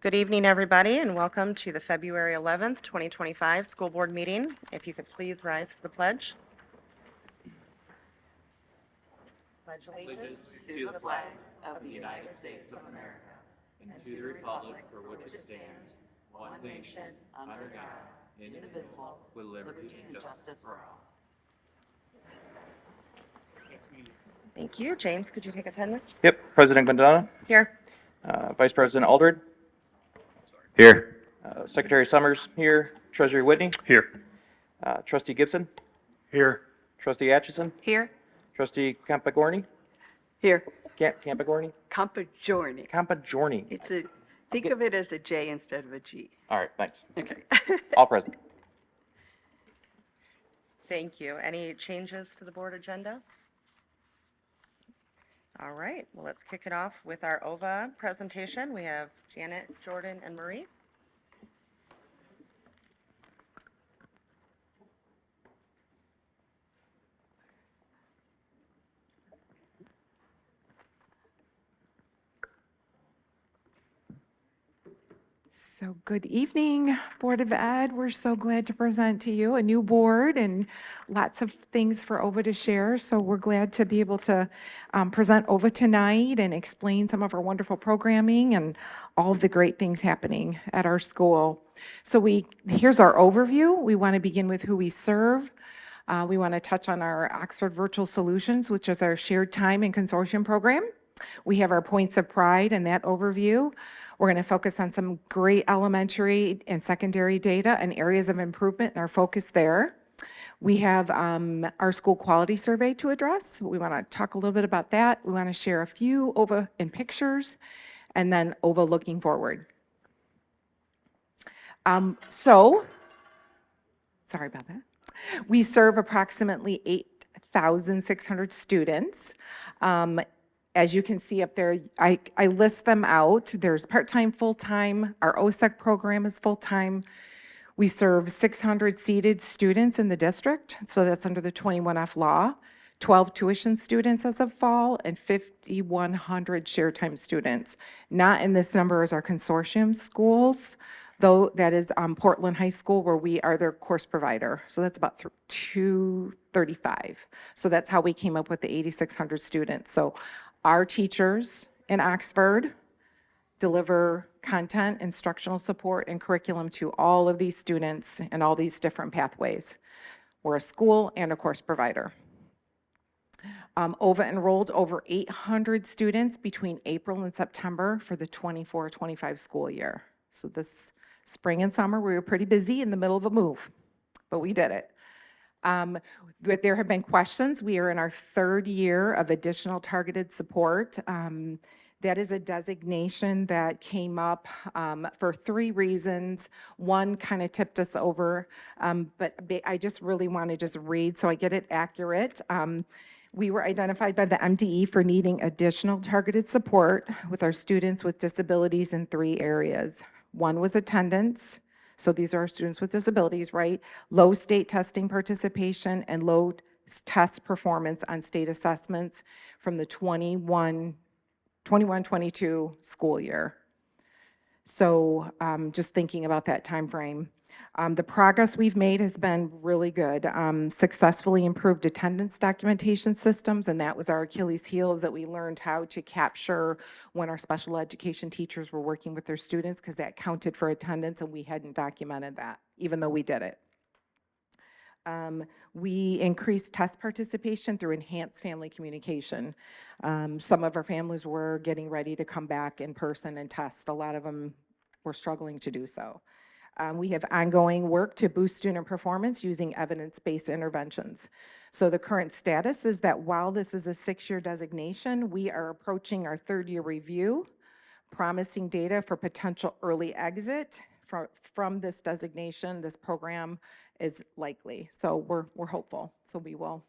Good evening, everybody, and welcome to the February 11th, 2025 School Board meeting. If you could please rise for the pledge. Pledge Allegiance to the flag of the United States of America and to the republic for which it stands, one nation, under God, indivisible, with liberty and justice for all. Thank you. James, could you take attendance? Yep, President Gondwana, Here. Vice President Aldred, Here. Secretary Summers here, Treasurer Whitney, Here. Trustee Gibson, Here. Trustee Atchison, Here. Trustee Campagorni, Here. Campagorni, Campaggiorni. Think of it as a J instead of a G. All right, thanks. Okay. All present. Thank you. Any changes to the board agenda? All right, well, let's kick it off with our OVA presentation. We have Janet, Jordan, and Marie. So good evening, Board of Ed. We're so glad to present to you a new board and lots of things for OVA to share. So we're glad to be able to present OVA tonight and explain some of our wonderful programming and all of the great things happening at our school. So here's our overview. We want to begin with who we serve. We want to touch on our Oxford Virtual Solutions, which is our shared time and consortium program. We have our points of pride in that overview. We're going to focus on some great elementary and secondary data and areas of improvement and our focus there. We have our school quality survey to address. We want to talk a little bit about that. We want to share a few OVA in pictures and then OVA looking forward. Sorry about that. We serve approximately 8,600 students. As you can see up there, I list them out. There's part-time, full-time. Our OSEC program is full-time. We serve 600 seated students in the district, so that's under the 21F law, 12 tuition students as of fall, and 5,100 shared time students. Not in this number is our consortium schools, though that is Portland High School, where we are their course provider. So that's about 235. So that's how we came up with the 8,600 students. So our teachers in Oxford deliver content, instructional support, and curriculum to all of these students in all these different pathways. We're a school and a course provider. OVA enrolled over 800 students between April and September for the 24-25 school year. So this spring and summer, we were pretty busy in the middle of a move, but we did it. But there have been questions. We are in our third year of additional targeted support. That is a designation that came up for three reasons. One kind of tipped us over, but I just really want to just read so I get it accurate. We were identified by the MDE for needing additional targeted support with our students with disabilities in three areas. One was attendance. So these are our students with disabilities, right? Low state testing participation and low test performance on state assessments from the 21-22 school year. So just thinking about that time frame. The progress we've made has been really good. Successfully improved attendance documentation systems, and that was our Achilles heel, is that we learned how to capture when our special education teachers were working with their students, because that counted for attendance, and we hadn't documented that, even though we did it. We increased test participation through enhanced family communication. Some of our families were getting ready to come back in person and test. A lot of them were struggling to do so. We have ongoing work to boost student performance using evidence-based interventions. So the current status is that while this is a 6-year designation, we are approaching our 3rd-year review, promising data for potential early exit from this designation. This program is likely, so we're hopeful. So we'll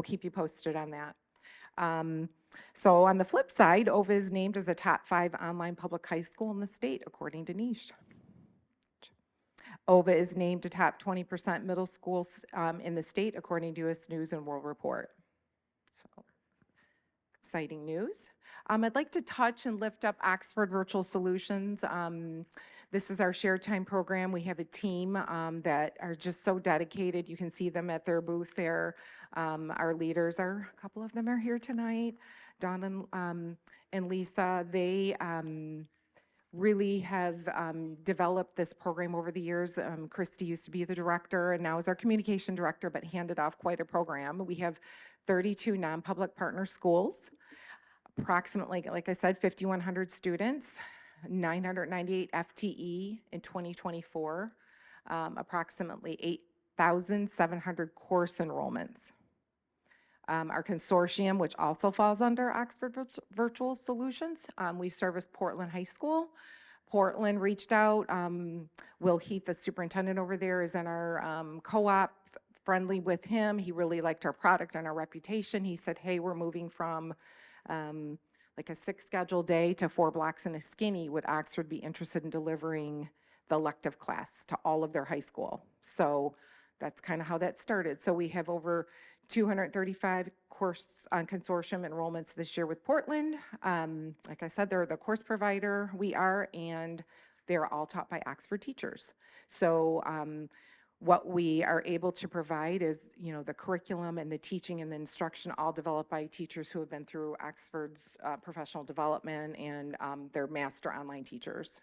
keep you posted on that. So on the flip side, OVA is named as a top 5 online public high school in the state, according to Niche. OVA is named a top 20% middle schools in the state, according to U.S. News and World Report. So Exciting news. I'd like to touch and lift up Oxford Virtual Solutions. This is our shared time program. We have a team that are just so dedicated. You can see them at their booth there. Our leaders are, a couple of them are here tonight. Dawn and Lisa, they really have developed this program over the years. Christy used to be the director and now is our communication director, but handed off quite a program. We have 32 non-public partner schools, approximately, like I said, 5,100 students, 998 FTE in 2024, approximately 8,700 course enrollments. Our consortium, which also falls under Oxford Virtual Solutions, we service Portland High School. Portland reached out. Will Heath, the superintendent over there, is in our co-op, friendly with him. He really liked our product and our reputation. He said, hey, we're moving from like a 6 schedule day to 4 blocks and a skinny. Would Oxford be interested in delivering the elective class to all of their high school? So that's kind of how that started. So we have over 235 course consortium enrollments this year with Portland. Like I said, they're the course provider, we are, and they're all taught by Oxford teachers. So what we are able to provide is, you know, the curriculum and the teaching and the instruction all developed by teachers who have been through Oxford's professional development, and they're master online teachers.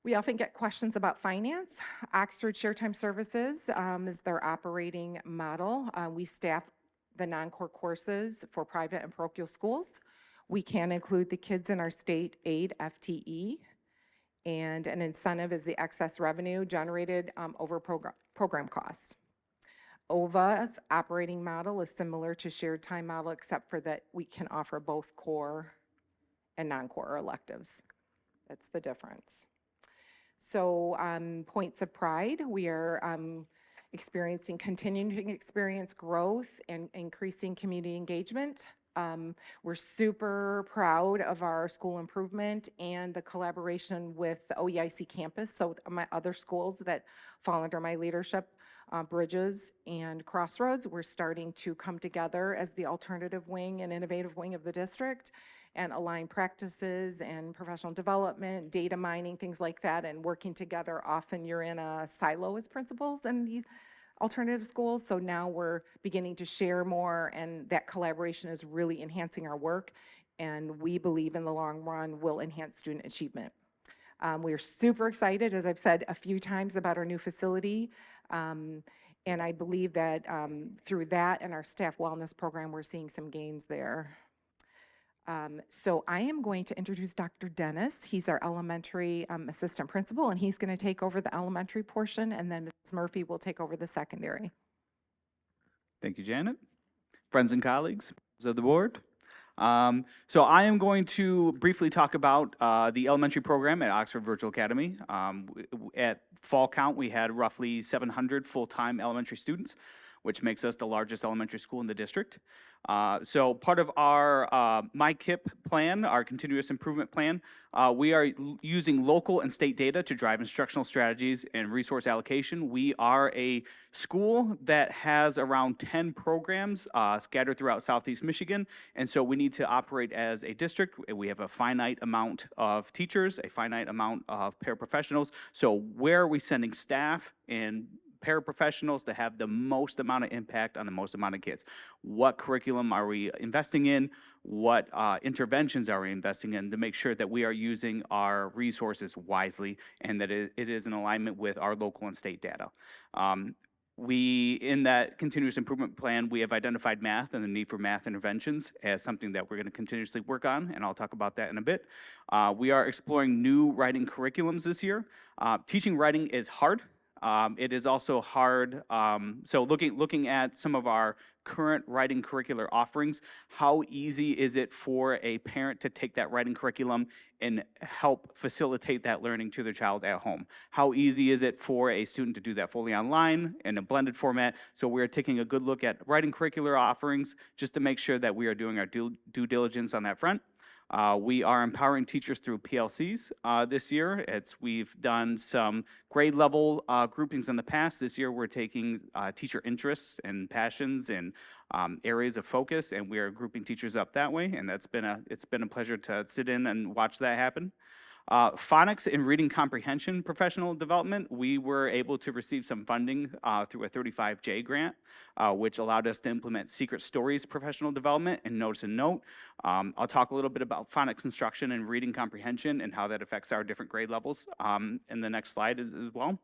We often get questions about finance. Oxford Share Time Services is their operating model. We staff the non-core courses for private and parochial schools. We can include the kids in our state aid FTE, and an incentive is the excess revenue generated over program costs. OVA's operating model is similar to shared time model, except for that we can offer both core and non-core electives. That's the difference. So points of pride, we are continuing to experience growth and increasing community engagement. We're super proud of our school improvement and the collaboration with the OEIC campus. So my other schools that fall under my leadership, Bridges and Crossroads, we're starting to come together as the alternative wing and innovative wing of the district and align practices and professional development, data mining, things like that, and working together. Often you're in a silo as principals in the alternative schools, so now we're beginning to share more, and that collaboration is really enhancing our work, and we believe in the long run will enhance student achievement. We're super excited, as I've said a few times, about our new facility, and I believe that through that and our staff wellness program, we're seeing some gains there. So I am going to introduce Dr. Dennis. He's our elementary assistant principal, and he's going to take over the elementary portion, and then Ms. Murphy will take over the secondary. Thank you, Janet. Friends and colleagues of the board. So I am going to briefly talk about the elementary program at Oxford Virtual Academy. At fall count, we had roughly 700 full-time elementary students, which makes us the largest elementary school in the district. So part of our MyKIP plan, our continuous improvement plan, we are using local and state data to drive instructional strategies and resource allocation. We are a school that has around 10 programs scattered throughout Southeast Michigan, and so we need to operate as a district. We have a finite amount of teachers, a finite amount of paraprofessionals. So where are we sending staff and paraprofessionals to have the most amount of impact on the most amount of kids? What curriculum are we investing in? What interventions are we investing in to make sure that we are using our resources wisely and that it is in alignment with our local and state data? In that continuous improvement plan, we have identified math and the need for math interventions as something that we're going to continuously work on, and I'll talk about that in a bit. We are exploring new writing curriculums this year. Teaching writing is hard. It is also hard, so looking at some of our current writing curricular offerings, how easy is it for a parent to take that writing curriculum and help facilitate that learning to their child at home? How easy is it for a student to do that fully online in a blended format? So we're taking a good look at writing curricular offerings just to make sure that we are doing our due diligence on that front. We are empowering teachers through PLCs this year. We've done some grade level groupings in the past. This year, we're taking teacher interests and passions and areas of focus, and we are grouping teachers up that way. And it's been a pleasure to sit in and watch that happen. Phonics and reading comprehension professional development, we were able to receive some funding through a 35J grant, which allowed us to implement Secret Stories professional development and Notice and Note. I'll talk a little bit about phonics instruction and reading comprehension and how that affects our different grade levels in the next slide as well.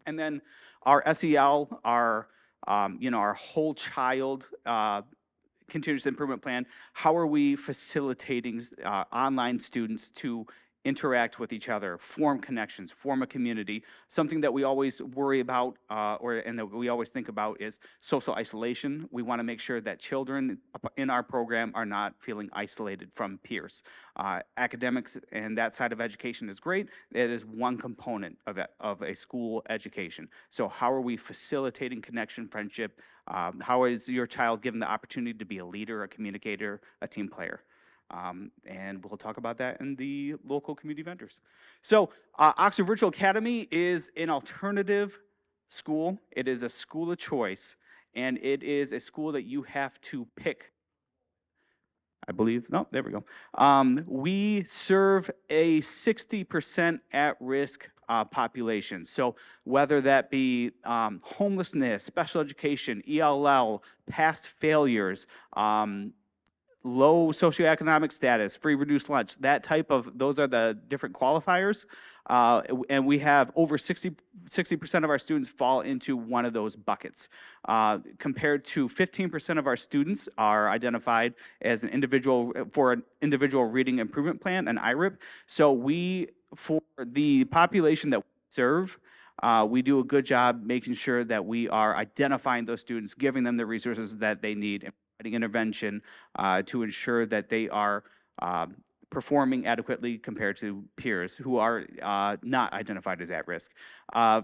And then our SEL, our whole child continuous improvement plan, how are we facilitating online students to interact with each other, form connections, form a community. Something that we always worry about and that we always think about is social isolation. We want to make sure that children in our program are not feeling isolated from peers. Academics and that side of education is great. It is one component of a school education. So how are we facilitating connection, friendship? How is your child given the opportunity to be a leader, a communicator, a team player? And we'll talk about that in the local community vendors. So Oxford Virtual Academy is an alternative school. It is a school of choice, and it is a school that you have to pick. I believe, no, there we go. We serve a 60% at-risk population. So whether that be homelessness, special education, ELL, past failures, low socioeconomic status, free reduced lunch, those are the different qualifiers. And we have over 60% of our students fall into one of those buckets. Compared to 15% of our students are identified as an individual reading improvement plan, an IRIP. So for the population that we serve, we do a good job making sure that we are identifying those students, giving them the resources that they need, intervention to ensure that they are performing adequately compared to peers who are not identified as at risk.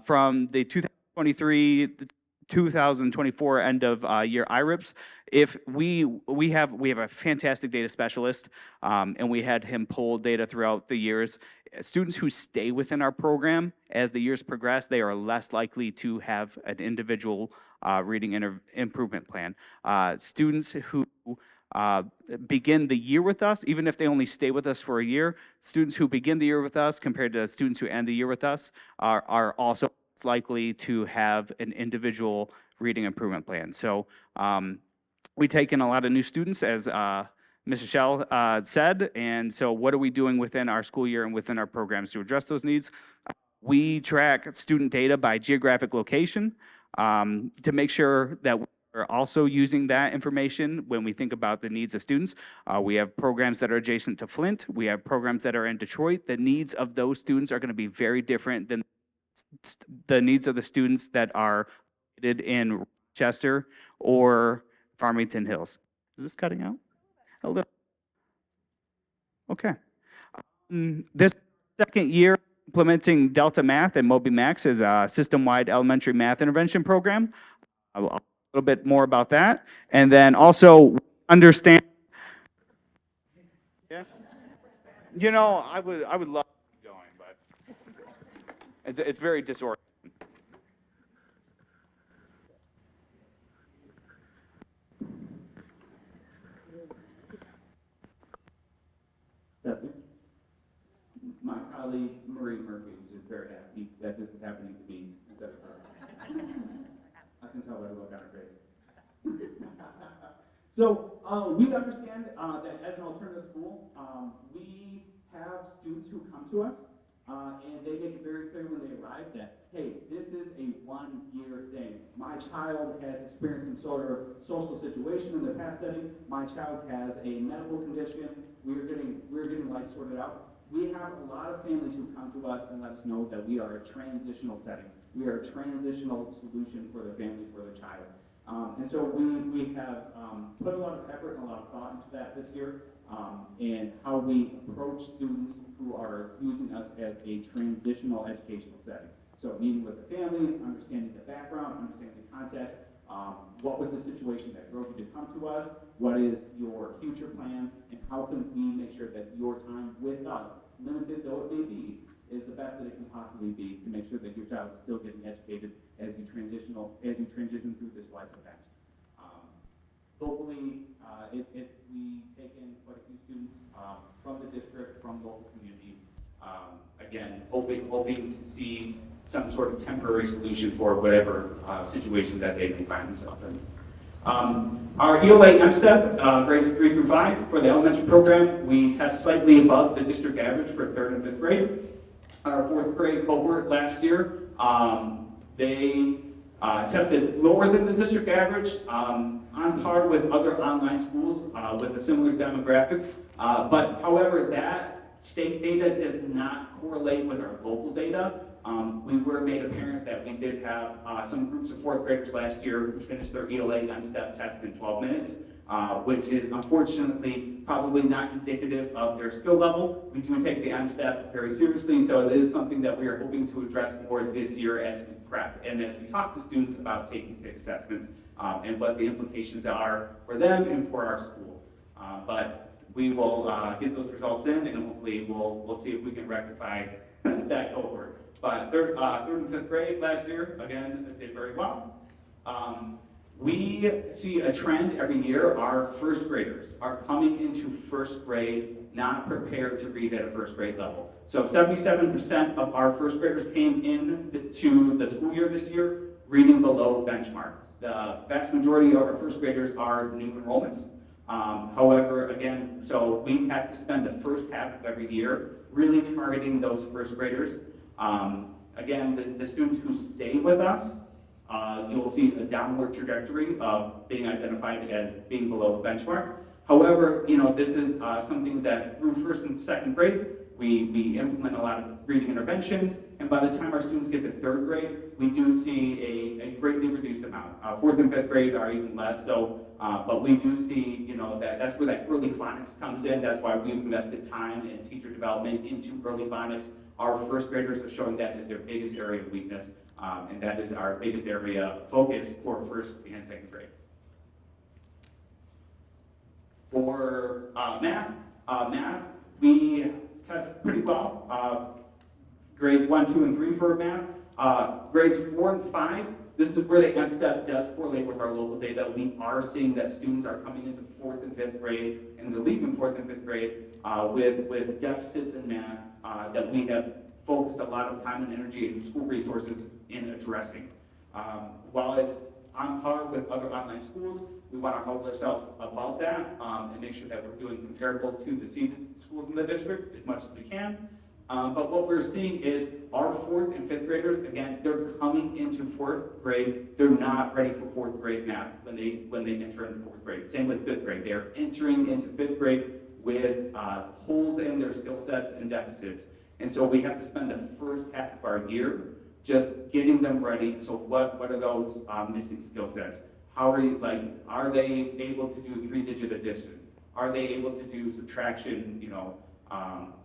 From the 2023-2024 end of year IRIPS, we have a fantastic data specialist, and we had him pull data throughout the years. Students who stay within our program as the years progress, they are less likely to have an individual reading improvement plan. Students who begin the year with us, even if they only stay with us for a year, students who begin the year with us compared to students who end the year with us are also likely to have an individual reading improvement plan. So we take in a lot of new students, as Mrs. Shell said, and so what are we doing within our school year and within our programs to address those needs? We track student data by geographic location to make sure that we're also using that information when we think about the needs of students. We have programs that are adjacent to Flint. We have programs that are in Detroit. The needs of those students are going to be very different than the needs of the students that are located in Rochester or Farmington Hills. Is this cutting out? A little. Okay. This second year implementing Delta Math and Moby Max is a system-wide elementary math intervention program. I'll talk a little bit more about that. And then also understand. Yeah. You know, I would love to keep going, but it's very disorienting. My colleague Marie Murphy is just very happy that this is happening to me instead of her. I can tell by the look on her face. So we understand that as an alternative school, we have students who come to us and they make it very clear when they arrive that, hey, this is a one-year thing. My child has experienced some sort of social situation in their past study. My child has a medical condition. We're getting life sorted out. We have a lot of families who come to us and let us know that we are a transitional setting. We are a transitional solution for the family, for the child. And so we have put a lot of effort and a lot of thought into that this year, and how we approach students who are using us as a transitional educational setting. So meeting with the families, understanding the background, understanding the context, What was the situation that drove you to come to us? What is your future plans? And how can we make sure that your time with us, limited though it may be, is the best that it can possibly be to make sure that your child is still getting educated as you transition through this life event. Hopefully, we take in quite a few students from the district, from local communities. Again, hoping to see some sort of temporary solution for whatever situation that they may find themselves in. Our ELA MSTEP, grades 3 through 5 for the elementary program, we test slightly above the district average for 3rd and 5th grade. Our 4th grade cohort last year, they tested lower than the district average, on par with other online schools with a similar demographic. But however, that state data does not correlate with our local data. We were made apparent that we did have some groups of 4th graders last year who finished their ELA MSTEP test in 12 minutes, which is unfortunately probably not indicative of their skill level. We do take the MSTEP very seriously, so it is something that we are hoping to address more this year as we prep and as we talk to students about taking state assessments and what the implications are for them and for our school. But we will get those results in, and hopefully we'll see if we can rectify that cohort. But 3rd and 5th grade last year, again, did very well. We see a trend every year. Our 1st graders are coming into 1st grade not prepared to read at a 1st grade level. So 77% of our 1st graders came into the school year this year reading below benchmark. The vast majority of our 1st graders are new enrollments. However, again, so we have to spend the first half of every year really targeting those 1st graders. Again, the students who stay with us, you'll see a downward trajectory of being identified as being below benchmark. However, this is something that through 1st and 2nd grade, we implement a lot of reading interventions, and by the time our students get to 3rd grade, we do see a greatly reduced amount. 4th and 5th grade are even less so, but we do see, that's where that early phonics comes in. That's why we've invested time in teacher development into early phonics. Our 1st graders are showing that as their biggest area of weakness, and that is our biggest area of focus for 1st and 2nd grade. For math, we test pretty well. Grades 1, 2, and 3 for math. Grades 4 and 5, this is where the MSTEP does correlate with our local data. We are seeing that students are coming into 4th and 5th grade, and they're leaving 4th and 5th grade with deficits in math that we have focused a lot of time and energy and school resources in addressing. While it's on par with other online schools, we want to hold ourselves above that and make sure that we're doing comparable to the seeded schools in the district as much as we can. But what we're seeing is our 4th and 5th graders, again, they're coming into 4th grade. They're not ready for 4th grade math when they enter into 4th grade. Same with 5th grade. They're entering into 5th grade with holes in their skill sets and deficits. And so we have to spend the first half of our year just getting them ready. So what are those missing skill sets? Are they able to do 3-digit addition? Are they able to do subtraction,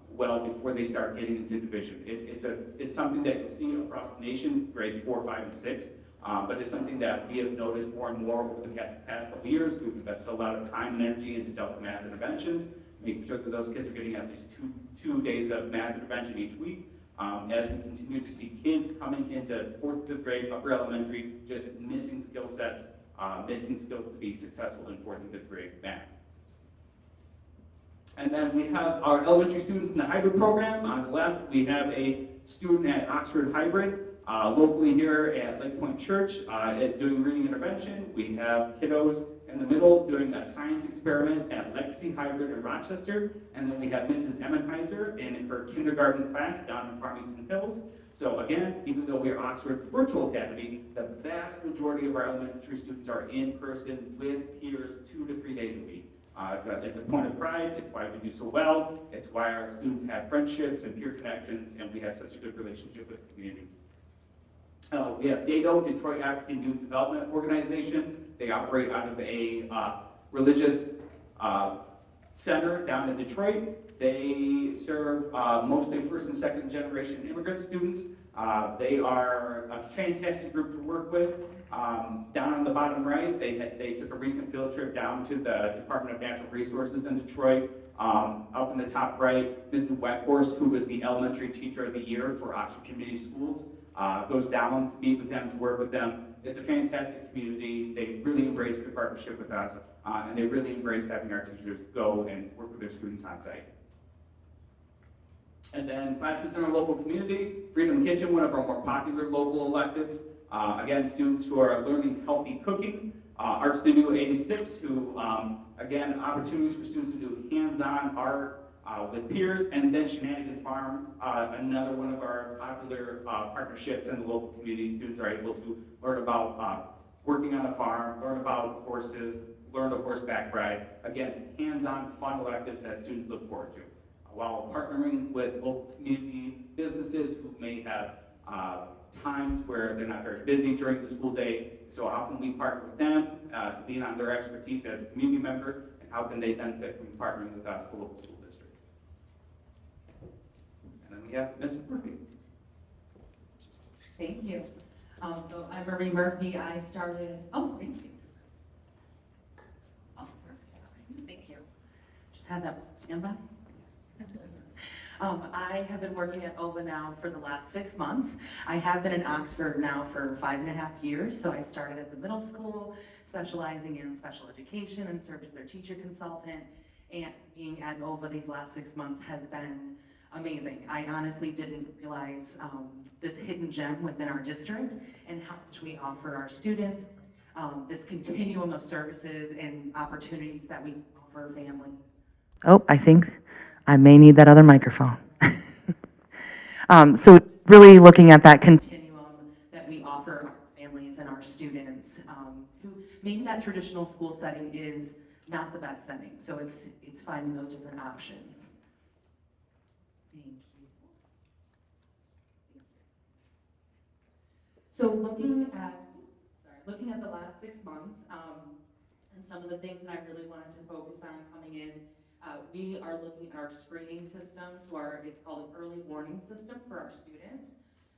well before they start getting into division? It's something that you'll see across the nation, grades 4, 5, and 6. But it's something that we have noticed more and more over the past couple of years. We've invested a lot of time and energy into Delta Math interventions, making sure that those kids are getting at least two days of math intervention each week. As we continue to see kids coming into 4th, 5th grade, upper elementary, just missing skill sets, missing skills to be successful in 4th and 5th grade math. And then we have our elementary students in the hybrid program. On the left, we have a student at Oxford Hybrid, locally here at Lake Point Church, doing reading intervention. We have kiddos in the middle doing a science experiment at Legacy Hybrid in Rochester. And then we have Mrs. Emmenheiser in her kindergarten class down in Farmington Hills. So again, even though we are Oxford Virtual Academy, the vast majority of our elementary students are in person with peers 2 to 3 days a week. It's a point of pride. It's why we do so well. It's why our students have friendships and peer connections, and we have such a good relationship with the community. We have DADO, Detroit African Youth Development Organization. They operate out of a religious center down in Detroit. They serve mostly 1st and 2nd generation immigrant students. They are a fantastic group to work with. Down on the bottom right, they took a recent field trip down to the Department of Natural Resources in Detroit. Up in the top right, Mrs. Weghorst, who was the Elementary Teacher of the Year for Oxford Community Schools, goes down to meet with them, to work with them. It's a fantastic community. They really embrace the partnership with us, and they really embrace having our teachers go and work with their students on site. And then classes in our local community, Freedom Kitchen, one of our more popular local electives. Again, students who are learning healthy cooking. Art Studio 86, who, again, opportunities for students to do hands-on art with peers. And then Shenanigans Farm, another one of our popular partnerships in the local community. Students are able to learn about working on a farm, learn about horses, learn a horseback ride. Again, hands-on fun electives that students look forward to, while partnering with local community businesses who may have times where they're not very busy during the school day. So how can we partner with them, lean on their expertise as a community member, and how can they benefit from partnering with us, the local school district? And then we have Mrs. Murphy. Thank you. So I'm Marie Murphy. I started, oh, thank you. Oh, perfect. Thank you. Just had that stand by. I have been working at OVA now for the last 6 months. I have been in Oxford now for 5.5 years. So I started at the middle school, specializing in special education and served as their teacher consultant. And being at OVA these last 6 months has been amazing. I honestly didn't realize this hidden gem within our district and how much we offer our students, this continuum of services and opportunities that we offer families. Oh, I think I may need that other microphone. So really looking at that continuum that we offer our families and our students, who maybe that traditional school setting is not the best setting. So it's finding those different options. Thank you. So looking at the last 6 months, and some of the things that I really wanted to focus on coming in, we are looking at our screening system, so it's called an early warning system for our students.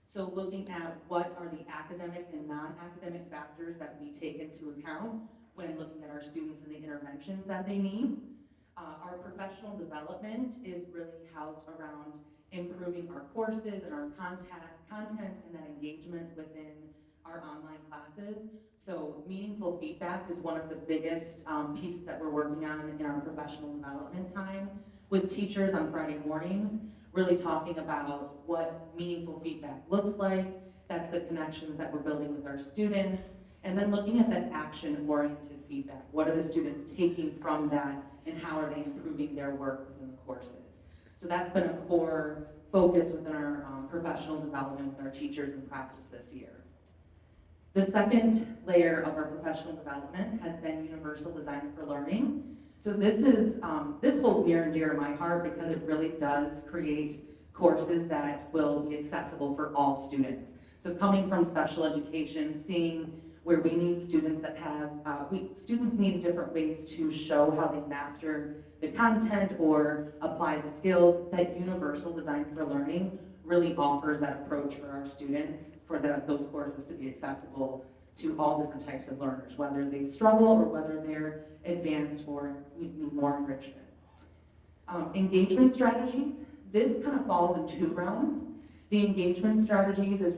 So looking at what are the academic and non-academic factors that we take into account when looking at our students and the interventions that they need. Our professional development is really housed around improving our courses and our content and that engagement within our online classes. So meaningful feedback is one of the biggest pieces that we're working on in our professional development time with teachers on Friday mornings, really talking about what meaningful feedback looks like. That's the connections that we're building with our students. And then looking at that action-oriented feedback. What are the students taking from that and how are they improving their work within the courses? So that's been a core focus within our professional development with our teachers in practice this year. The second layer of our professional development has been Universal Design for Learning. So this holds near and dear to my heart because it really does create courses that will be accessible for all students. So coming from special education, seeing where we need students that have, students need different ways to show how they master the content or apply the skills, that Universal Design for Learning really offers that approach for our students, for those courses to be accessible to all different types of learners, whether they struggle or whether they're advanced or need more enrichment. Engagement strategies, this kind of falls in 2 realms. The engagement strategies is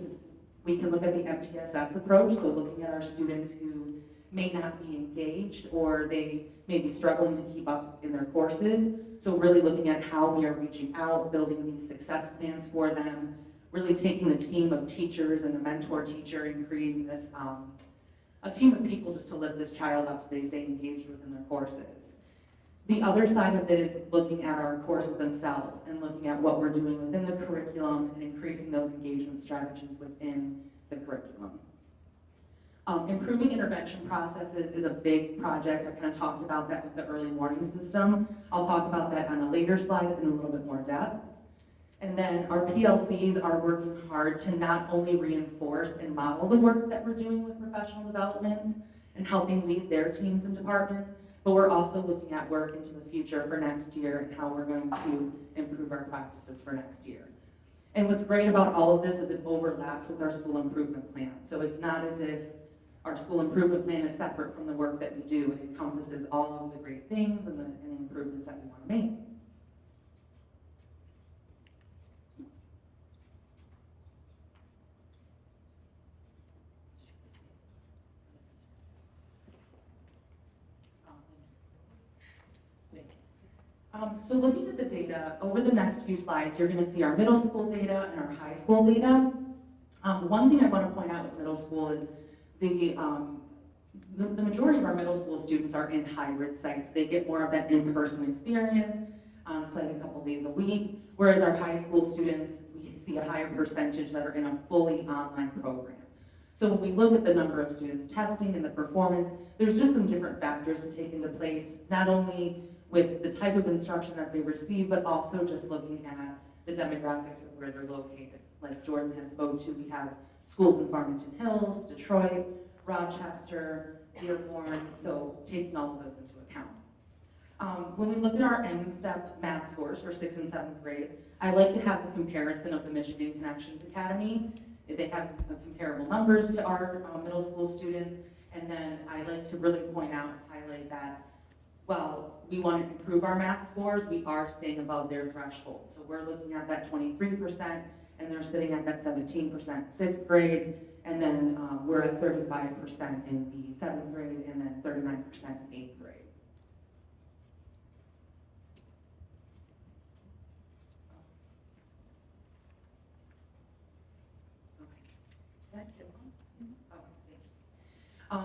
we can look at the MTSS approach, so looking at our students who may not be engaged or they may be struggling to keep up in their courses. So really looking at how we are reaching out, building these success plans for them, really taking the team of teachers and a mentor teacher and creating this, a team of people just to lift this child up so they stay engaged within their courses. The other side of it is looking at our courses themselves and looking at what we're doing within the curriculum and increasing those engagement strategies within the curriculum. Improving intervention processes is a big project. I kind of talked about that with the early warning system. I'll talk about that on a later slide in a little bit more depth. And then our PLCs are working hard to not only reinforce and model the work that we're doing with professional development and helping lead their teams and departments, but we're also looking at work into the future for next year and how we're going to improve our practices for next year. And what's great about all of this is it overlaps with our school improvement plan. So it's not as if our school improvement plan is separate from the work that we do. It encompasses all of the great things and the improvements that we want to make. So looking at the data, over the next few slides, you're going to see our middle school data and our high school data. One thing I want to point out with middle school is the majority of our middle school students are in hybrid sites. They get more of that in-person experience on site a couple days a week, whereas our high school students, we see a higher percentage that are in a fully online program. So when we look at the number of students testing and the performance, there's just some different factors to take into place, not only with the type of instruction that they receive, but also just looking at the demographics of where they're located. Like Jordan has spoke to, we have schools in Farmington Hills, Detroit, Rochester, Dearborn, so taking all of those into account. When we look at our end-step math scores for 6th and 7th grade, I like to have the comparison of the Michigan Connections Academy. They have comparable numbers to our middle school students, and then I like to really point out and highlight that well, we want to improve our math scores, we are staying above their threshold. So we're looking at that 23%, and they're sitting at that 17% 6th grade, and then we're at 35% in the 7th grade, and then 39% in 8th grade.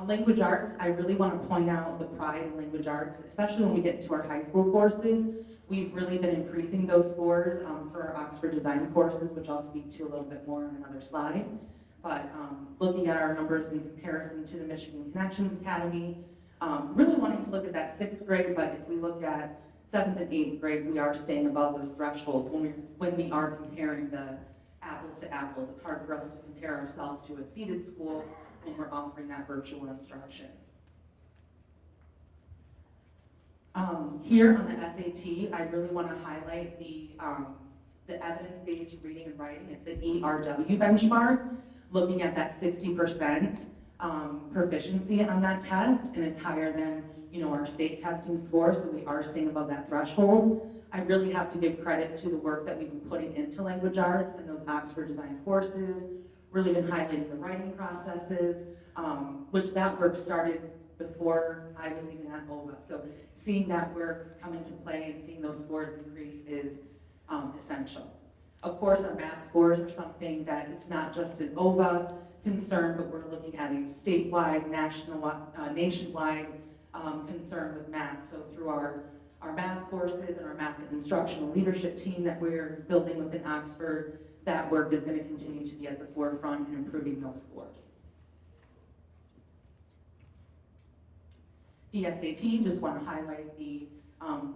Language arts, I really want to point out the pride in language arts, especially when we get into our high school courses. We've really been increasing those scores for our Oxford design courses, which I'll speak to a little bit more on another slide. But looking at our numbers in comparison to the Michigan Connections Academy, really wanting to look at that 6th grade, but if we look at 7th and 8th grade, we are staying above those thresholds when we are comparing the apples to apples. It's hard for us to compare ourselves to a seated school when we're offering that virtual instruction. Here on the SAT, I really want to highlight the evidence-based reading and writing. It's the ERW benchmark, looking at that 60% proficiency on that test, and it's higher than our state testing score, so we are staying above that threshold. I really have to give credit to the work that we've been putting into language arts and those Oxford design courses, really been highlighting the writing processes, which that work started before I was even at OVA. So seeing that work come into play and seeing those scores increase is essential. Of course, our math scores are something that it's not just an OVA concern, but we're looking at a statewide, nationwide concern with math. So through our math courses and our math and instructional leadership team that we're building within Oxford, that work is going to continue to be at the forefront in improving those scores. PSAT, just want to highlight the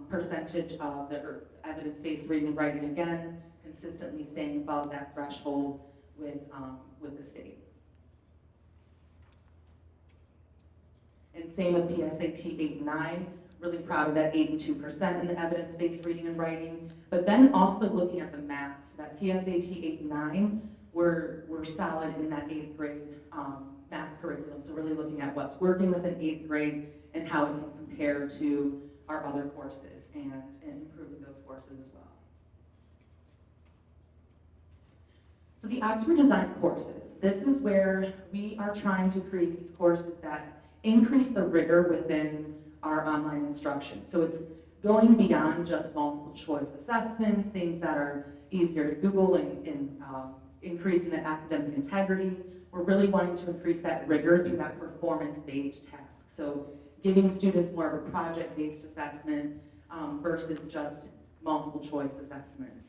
percentage of the evidence-based reading and writing, again, consistently staying above that threshold with the state. And same with PSAT 8 and 9, really proud of that 82% in the evidence-based reading and writing, but then also looking at the math, so that PSAT 8 and 9, we're solid in that 8th grade math curriculum, so really looking at what's working within 8th grade and how it can compare to our other courses and improving those courses as well. So the Oxford Design courses, this is where we are trying to create these courses that increase the rigor within our online instruction. So it's going beyond just multiple choice assessments, things that are easier to Google and increasing the academic integrity. We're really wanting to increase that rigor through that performance-based task. So giving students more of a project-based assessment versus just multiple choice assessments.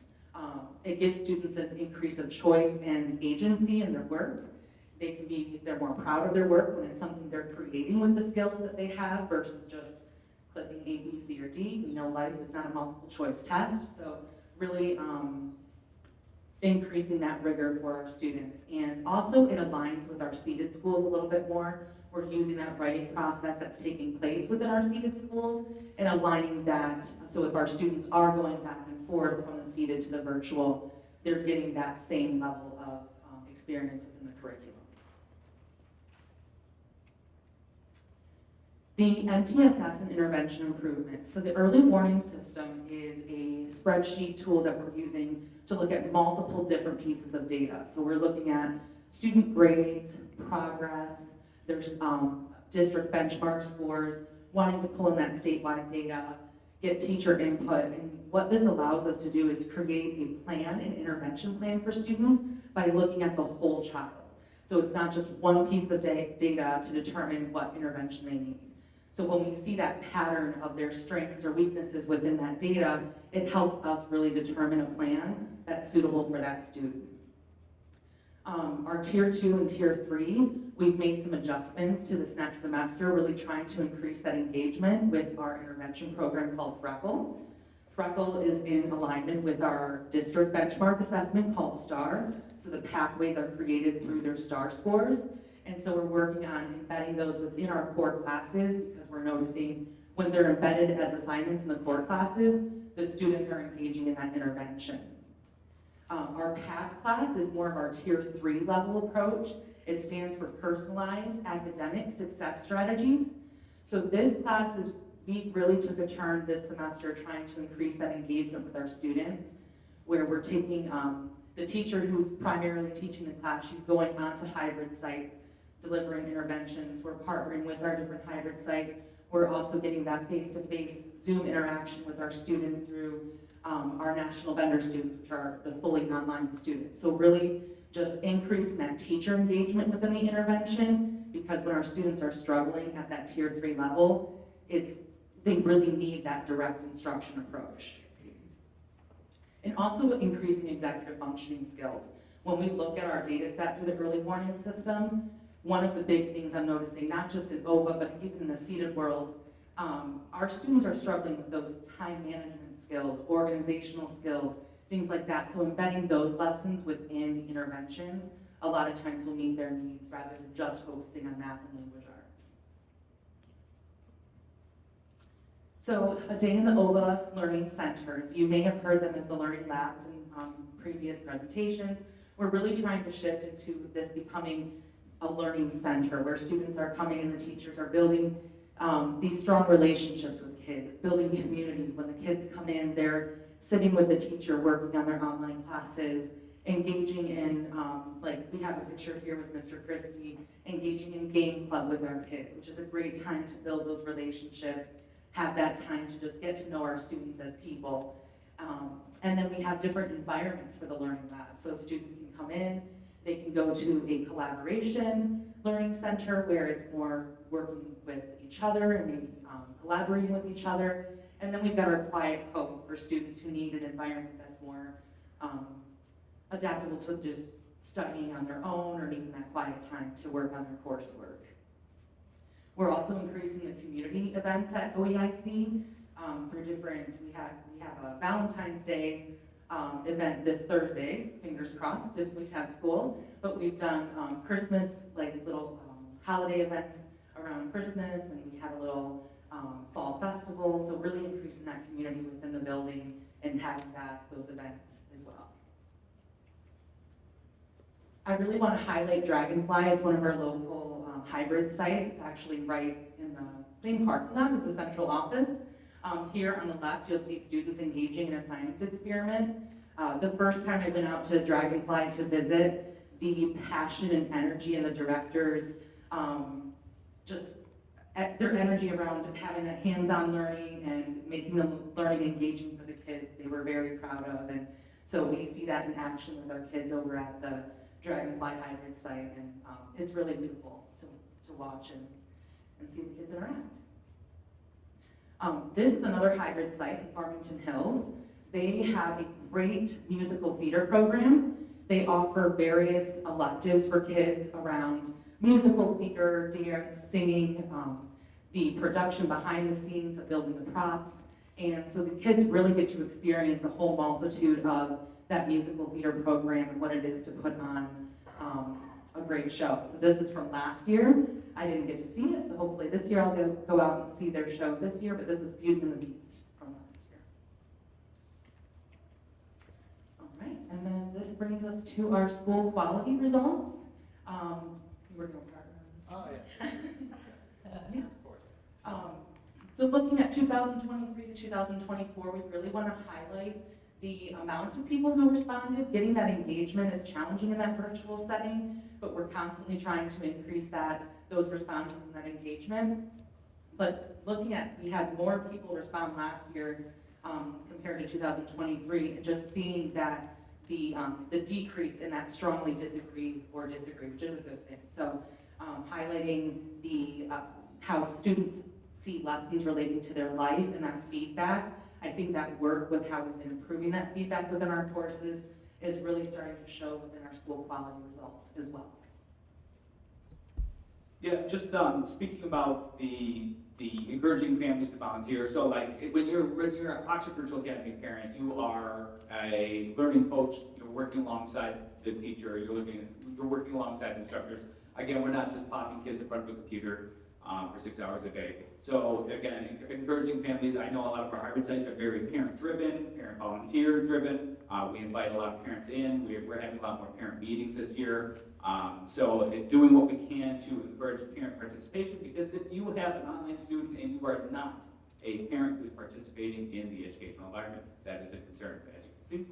It gives students an increase of choice and agency in their work. They're more proud of their work when it's something they're creating with the skills that they have versus just clicking A, B, C, or D. We know life is not a multiple choice test, so really increasing that rigor for our students. And also it aligns with our seated schools a little bit more. We're using that writing process that's taking place within our seated schools and aligning that, so if our students are going back and forth from the seated to the virtual, they're getting that same level of experience within the curriculum. The MTSS and intervention improvement. So the early warning system is a spreadsheet tool that we're using to look at multiple different pieces of data. So we're looking at student grades, progress, there's district benchmark scores, wanting to pull in that statewide data, get teacher input. And what this allows us to do is create a plan, an intervention plan for students by looking at the whole child. So it's not just one piece of data to determine what intervention they need. So when we see that pattern of their strengths or weaknesses within that data, it helps us really determine a plan that's suitable for that student. Our tier 2 and tier 3, we've made some adjustments to this next semester, really trying to increase that engagement with our intervention program called Freckle. Freckle is in alignment with our district benchmark assessment called STAR. So the pathways are created through their STAR scores. And so we're working on embedding those within our core classes because we're noticing when they're embedded as assignments in the core classes, the students are engaging in that intervention. Our PASS class is more of our tier 3 level approach. It stands for Personalized Academic Success Strategies. So this class is, we really took a turn this semester trying to increase that engagement with our students, where we're taking the teacher who's primarily teaching the class, she's going onto hybrid sites, delivering interventions. We're partnering with our different hybrid sites. We're also getting that face-to-face Zoom interaction with our students through our national vendor students, which are the fully online students. So really just increasing that teacher engagement within the intervention, because when our students are struggling at that tier 3 level, they really need that direct instruction approach. And also increasing executive functioning skills. When we look at our data set through the early warning system, one of the big things I'm noticing, not just in OVA, but even in the seated world, our students are struggling with those time management skills, organizational skills, things like that. So embedding those lessons within the interventions, a lot of times will meet their needs rather than just focusing on math and language arts. So a day in the OVA Learning Centers. You may have heard them as the Learning Labs in previous presentations. We're really trying to shift into this becoming a learning center where students are coming and the teachers are building these strong relationships with kids. It's building community. When the kids come in, they're sitting with the teacher, working on their online classes, engaging in, like we have a picture here with Mr. Christie, engaging in game club with our kids, which is a great time to build those relationships, have that time to just get to know our students as people. And then we have different environments for the learning lab. So students can come in, they can go to a collaboration learning center where it's more working with each other and maybe collaborating with each other. And then we've got our quiet home for students who need an environment that's more adaptable to just studying on their own or needing that quiet time to work on their coursework. We're also increasing the community events at OEIC for different, we have a Valentine's Day event this Thursday, fingers crossed if we have school, but we've done Christmas, like little holiday events around Christmas, and we had a little fall festival, so really increasing that community within the building and having those events as well. I really want to highlight Dragonfly. It's one of our local hybrid sites. It's actually right in the same parking lot as the central office. Here on the left, you'll see students engaging in a science experiment. The first time I went out to Dragonfly to visit, the passion and energy and the directors, just their energy around having that hands-on learning and making the learning engaging for the kids, they were very proud of. And so we see that in action with our kids over at the Dragonfly hybrid site, and it's really beautiful to watch and see the kids interact. This is another hybrid site in Farmington Hills. They have a great musical theater program. They offer various electives for kids around musical theater, dance, singing, the production behind the scenes of building the props. And so the kids really get to experience a whole multitude of that musical theater program and what it is to put on a great show. So this is from last year. I didn't get to see it, so hopefully this year I'll go out and see their show this year, but this is Beauty and the Beast from last year. All right, and then brings us to our school quality results. We're going to Oh, yes. yeah. Of course. So looking at 2023 to 2024, we really want to highlight the amount of people who responded. Getting that engagement is challenging in that virtual setting, but we're constantly trying to increase those responses and that engagement. But looking at, we had more people respond last year compared to 2023, and just seeing that the decrease in that strongly disagree, which is a good thing. So highlighting how students see lessons relating to their life and that feedback. I think that work with how we've been improving that feedback within our courses is really starting to show within our school quality results as well. Yeah, just speaking about the encouraging families to volunteer. So like when you're an Oxford Virtual Academy parent, you are a learning coach. You're working alongside the teacher. You're working alongside instructors. Again, we're not just popping kids in front of a computer for 6 hours a day. So again, encouraging families. I know a lot of our hybrid sites are very parent-driven, parent-volunteer-driven. We invite a lot of parents in. We're having a lot more parent meetings this year. So doing what we can to encourage parent participation, because if you have an online student and you are not a parent who's participating in the educational environment, that is a concern, as you can see.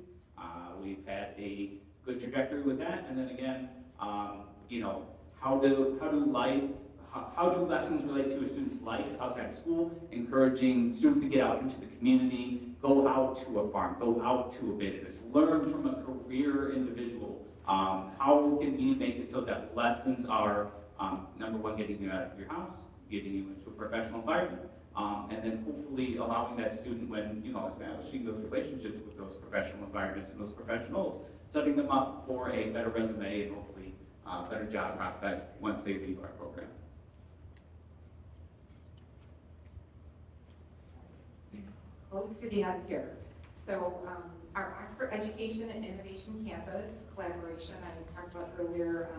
We've had a good trajectory with that, and then again, you know, how do lessons relate to a student's life outside of school, encouraging students to get out into the community, go out to a farm, go out to a business, learn from a career individual. How can we make it so that lessons are, number one, getting you out of your house, getting you into a professional environment, and then hopefully allowing that student, when, you know, establishing those relationships with those professional environments and those professionals, setting them up for a better resume and hopefully better job prospects once they leave our program. Close to the end here. So our Oxford Education and Innovation Campus collaboration I talked about earlier,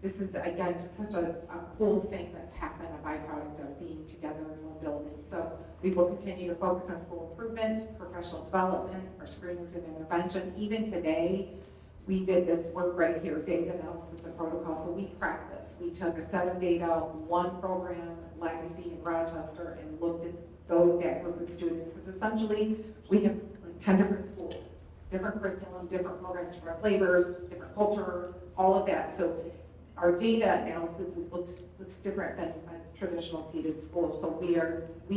this is again just such a cool thing that's happened, a byproduct of being together in one building. So we will continue to focus on school improvement, professional development, our screenings and intervention. Even today, we did this work right here, data analysis and protocol. So we practiced. We took a set of data, one program, Legacy in Rochester, and looked at that group of students, because essentially we have like 10 different schools, different curriculum, different programs, different flavors, different culture, all of that. So our data analysis looks different than a traditional seated school. So we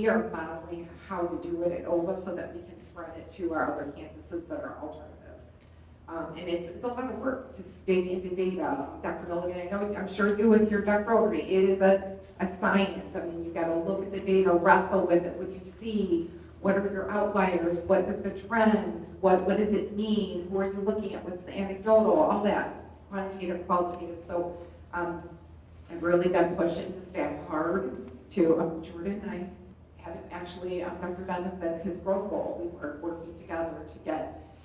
are modeling how to do it at OVA so that we can spread it to our other campuses that are alternative. And it's a lot of work to dig into data. Dr. Milligan, I'm sure you with your doctoral, it is a science. I mean, you got to look at the data, wrestle with it. When you see what are your outliers, what are the trends, what does it mean, who are you looking at, what's the anecdotal, all that, quantitative, qualitative. So I've really been pushing the staff hard to, Jordan and I have actually, Dr. Dennis, that's his growth goal. We were working together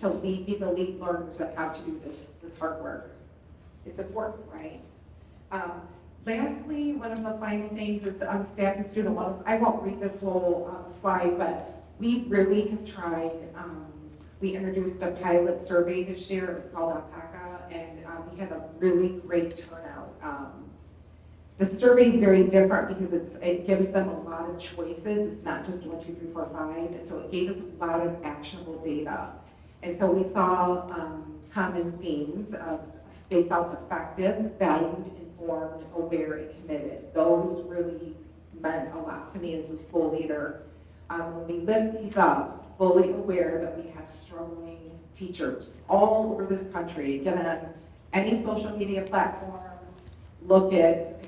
to be the lead learners of how to do this hard work. It's important, right? Lastly, one of the final things is staff and student wellness. I won't read this whole slide, but we really have tried. We introduced a pilot survey this year. It was called Alpaca, and we had a really great turnout. The survey is very different because it gives them a lot of choices. It's not just 1, 2, 3, 4, 5, and so it gave us a lot of actionable data. And so we saw common themes of they felt effective, valued, informed, aware, and committed. Those really meant a lot to me as a school leader. When we lift these up, fully aware that we have struggling teachers all over this country. Get on any social media platform, look at,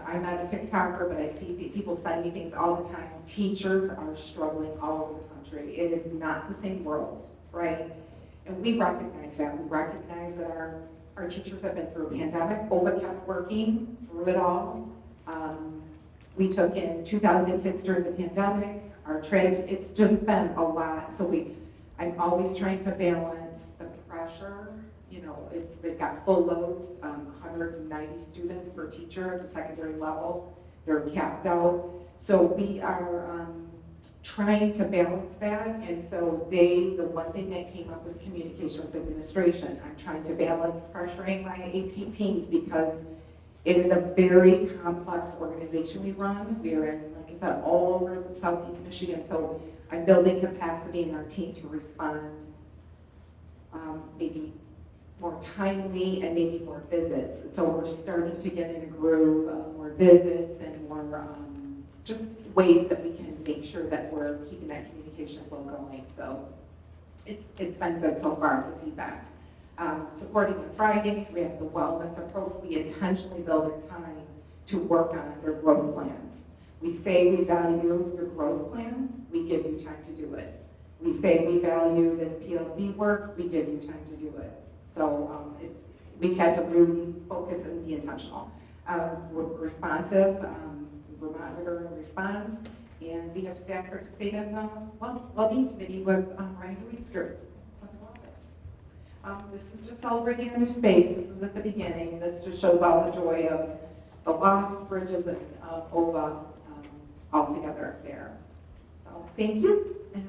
I'm not a TikToker, but I see people send me things all the time. Teachers are struggling all over the country. It is not the same world, right? And we recognize that. We recognize that our teachers have been through a pandemic. OVA kept working through it all. We took in 2,000 kids during the pandemic. It's just been a lot. So I'm always trying to balance the pressure. You know, they've got full loads, 190 students per teacher at the secondary level. They're capped out. So we are trying to balance that, and so the one thing that came up was communication with administration. I'm trying to balance pressuring my AP teams because it is a very complex organization we run. We are in, like I said, all over Southeast Michigan, so I'm building capacity in our team to respond maybe more timely and maybe more visits. So we're starting to get in a groove of more visits and more just ways that we can make sure that we're keeping that communication flow going. So it's been good so far, the feedback. Supporting on Fridays, we have the wellness approach. We intentionally build in time to work on their growth plans. We say we value your growth plan, we give you time to do it. We say we value this PLC work, we give you time to do it. So we had to really focus and be intentional. We're responsive, we monitor and respond, and we have staff participate in the well-being committee with Ryan Weedsker, Central Office. This is just celebrating our new space. This was at the beginning. This just shows all the joy of the loft, bridges, of OVA all together there. So thank you, and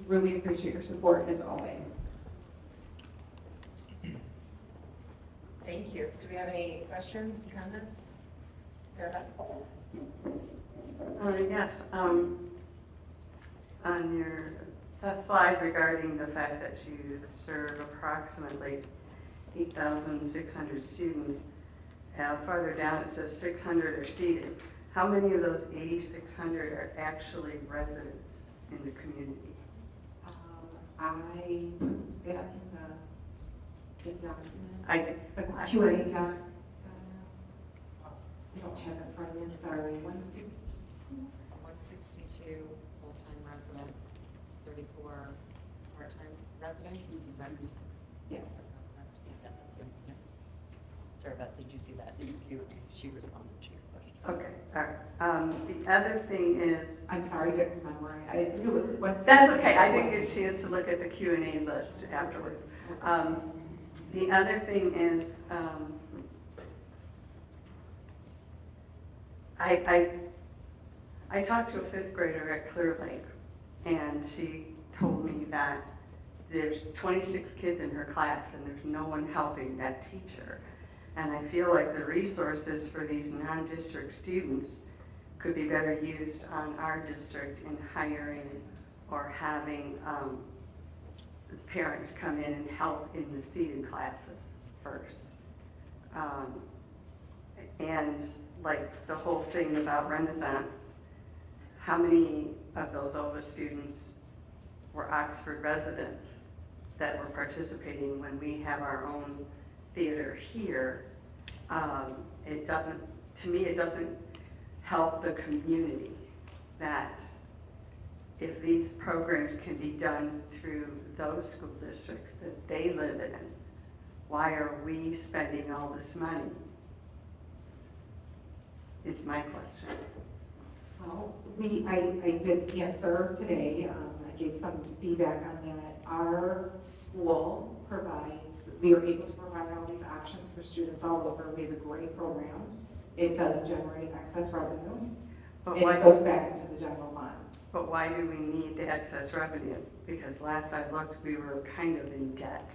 really appreciate your support as always. Thank you. Do we have any questions, comments? Sarah Beth? Yes, on your slide regarding the fact that you serve approximately 8,600 students, farther down it says 600 are seated. How many of those 8,600 are actually residents in the community? I put that in the document. It's the I- Q&A doc. I don't have it in front of me, I'm sorry. 160. 162 full-time resident, 34 part-time resident. Yes. Sorry, Beth, did you see that? She responded to your question. Okay, all right. The other thing is, I'm sorry, I didn't remember. I knew it was 160. that's okay, I didn't get a chance to look at the Q&A list afterwards. The other thing is, I talked to a fifth grader at Clear Lake, and she told me that there's 26 kids in her class and there's no one helping that teacher. And I feel like the resources for these non-district students could be better used on our district in hiring or having parents come in and help in the seating classes first. And like the whole thing about Renaissance, how many of those OVA students were Oxford residents that were participating when we have our own theater here? It doesn't, to me, it doesn't help the community that if these programs can be done through those school districts that they live in, why are we spending all this money? Is my question. Well, I did answer today. I gave some feedback on that. Our school provides, we are able to provide all these options for students all over. We have a great program. It does generate excess revenue, But and why, it goes back into the general fund. but why do we need the excess revenue? Because last I looked, we were kind of in debt.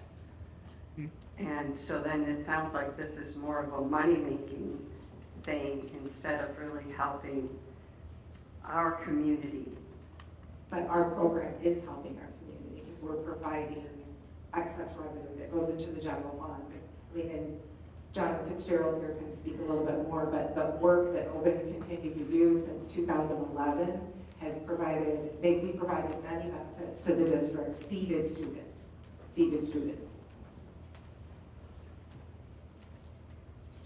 And so then it sounds like this is more of a money-making thing instead of really helping our community. But our program is helping our community because we're providing excess revenue that goes into the general fund. I mean, and John Fitzgerald here can speak a little bit more, but the work that OVA has continued to do since 2011 has provided, we provided many benefits to the district, seated students.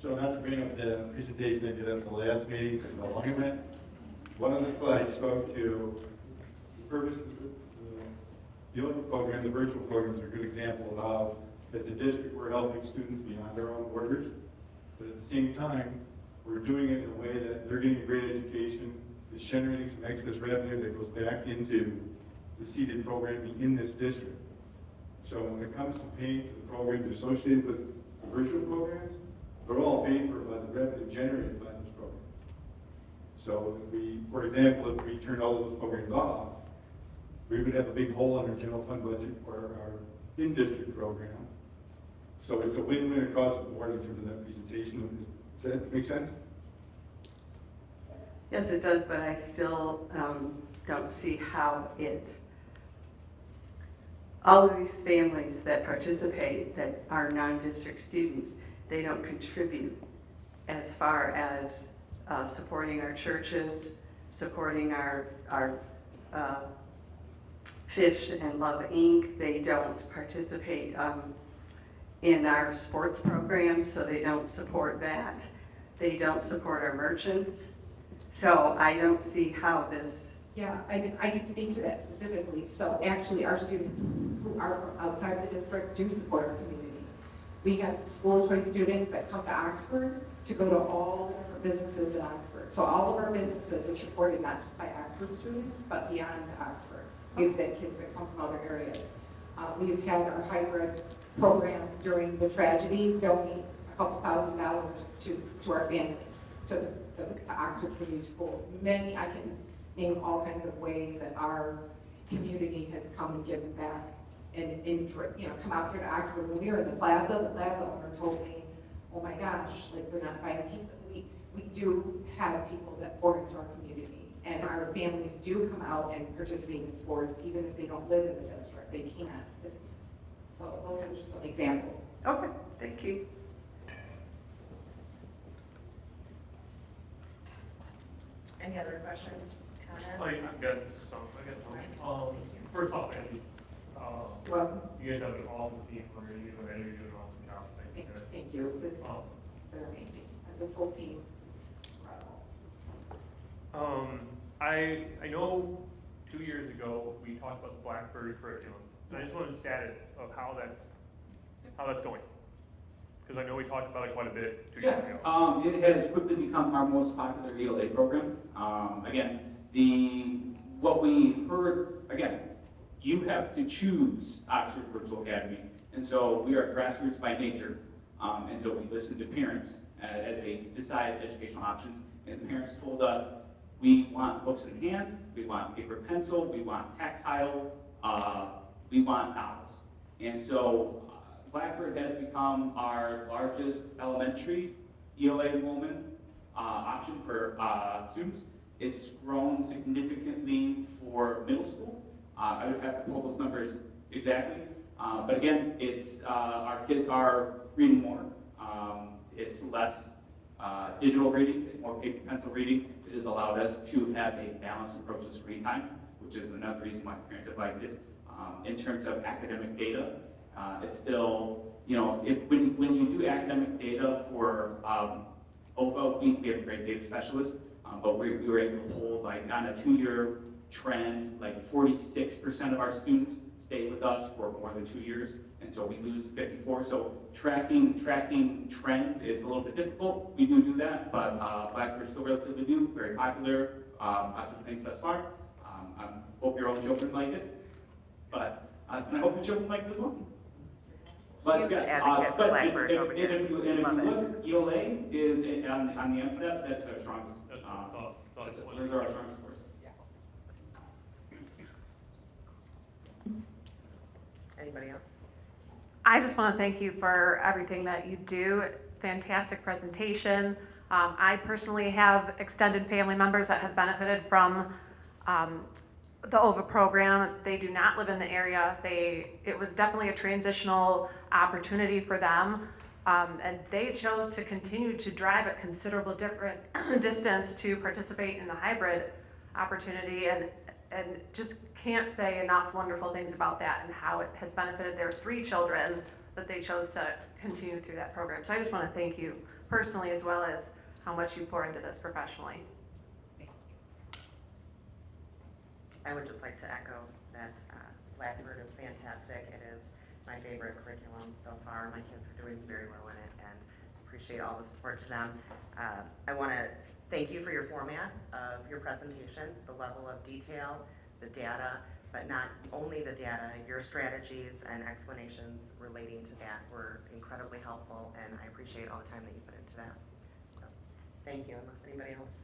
So not to bring up the presentation I did at the last meeting about alignment, one of the slides spoke to the purpose of the Olympic program. The virtual program is a good example of how, as a district, we're helping students beyond their own borders, but at the same time, we're doing it in a way that they're getting a great education, it's generating some excess revenue that goes back into the seated programming in this district. So when it comes to paying for the programs associated with the virtual programs, they're all paid for by the revenue generated by those programs. So if we, for example, if we turn all of those programs off, we would have a big hole in our general fund budget for our in-district program. So it's a win-win across the board in terms of that presentation. Does that make sense? Yes, it does, but I still don't see how all of these families that participate that are non-district students, they don't contribute as far as supporting our churches, supporting our Fish and Love Inc. They don't participate in our sports programs, so they don't support that. They don't support our merchants. So I don't see how this. Yeah, I can speak to that specifically. So actually, our students who are from outside the district do support our community. We have school choice students that come to Oxford to go to all different businesses in Oxford. So all of our businesses are supported not just by Oxford students, but beyond Oxford. We've had kids that come from other areas. We've had our hybrid programs during the tragedy donate a couple $1,000s to our families, to the Oxford Community Schools. I can name all kinds of ways that our community has come and given back and come out here to Oxford. When we were in the plaza owner told me, oh my gosh, like they're not buying pizza. We do have people that pour into our community, and our families do come out and participate in sports, even if they don't live in the district. They can. So those are just some examples. Okay, thank you. Any other questions, comments? I got some. First off, Andy, Well, you guys have an awesome team for you, and you're doing an awesome job. thank you. They're amazing. And this whole team is incredible. I know 2 years ago we talked about the Blackbird curriculum. And I just wanted a status of how that's going. Because I know we talked about it quite a bit 2 years ago. It has quickly become our most popular ELA program. Again, what we heard, again, you have to choose Oxford Virtual Academy. And so we are grassroots by nature. And so we listen to parents as they decide educational options. And the parents told us, we want books in hand, we want paper pencil, we want tactile, we want novels. And so Blackbird has become our largest elementary ELA enrollment option for students. It's grown significantly for middle school. I would have to pull those numbers exactly. But again, it's our kids are reading more. It's less digital reading, it's more paper pencil reading. It has allowed us to have a balanced approach to screen time, which is another reason why parents have liked it. In terms of academic data, it's still, when you do academic data for OVA, we have great data specialists, but we were able to hold, like, on a 2-year trend, like 46% of our students stay with us for more than 2 years, and so we lose 54. So tracking trends is a little bit difficult. We do that, but Blackbird's still relatively new, very popular. Positive things thus far. I hope your own children like it, but I hope your children like this one. But Huge yes, advocate for but Blackbird over here. if you look, ELA is on the MSTEP, that's our strongest. Those are our strongest scores. Anybody else? I just want to thank you for everything that you do. Fantastic presentation. I personally have extended family members that have benefited from the OVA program. They do not live in the area. It was definitely a transitional opportunity for them. And they chose to continue to drive a considerable different distance to participate in the hybrid opportunity, and just can't say enough wonderful things about that and how it has benefited their 3 children that they chose to continue through that program. So I just want to thank you personally, as well as how much you pour into this professionally. I would just like to echo that Blackbird is fantastic. It is my favorite curriculum so far. My kids are doing very well in it, and appreciate all the support to them. I want to thank you for your format of your presentation, the level of detail, the data, but not only the data, your strategies and explanations relating to that were incredibly helpful, and I appreciate all the time that you put into that. So, thank you. Unless anybody else.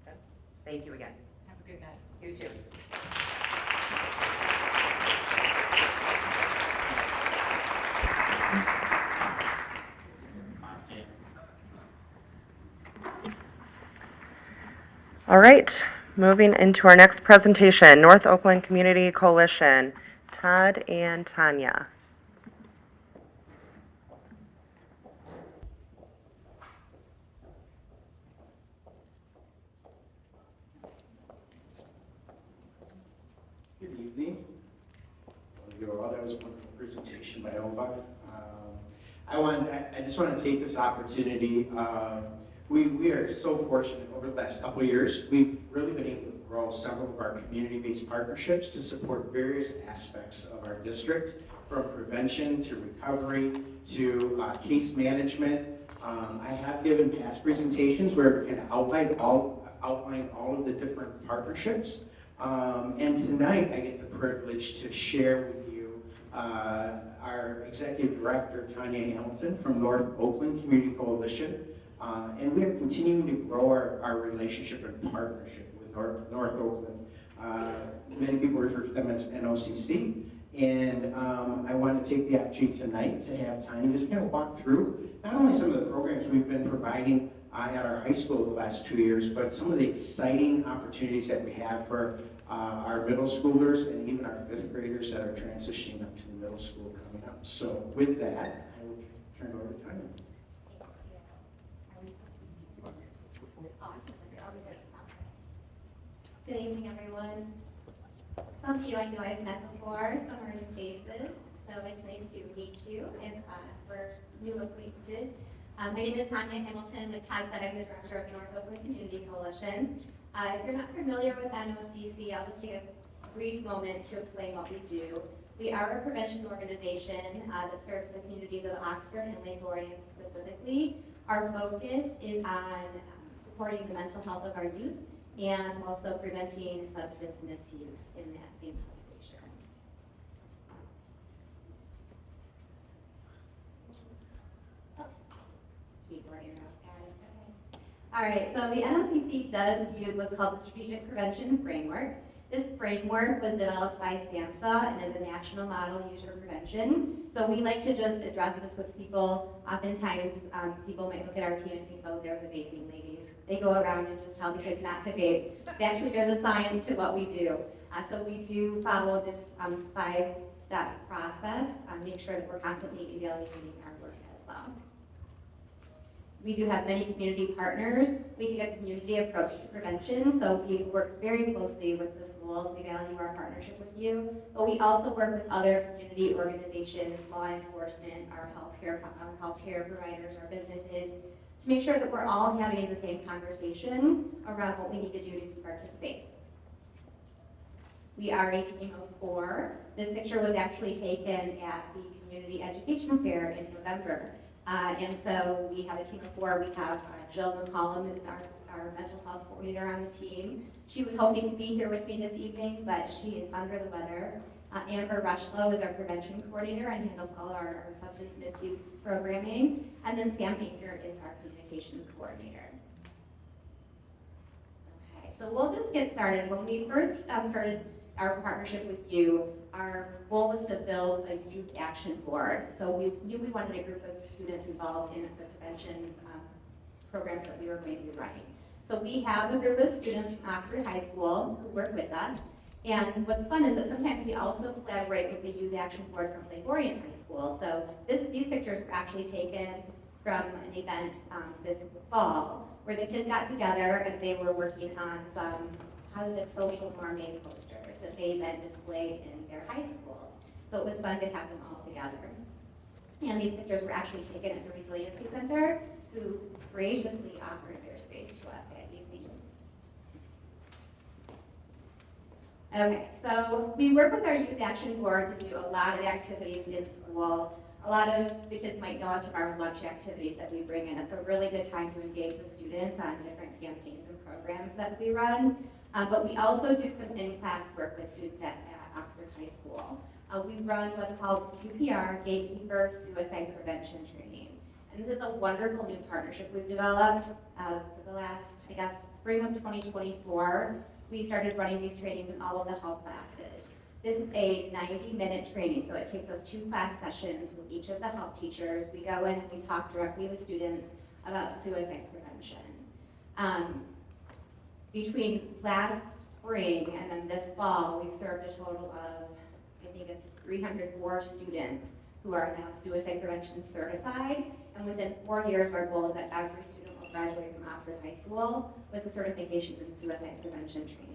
Okay. Thank you again. Have a good night. You too. All right, moving into our next presentation, North Oakland Community Coalition, Todd and Tanya. Good evening. That was a wonderful presentation by Ova. I just want to take this opportunity. We are so fortunate over the last couple of years. We've really been able to grow several of our community-based partnerships to support various aspects of our district, from prevention to recovery to case management. I have given past presentations where we kind of outlined all of the different partnerships. And tonight I get the privilege to share with you our Executive Director, Tanya Hamilton from North Oakland Community Coalition. And we are continuing to grow our relationship and partnership with North Oakland. Many people refer to them as NOCC. And I want to take the opportunity tonight to have Tanya just kind of walk through not only some of the programs we've been providing at our high school the last 2 years, but some of the exciting opportunities that we have for our middle schoolers and even our 5th graders that are transitioning up to the middle school coming up. So with that, I will turn it over to Tanya. Good evening, everyone. Some of you I know I've met before, some are new faces, so it's nice to meet you, and we're new acquaintances. My name is Tanya Hamilton. With Todd said, I'm the director of North Oakland Community Coalition. If you're not familiar with NOCC, I'll just take a brief moment to explain what we do. We are a prevention organization that serves the communities of Oxford and Lake Orion specifically. Our focus is on supporting the mental health of our youth and also preventing substance misuse in that same population. All right, so the NOCC does use what's called the Strategic Prevention Framework. This framework was developed by SAMHSA and is a national model used for prevention. So we like to just address this with people. Oftentimes, people might look at our team and think, oh, they're the vaping ladies. They go around and just tell the kids not to vape. Actually, there's a science to what we do. So we do follow this 5-step process, make sure that we're constantly evaluating our work as well. We do have many community partners. We take a community approach to prevention, so we work very closely with the schools. We value our partnership with you, but we also work with other community organizations, law enforcement, our healthcare providers, our businesses, to make sure that we're all having the same conversation around what we need to do to keep our kids safe. We are a team of 4. This picture was actually taken at the Community Education Fair in November. And so we have a team of 4. We have Jill McCollum, who's our mental health coordinator on the team. She was hoping to be here with me this evening, but she is under the weather. Amber Rushlow is our prevention coordinator and handles all our substance misuse programming. And then Sam Anker is our communications coordinator. Okay, so we'll just get started. When we first started our partnership with you, our goal was to build a youth action board. So we knew we wanted a group of students involved in the prevention programs that we were going to be running. So we have a group of students from Oxford High School who work with us. And what's fun is that sometimes we also collaborate with the Youth Action Board from Lake Orion High School. So these pictures were actually taken from an event this fall where the kids got together and they were working on some positive social normative posters that they then displayed in their high schools. So it was fun to have them all together. And these pictures were actually taken at the Resiliency Center, who graciously offered their space to us that evening. Okay, so we work with our Youth Action Board to do a lot of activities in school. A lot of the kids might know us from our lunch activities that we bring in. It's a really good time to engage with students on different campaigns and programs that we run. But we also do some in-class work with students at Oxford High School. We run what's called UPR, Gatekeeper Suicide Prevention Training. And this is a wonderful new partnership we've developed for the last, spring of 2024. We started running these trainings in all of the health classes. This is a 90-minute training, so it takes us 2 class sessions with each of the health teachers. We go in and we talk directly with students about suicide prevention. Between last spring and then this fall, we've served a total of, I think it's 304 students who are now suicide prevention certified. And within 4 years, our goal is that every student will graduate from Oxford High School with a certification in suicide prevention training.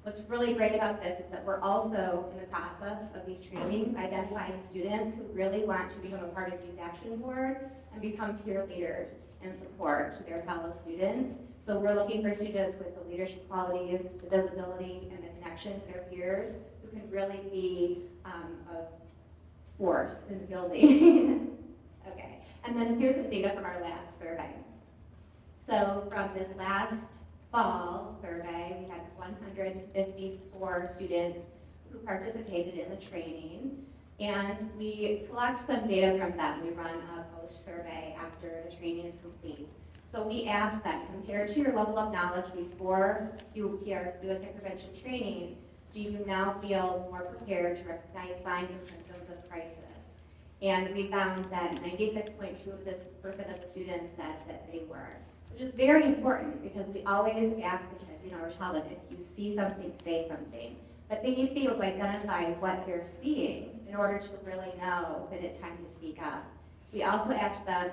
What's really great about this is that we're also in the process of these trainings identifying students who really want to become a part of Youth Action Board and become peer leaders and support to their fellow students. So we're looking for students with the leadership qualities, the visibility, and the connection to their peers who can really be a force in the building. Okay, and then here's some data from our last survey. So from this last fall survey, we had 154 students who participated in the training, and we collect some data from them. We run a post-survey after the training is complete. So we asked them, compared to your level of knowledge before UPR suicide prevention training, do you now feel more prepared to recognize signs and symptoms of crisis? And we found that 96.2% of the students said that they were, which is very important because we always ask the kids, or tell them, if you see something, say something. But they need to be able to identify what they're seeing in order to really know that it's time to speak up. We also asked them,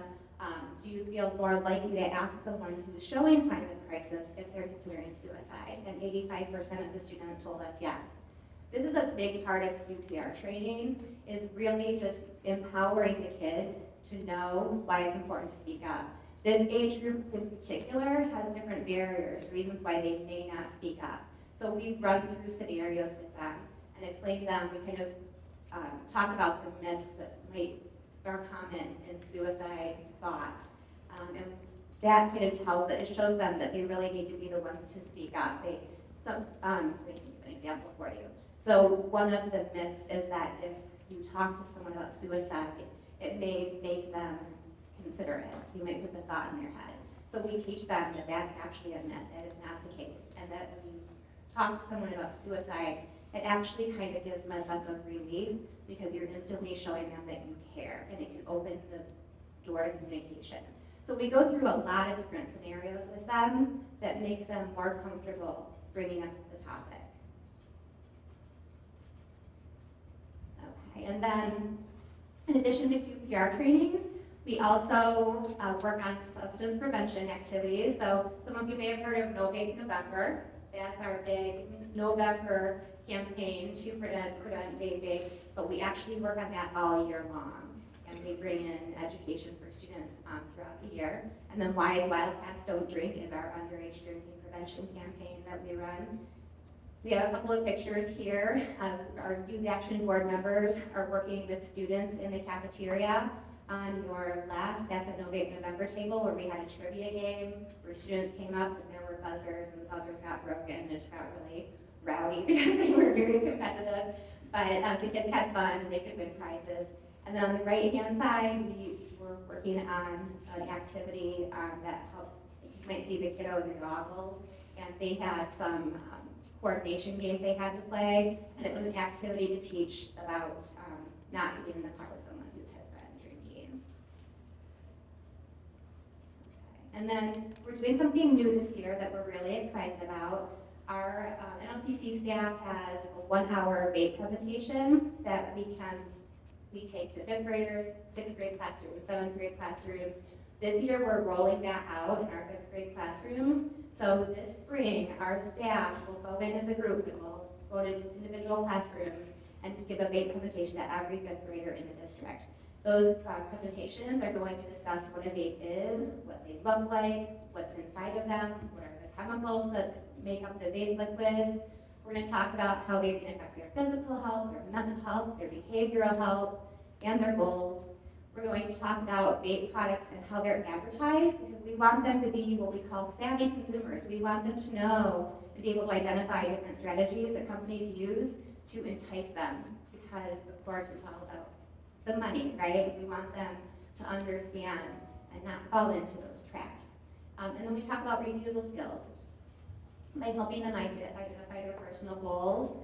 do you feel more likely to ask someone who's showing signs of crisis if they're considering suicide? And 85% of the students told us yes. This is a big part of UPR training, is really just empowering the kids to know why it's important to speak up. This age group in particular has different barriers, reasons why they may not speak up. So we've run through scenarios with them and explained to them, we kind of talk about the myths that are common in suicide thoughts. And that kind of tells it shows them that they really need to be the ones to speak up. Let me give an example for you. So one of the myths is that if you talk to someone about suicide, it may make them consider it. You might put the thought in their head. So we teach them that that's actually a myth, that is not the case, and that when you talk to someone about suicide, it actually kind of gives them a sense of relief because you're instantly showing them that you care, and it can open the door to communication. So we go through a lot of different scenarios with them that makes them more comfortable bringing up the topic. Okay, and then in addition to QPR trainings, we also work on substance prevention activities. So some of you may have heard of No Vape November. That's our big November campaign to prevent vaping, but we actually work on that all year long. And we bring in education for students throughout the year. And then Wise Wildcats Don't Drink is our underage drinking prevention campaign that we run. We have a couple of pictures here. Our Youth Action Board members are working with students in the cafeteria. On your left, that's a No Vape November table where we had a trivia game where students came up and there were buzzers and the buzzers got broken and it just got really rowdy because they were very competitive. But the kids had fun and they could win prizes. And then on the right-hand side, we were working on an activity that helps, you might see the kiddo in the goggles, and they had some coordination games they had to play, and it was an activity to teach about not being in the car with someone who has been drinking. Okay. And then we're doing something new this year that we're really excited about. Our NLCC staff has a 1-hour vape presentation that we take to 5th graders, 6th grade classrooms, 7th grade classrooms. This year we're rolling that out in our 5th grade classrooms. So this spring, our staff will go in as a group and we'll go to individual classrooms and give a vape presentation to every 5th grader in the district. Those presentations are going to discuss what a vape is, what they look like, what's inside of them, what are the chemicals that make up the vape liquids. We're going to talk about how vaping affects their physical health, their mental health, their behavioral health, and their goals. We're going to talk about vape products and how they're advertised because we want them to be what we call savvy consumers. We want them to know and be able to identify different strategies that companies use to entice them because, of course, it's all about the money, right? We want them to understand and not fall into those traps. And then we talk about refusal skills by helping them identify their personal goals.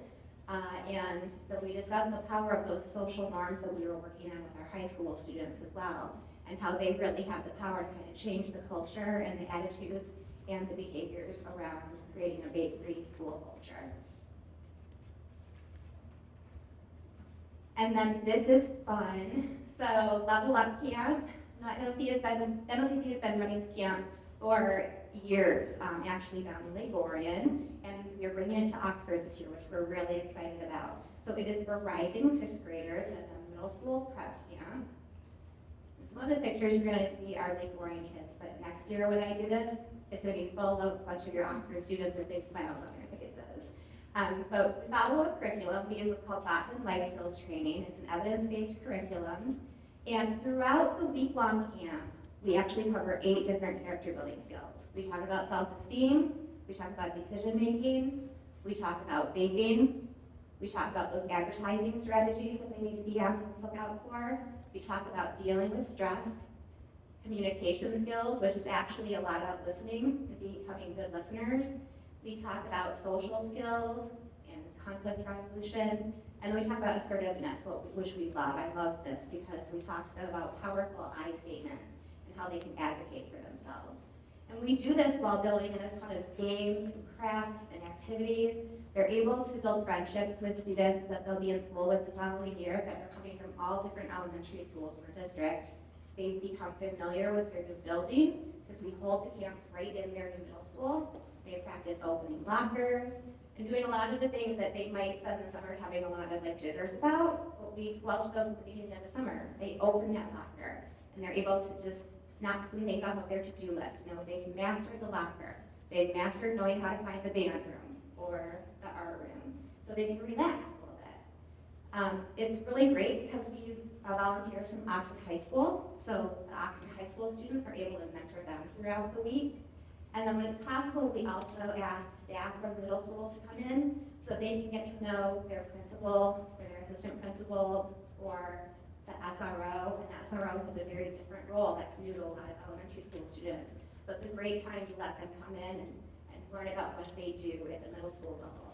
And that we discuss the power of those social norms that we were working on with our high school students as well, and how they really have the power to kind of change the culture and the attitudes and the behaviors around creating a bake-free school culture. And then this is fun. So Level Up Camp, NLCC has been running this camp for years, actually down in Lake Orion, and we're bringing it to Oxford this year, which we're really excited about. So it is for rising sixth graders, and it's a middle school prep camp. And some of the pictures you're gonna see are Lake Orion kids, but next year when I do this, it's gonna be full of a bunch of your Oxford students with big smiles on their faces. But we follow a curriculum. We use what's called Botman Life Skills Training. It's an evidence-based curriculum. And throughout the week-long camp, we actually cover 8 different character-building skills. We talk about self-esteem, we talk about decision-making, we talk about baking, we talk about those advertising strategies that they need to be on the lookout for, we talk about dealing with stress, communication skills, which is actually a lot of listening and becoming good listeners. We talk about social skills and conflict resolution, and then we talk about assertiveness, which we love. I love this because we talked about powerful I statements and how they can advocate for themselves. And we do this while building in a ton of games and crafts and activities. They're able to build friendships with students that they'll be in school with the following year that are coming from all different elementary schools in the district. They become familiar with their new building because we hold the camp right in their new middle school. They practice opening lockers and doing a lot of the things that they might spend the summer having a lot of jitters about. But we squelch those at the beginning of the summer. They open that locker and they're able to just knock some things off of their to-do list. You know, they can master the locker. They've mastered knowing how to find the band room or the art room, so they can relax a little bit. It's really great because we use volunteers from Oxford High School, so the Oxford High School students are able to mentor them throughout the week. And then when it's possible, we also ask staff from the middle school to come in so they can get to know their principal or their assistant principal or the SRO. And the SRO has a very different role that's new to a lot of elementary school students. So it's a great time to let them come in and learn about what they do at the middle school level.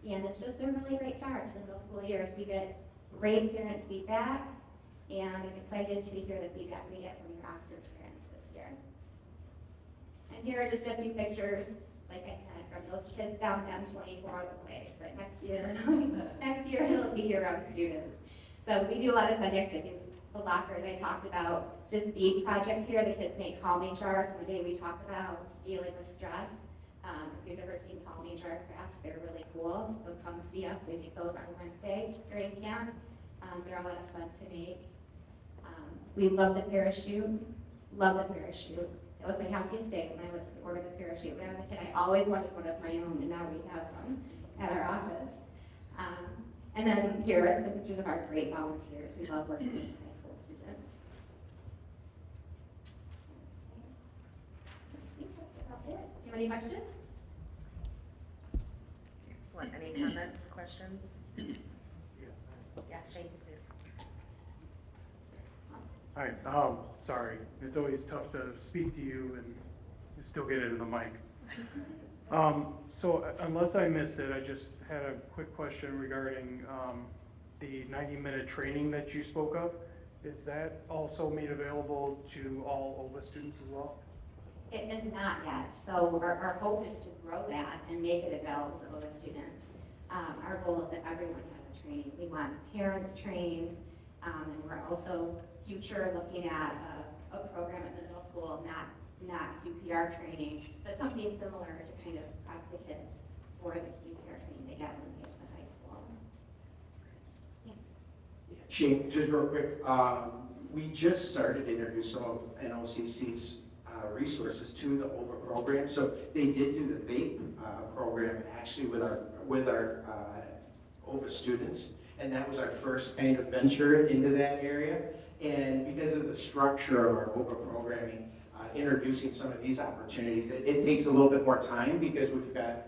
And it's just a really great start to the middle school years. We get great parent feedback, and I'm excited to hear the feedback we get from your Oxford parents this year. And here are just a few pictures, like I said, from those kids down M24 on the place. But next year it'll be your own students. So we do a lot of fun activities. The lockers I talked about, this bead project here, the kids make calming jars. One day we talk about dealing with stress. If you've ever seen calming jar crafts, they're really cool. So come see us. We make those on Wednesday during camp. They're a lot of fun to make. We love the parachute. Love the parachute. It was the happiest day when I was to order the parachute. When I was a kid, I always wanted one of my own, and now we have one at our office. And then here are some pictures of our great volunteers. We love working with high school students. I think that's about it. Do you have any questions? Excellent. Any comments, questions? Yeah, Shane, please. Hi, sorry, it's always tough to speak to you and still get into the mic. So unless I missed it, I just had a quick question regarding the 90-minute training that you spoke of. Is that also made available to all OVA students as well? It is not yet, so our hope is to grow that and make it available to OVA students. Our goal is that everyone has a training. We want parents trained, and we're also future looking at a program at the middle school, not UPR training, but something similar to kind of prep the kids for the UPR training they get when they get to the high school. Yeah. Shane, just real quick, we just started to introduce some of NOCC's resources to the OVA program. So they did do the VAPE program actually with our OVA students, and that was our first kind of venture into that area. And because of the structure of our OVA programming, introducing some of these opportunities, it takes a little bit more time because we've got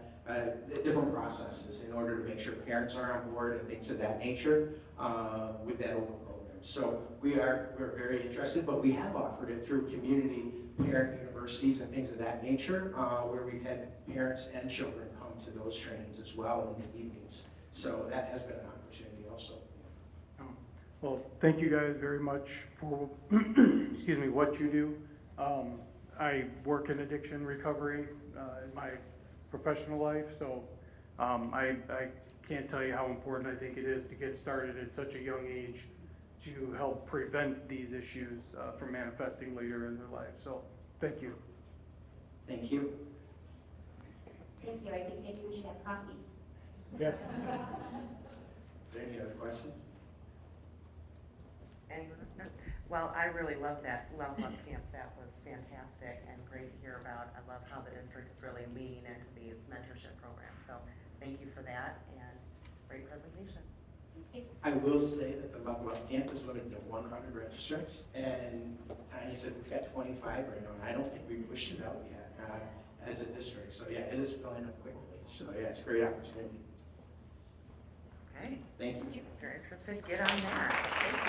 different processes in order to make sure parents are on board and things of that nature with that OVA program. So we're very interested, but we have offered it through community parent universities and things of that nature, where we've had parents and children come to those trainings as well in the evenings. So that has been an opportunity also. Well, thank you guys very much for excuse me, what you do. I work in addiction recovery in my professional life. So I can't tell you how important I think it is to get started at such a young age to help prevent these issues from manifesting later in their life. So thank you. Thank you. Thank you. I think maybe we should have coffee. Yes. Is there any other questions? Anyone? No? Well, I really love that Love Camp. That was fantastic and great to hear about. I love how the district is really leaning into these mentorship programs. So thank you for that and great presentation. I will say that the Level Up Camp is limited to 100 registrants, and Tanya said we've got 25 right now, and I don't think we pushed it out yet as a district. So yeah, it is filling up quickly. So yeah, it's a great opportunity. Okay. Thank you. If you're interested, get on that. Thank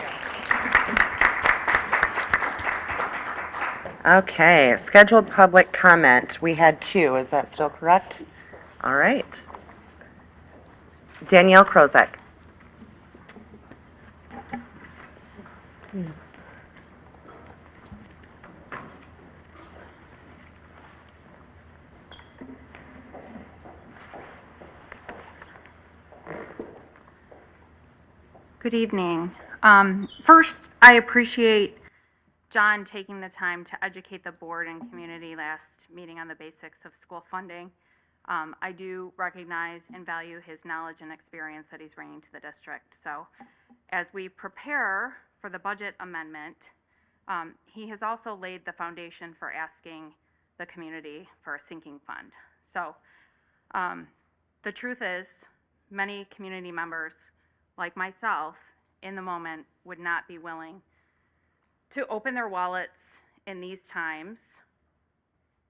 you. Okay, scheduled public comment. We had 2. Is that still correct? All right. Danielle Krozek. Good evening. First, I appreciate John taking the time to educate the board and community last meeting on the basics of school funding. I do recognize and value his knowledge and experience that he's bringing to the district. So as we prepare for the budget amendment, he has also laid the foundation for asking the community for a sinking fund. So the truth is, many community members like myself in the moment would not be willing to open their wallets in these times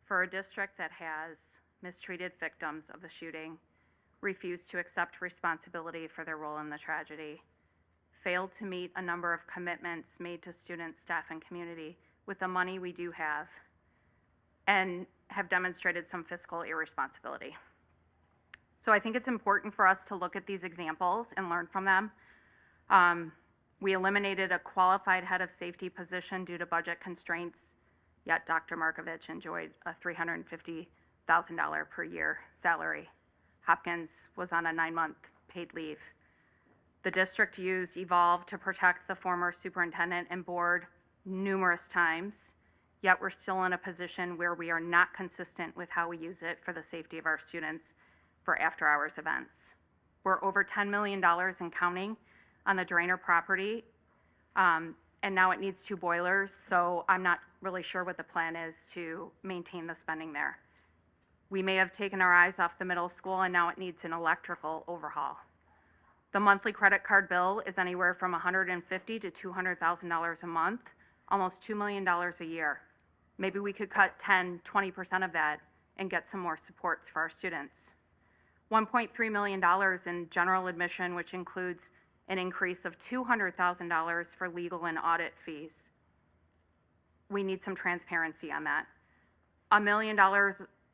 for a district that has mistreated victims of the shooting, refused to accept responsibility for their role in the tragedy, failed to meet a number of commitments made to students, staff, and community with the money we do have, and have demonstrated some fiscal irresponsibility. So I think it's important for us to look at these examples and learn from them. We eliminated a qualified head of safety position due to budget constraints, yet Dr. Markovich enjoyed a $350,000 per year salary. Hopkins was on a 9-month paid leave. The district used Evolve to protect the former superintendent and board numerous times, yet we're still in a position where we are not consistent with how we use it for the safety of our students for after-hours events. We're over $10 million and counting on the Drainer property, and now it needs 2 boilers, so I'm not really sure what the plan is to maintain the spending there. We may have taken our eyes off the middle school, and now it needs an electrical overhaul. The monthly credit card bill is anywhere from $150,000 to $200,000 a month, almost $2 million a year. Maybe we could cut 10, 20% of that and get some more supports for our students. $1.3 million in general admission, which includes an increase of $200,000 for legal and audit fees. We need some transparency on that. $1 million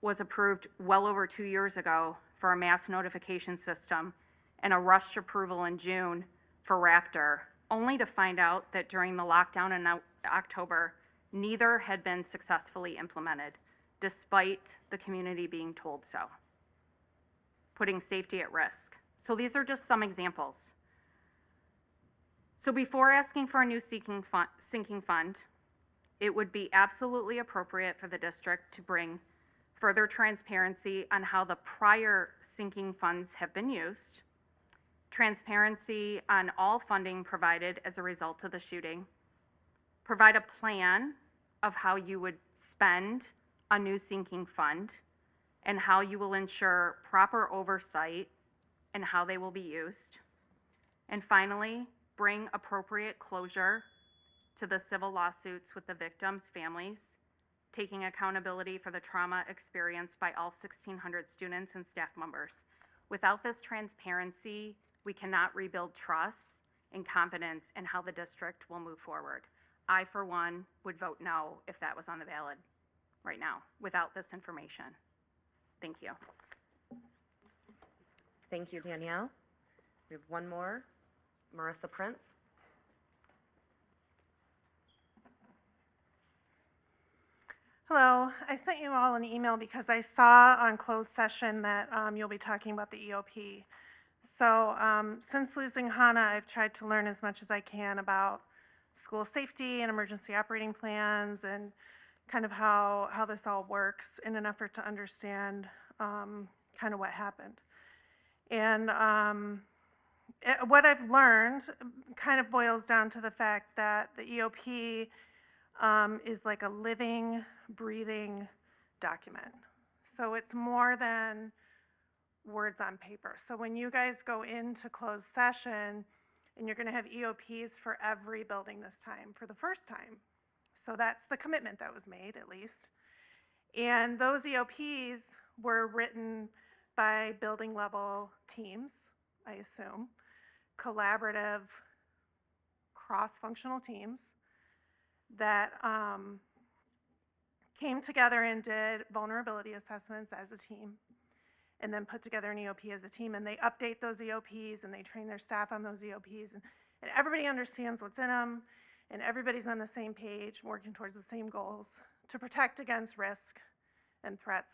was approved well over 2 years ago for a mass notification system and a rushed approval in June for Raptor, only to find out that during the lockdown in October, neither had been successfully implemented, despite the community being told so, putting safety at risk. So these are just some examples. So before asking for a new sinking fund, it would be absolutely appropriate for the district to bring further transparency on how the prior sinking funds have been used, transparency on all funding provided as a result of the shooting, provide a plan of how you would spend a new sinking fund, and how you will ensure proper oversight and how they will be used. And finally, bring appropriate closure to the civil lawsuits with the victims' families, taking accountability for the trauma experienced by all 1,600 students and staff members. Without this transparency, we cannot rebuild trust and confidence in how the district will move forward. I, for one, would vote no if that was on the ballot right now, without this information. Thank you. Thank you, Danielle. We have one more, Marissa Prince. Hello, I sent you all an email because I saw on closed session that you'll be talking about the EOP. So since losing Hannah, I've tried to learn as much as I can about school safety and emergency operating plans and kind of how this all works in an effort to understand kind of what happened. And what I've learned kind of boils down to the fact that the EOP is like a living, breathing document. So it's more than words on paper. So when you guys go into closed session, and you're going to have EOPs for every building this time, for the first time. So that's the commitment that was made, at least. And those EOPs were written by building level teams, I assume, collaborative, cross-functional teams that came together and did vulnerability assessments as a team, and then put together an EOP as a team, and they update those EOPs, and they train their staff on those EOPs, and everybody understands what's in them, and everybody's on the same page, working towards the same goals to protect against risk and threats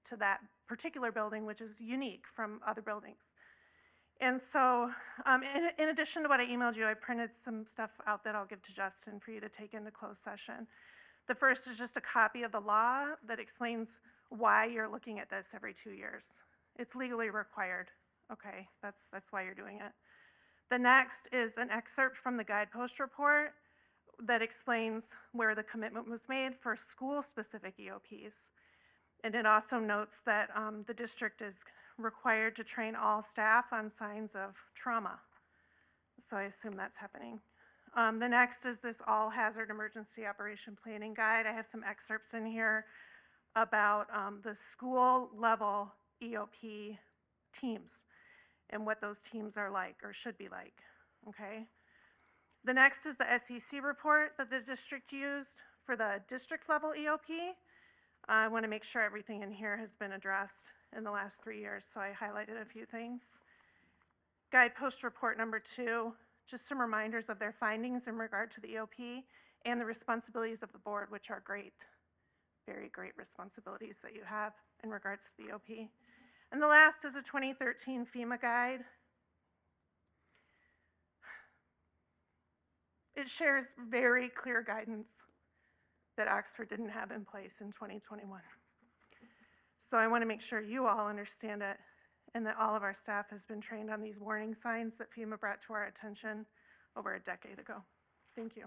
to that particular building, which is unique from other buildings. And so, in addition to what I emailed you, I printed some stuff out that I'll give to Justin for you to take into closed session. The first is just a copy of the law that explains why you're looking at this every 2 years. It's legally required, okay? That's why you're doing it. The next is an excerpt from the guidepost report that explains where the commitment was made for school-specific EOPs. And it also notes that the district is required to train all staff on signs of trauma. So I assume that's happening. The next is this all-hazard emergency operation planning guide. I have some excerpts in here about the school-level EOP teams and what those teams are like or should be like, okay? The next is the SEC report that the district used for the district-level EOP. I want to make sure everything in here has been addressed in the last 3 years, so I highlighted a few things. Guidepost report number 2, just some reminders of their findings in regard to the EOP and the responsibilities of the board, which are great, very great responsibilities that you have in regards to the EOP. And the last is a 2013 FEMA guide. It shares very clear guidance that Oxford didn't have in place in 2021. So I want to make sure you all understand it and that all of our staff has been trained on these warning signs that FEMA brought to our attention over a decade ago. Thank you.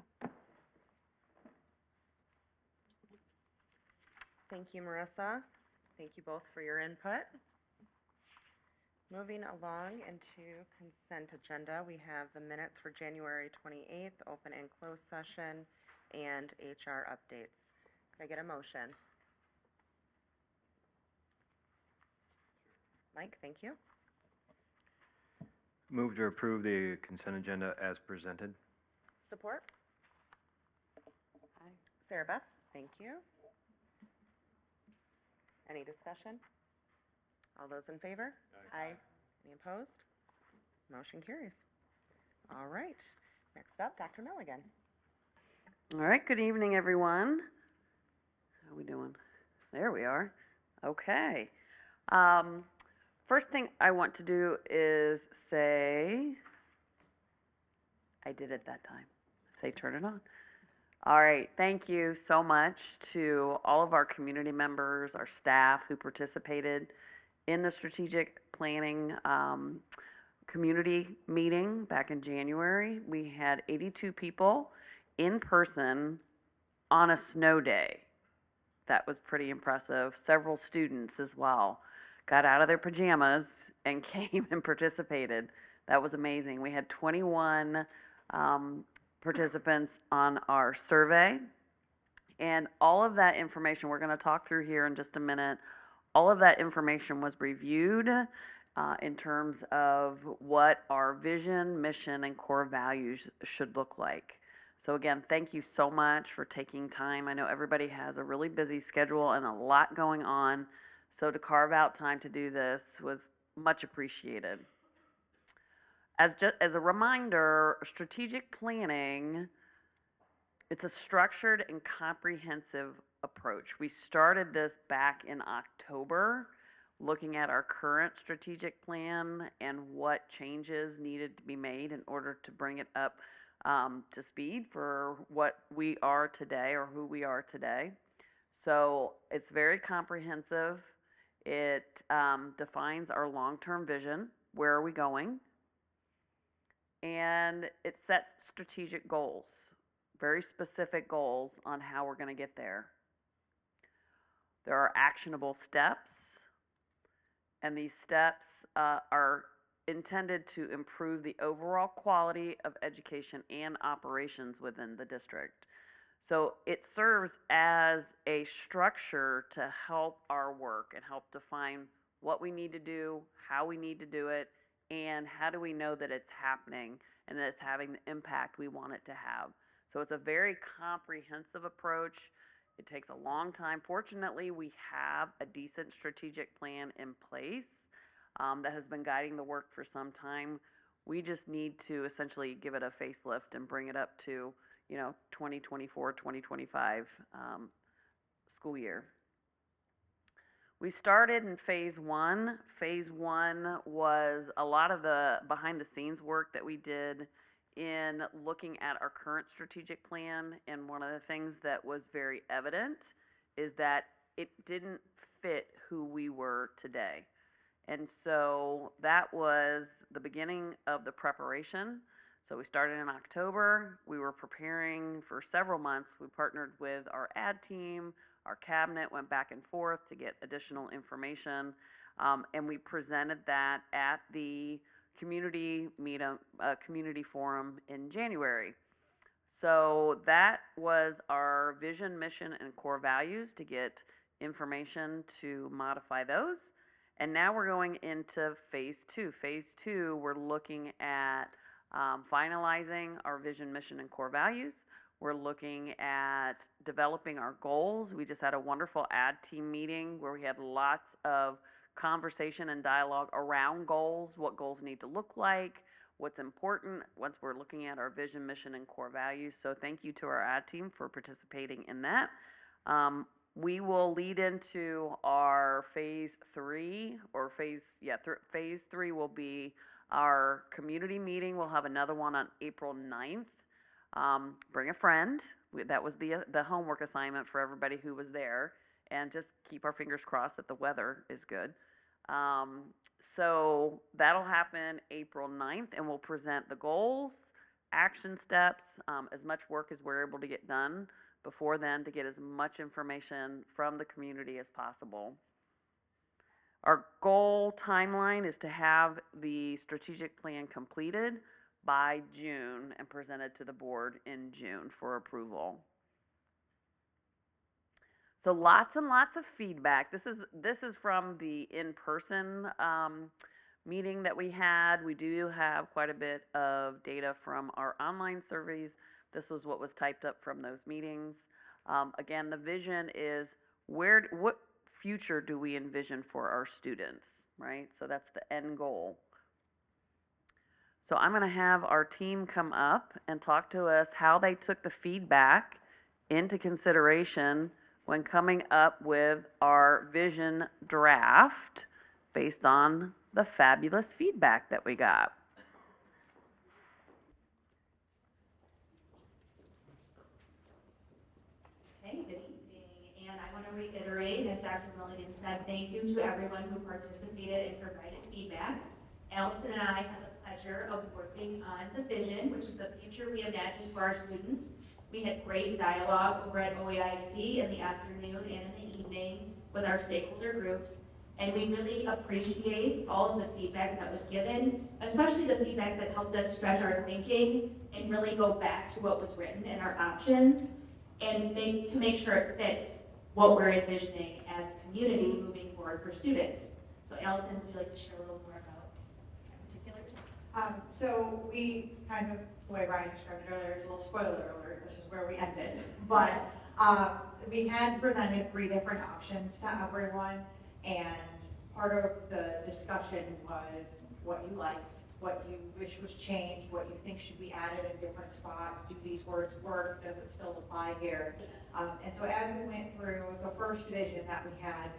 Thank you, Marissa. Thank you both for your input. Moving along into consent agenda, we have the minutes for January 28th, open and closed session, and HR updates. Could I get a motion? Mike, thank you. Move to approve the consent agenda as presented. Support? Aye. Sarah Beth, thank you. Any discussion? All those in favor? Aye. Any opposed? Motion carries. All right. Next up, Dr. Milligan. All right, good evening, everyone. How are we doing? There we are. Okay. First thing I want to do is say, I did it that time. Say turn it on. All right, thank you so much to all of our community members, our staff who participated in the strategic planning community meeting back in January. We had 82 people in person on a snow day. That was pretty impressive. Several students as well got out of their pajamas and came and participated. That was amazing. We had 21 participants on our survey, and all of that information we're going to talk through here in just a minute. All of that information was reviewed in terms of what our vision, mission, and core values should look like. So again, thank you so much for taking time. I know everybody has a really busy schedule and a lot going on, so to carve out time to do this was much appreciated. As a reminder, strategic planning It's a structured and comprehensive approach. We started this back in October, looking at our current strategic plan and what changes needed to be made in order to bring it up to speed for what we are today or who we are today. So it's very comprehensive. It defines our long-term vision. Where are we going? And it sets strategic goals, very specific goals on how we're going to get there. There are actionable steps, and these steps are intended to improve the overall quality of education and operations within the district. So it serves as a structure to help our work and help define what we need to do, how we need to do it, and how do we know that it's happening and that it's having the impact we want it to have. So it's a very comprehensive approach. It takes a long time. Fortunately, we have a decent strategic plan in place that has been guiding the work for some time. We just need to essentially give it a facelift and bring it up to, 2024, 2025 school year. We started in phase one. Phase one was a lot of the behind the scenes work that we did in looking at our current strategic plan. And one of the things that was very evident is that it didn't fit who we were today. And so that was the beginning of the preparation. So we started in October. We were preparing for several months. We partnered with our ad team. Our cabinet went back and forth to get additional information, and we presented that at the community community forum in January. So that was our vision, mission, and core values to get information to modify those. And now we're going into phase two. Phase two, we're looking at finalizing our vision, mission, and core values. We're looking at developing our goals. We just had a wonderful ad team meeting where we had lots of conversation and dialogue around goals, what goals need to look like, what's important once we're looking at our vision, mission, and core values. So thank you to our ad team for participating in that. We will lead into our phase three, or phase three will be our community meeting. We'll have another one on April 9th. Bring a friend. That was the homework assignment for everybody who was there, and just keep our fingers crossed that the weather is good. So that'll happen April 9th, and we'll present the goals, action steps, as much work as we're able to get done before then to get as much information from the community as possible. Our goal timeline is to have the strategic plan completed by June and presented to the board in June for approval. So lots and lots of feedback. This is from the in-person meeting that we had. We do have quite a bit of data from our online surveys. This was what was typed up from those meetings. Again, the vision is what future do we envision for our students, right? So that's the end goal. So I'm going to have our team come up and talk to us how they took the feedback into consideration when coming up with our vision draft based on the fabulous feedback that we got. Okay, good evening. And I want to reiterate, as Dr. Milligan said, thank you to everyone who participated and provided feedback. Allison and I had the pleasure of working on the vision, which is the future we imagine for our students. We had great dialogue over at OEIC in the afternoon and in the evening with our stakeholder groups, and we really appreciate all of the feedback that was given, especially the feedback that helped us stretch our thinking and really go back to what was written in our options and to make sure it fits what we're envisioning as a community moving forward for students. So Allison, would you like to share a little more about particulars? So we kind of, the way Ryan described it earlier, is a little spoiler alert, this is where we ended. But we had presented 3 different options to everyone, and part of the discussion was what you liked, what you wish was changed, what you think should be added in different spots. Do these words work? Does it still apply here? And so as we went through the first vision that we had,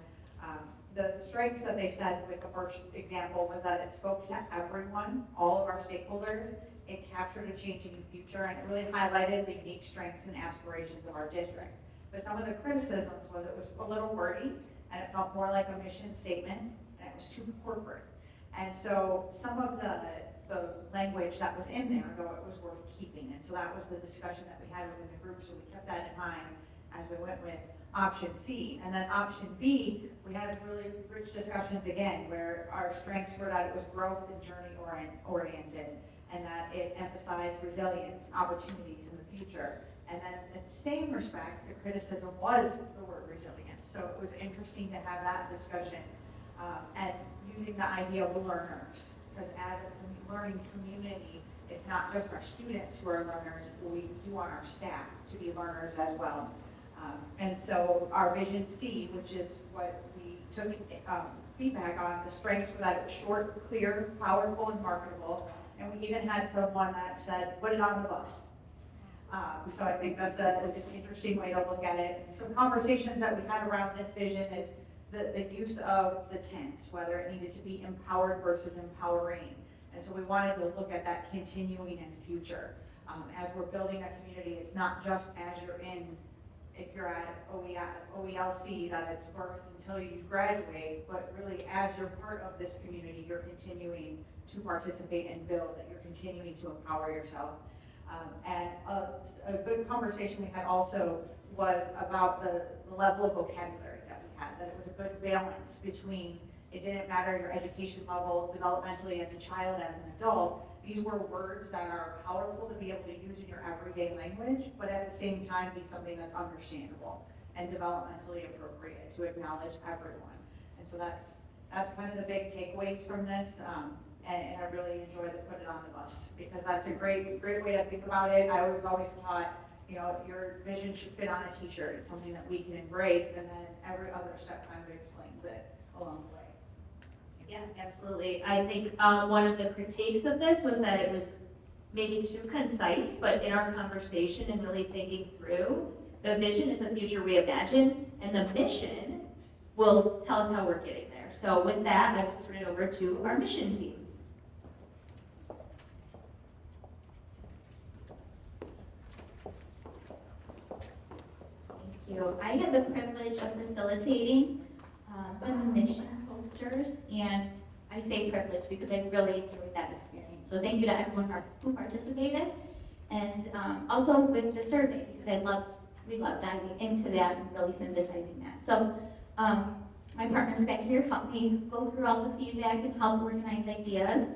the strengths that they said with the first example was that it spoke to everyone, all of our stakeholders. It captured a changing future, and it really highlighted the unique strengths and aspirations of our district. But some of the criticisms was it was a little wordy, and it felt more like a mission statement, and it was too corporate. And so some of the language that was in there, though, it was worth keeping. And so that was the discussion that we had within the group, so we kept that in mind as we went with option C. And then option B, we had really rich discussions again, where our strengths were that it was growth and journey oriented, and that it emphasized resilience, opportunities in the future. And then in the same respect, the criticism was the word resilience. So it was interesting to have that discussion and using the idea of learners, because as a learning community, it's not just our students who are learners, we do want our staff to be learners as well. And so our vision C, which is what we took feedback on, the strengths were that it was short, clear, powerful, and marketable. And we even had someone that said, put it on the bus. So I think that's an interesting way to look at it. Some conversations that we had around this vision is the use of the tense, whether it needed to be empowered versus empowering. And so we wanted to look at that continuing in future. As we're building a community, it's not just as you're in, if you're at OELC, that it's birth until you graduate, but really as you're part of this community, you're continuing to participate and build, that you're continuing to empower yourself. And a good conversation we had also was about the level of vocabulary that we had, that it was a good balance between, it didn't matter your education level, developmentally as a child, as an adult, these were words that are powerful to be able to use in your everyday language, but at the same time be something that's understandable and developmentally appropriate to acknowledge everyone. And so that's kind of the big takeaways from this. And I really enjoy the put it on the bus, because that's a great way to think about it. I was always taught, you know, your vision should fit on a t-shirt. It's something that we can embrace, and then every other step kind of explains it along the way. Yeah, absolutely. I think one of the critiques of this was that it was maybe too concise, but in our conversation and really thinking through, the vision is a future we imagine, and the mission will tell us how we're getting there. So with that, I will turn it over to our mission team. Thank you. I had the privilege of facilitating the mission posters, and I say privilege because I really enjoyed that experience. So thank you to everyone who participated, and also with the survey, because we love diving into that and really synthesizing that. So my partners back here helped me go through all the feedback and help organize ideas.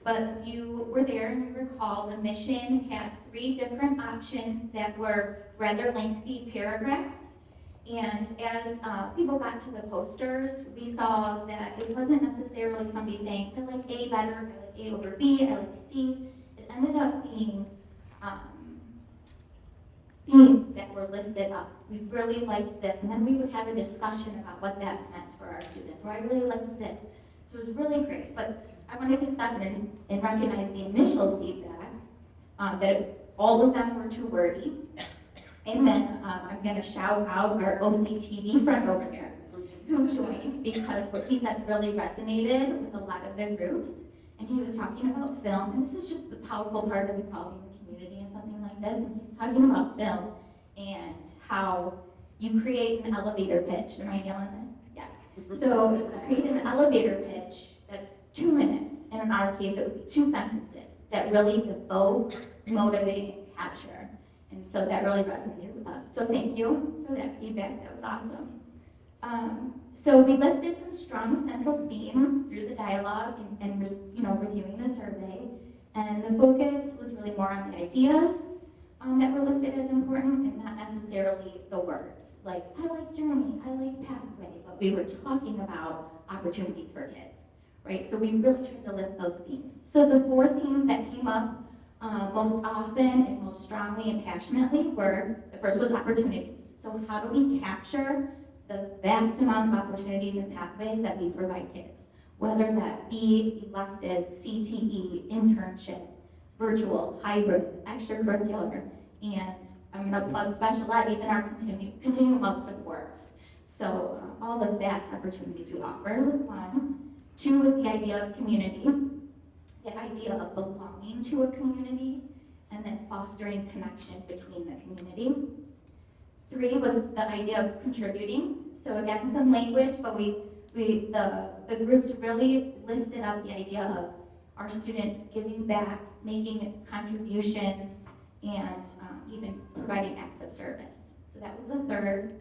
But if you were there and you recall, the mission had 3 different options that were rather lengthy paragraphs. And as people got to the posters, we saw that it wasn't necessarily somebody saying, I like A better, I like A over B, I like C. It ended up being themes that were lifted up. We really liked this, and then we would have a discussion about what that meant for our students. Or I really liked this. So it was really great. But I wanted to step in and recognize the initial feedback, that all of them were too wordy. And then I'm going to shout out our OCTV friend over there who joined, because what he said really resonated with a lot of the groups. And he was talking about film, and this is just the powerful part of involving the community and something like this. And he's talking about film and how you create an elevator pitch. Am I yelling this? Yeah. So create an elevator pitch that's 2 minutes, and in our case it would be 2 sentences that really evoke, motivate, and capture. And so that really resonated with us. So thank you for that feedback. That was awesome. So we lifted some strong central themes through the dialogue and reviewing the survey. And the focus was really more on the ideas that were listed as important, and not necessarily the words. Like, I like journey, I like pathway, but we were talking about opportunities for kids, right? So we really tried to lift those themes. So the 4 themes that came up most often and most strongly and passionately were, the first was opportunities. So how do we capture the vast amount of opportunities and pathways that we provide kids? whether that be elective, CTE, internship, virtual, hybrid, extracurricular, and I'm going to plug special ed, even our continuum of supports. So all the vast opportunities we offer was one. Two was the idea of community, the idea of belonging to a community, and then fostering connection between the community. Three was the idea of contributing. So again, some language, but the groups really lifted up the idea of our students giving back, making contributions, and even providing acts of service. So that was the third.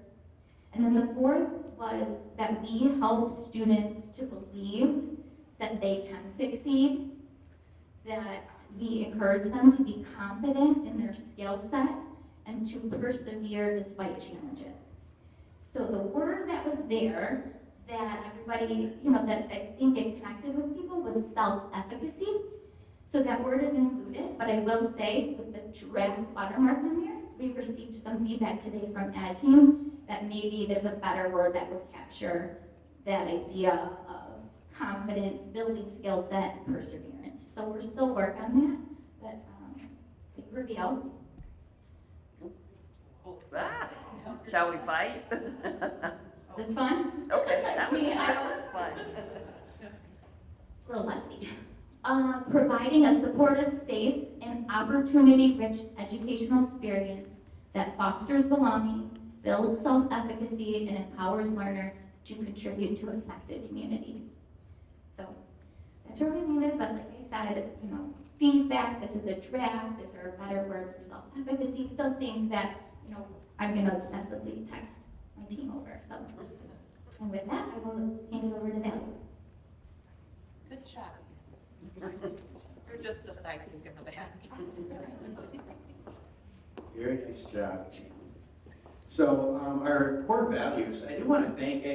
And then the fourth was that we help students to believe that they can succeed, that we encourage them to be confident in their skill set and to persevere despite challenges. So the word that was there that everybody, that I think it connected with people was self-efficacy. So that word is included, but I will say with the draft watermark in there, we received some feedback today from Ed Team that maybe there's a better word that would capture that idea of confidence, building skill set, and perseverance. So we're still working on that, but big reveal. Shall we fight? Is this fun? Okay, that was fun. A little lengthy. Providing a supportive, safe, and opportunity-rich educational experience that fosters belonging, builds self-efficacy, and empowers learners to contribute to a connected community. So that's where we landed, but like I said, feedback, this is a draft, is there a better word for self-efficacy, still things that, I'm gonna obsessively text my team over, so. And with that, I will hand it over to values. Good job. You're just the sidekick in the back. Very nice job. So our core values, I do want to thank,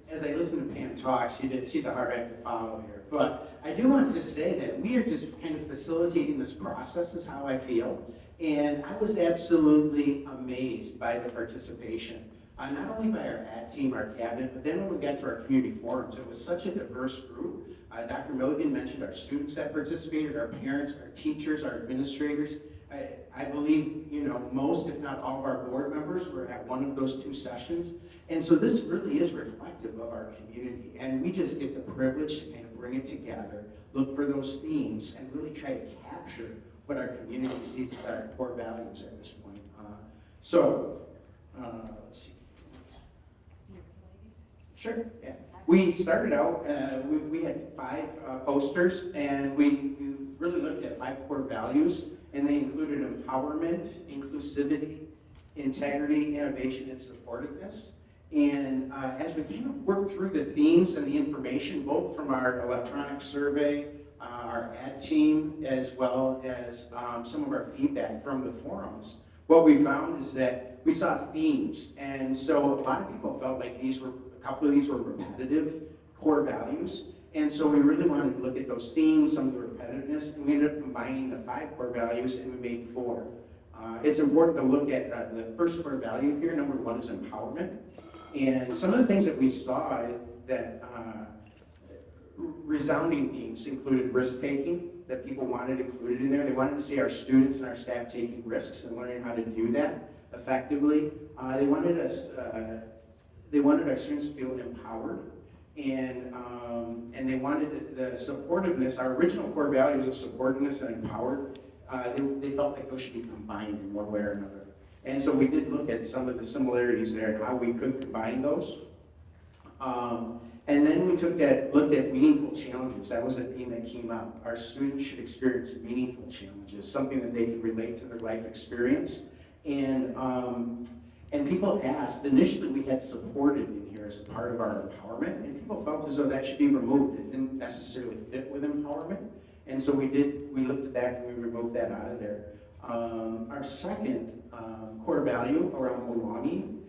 as I listen to Pam talk, she's a hard act to follow here, but I do want to say that we are just kind of facilitating this process is how I feel. And I was absolutely amazed by the participation, not only by our ad team, our cabinet, but then when we got to our community forums, it was such a diverse group. Dr. Milligan mentioned our students that participated, our parents, our teachers, our administrators. I believe, most, if not all of our board members were at one of those two sessions. And so this really is reflective of our community. And we just get the privilege to kind of bring it together, look for those themes, and really try to capture what our community sees as our core values at this point. Let's see. Sure, yeah. We started out, we had 5 posters, and we really looked at 5 core values, and they included empowerment, inclusivity, integrity, innovation, and supportiveness. And as we kind of worked through the themes and the information, both from our electronic survey, our ad team, as well as some of our feedback from the forums, what we found is that we saw themes. And so a lot of people felt like a couple of these were repetitive core values. And so we really wanted to look at those themes, some of the repetitiveness, and we ended up combining the 5 core values and we made 4. It's important to look at the first core value here. Number 1 is empowerment. And some of the things that we saw that resounding themes included risk-taking, that people wanted included in there. They wanted to see our students and our staff taking risks and learning how to do that effectively. They wanted our students to feel empowered, and they wanted the supportiveness. Our original core values of supportiveness and empowered, they felt like those should be combined in one way or another. And so we did look at some of the similarities there and how we could combine those. And then we looked at meaningful challenges. That was a theme that came up. Our students should experience meaningful challenges, something that they can relate to their life experience. And people asked, initially we had supported in here as part of our empowerment, and people felt as though that should be removed. It didn't necessarily fit with empowerment. And so we looked at that and we removed that out of there. Our second core value around belonging,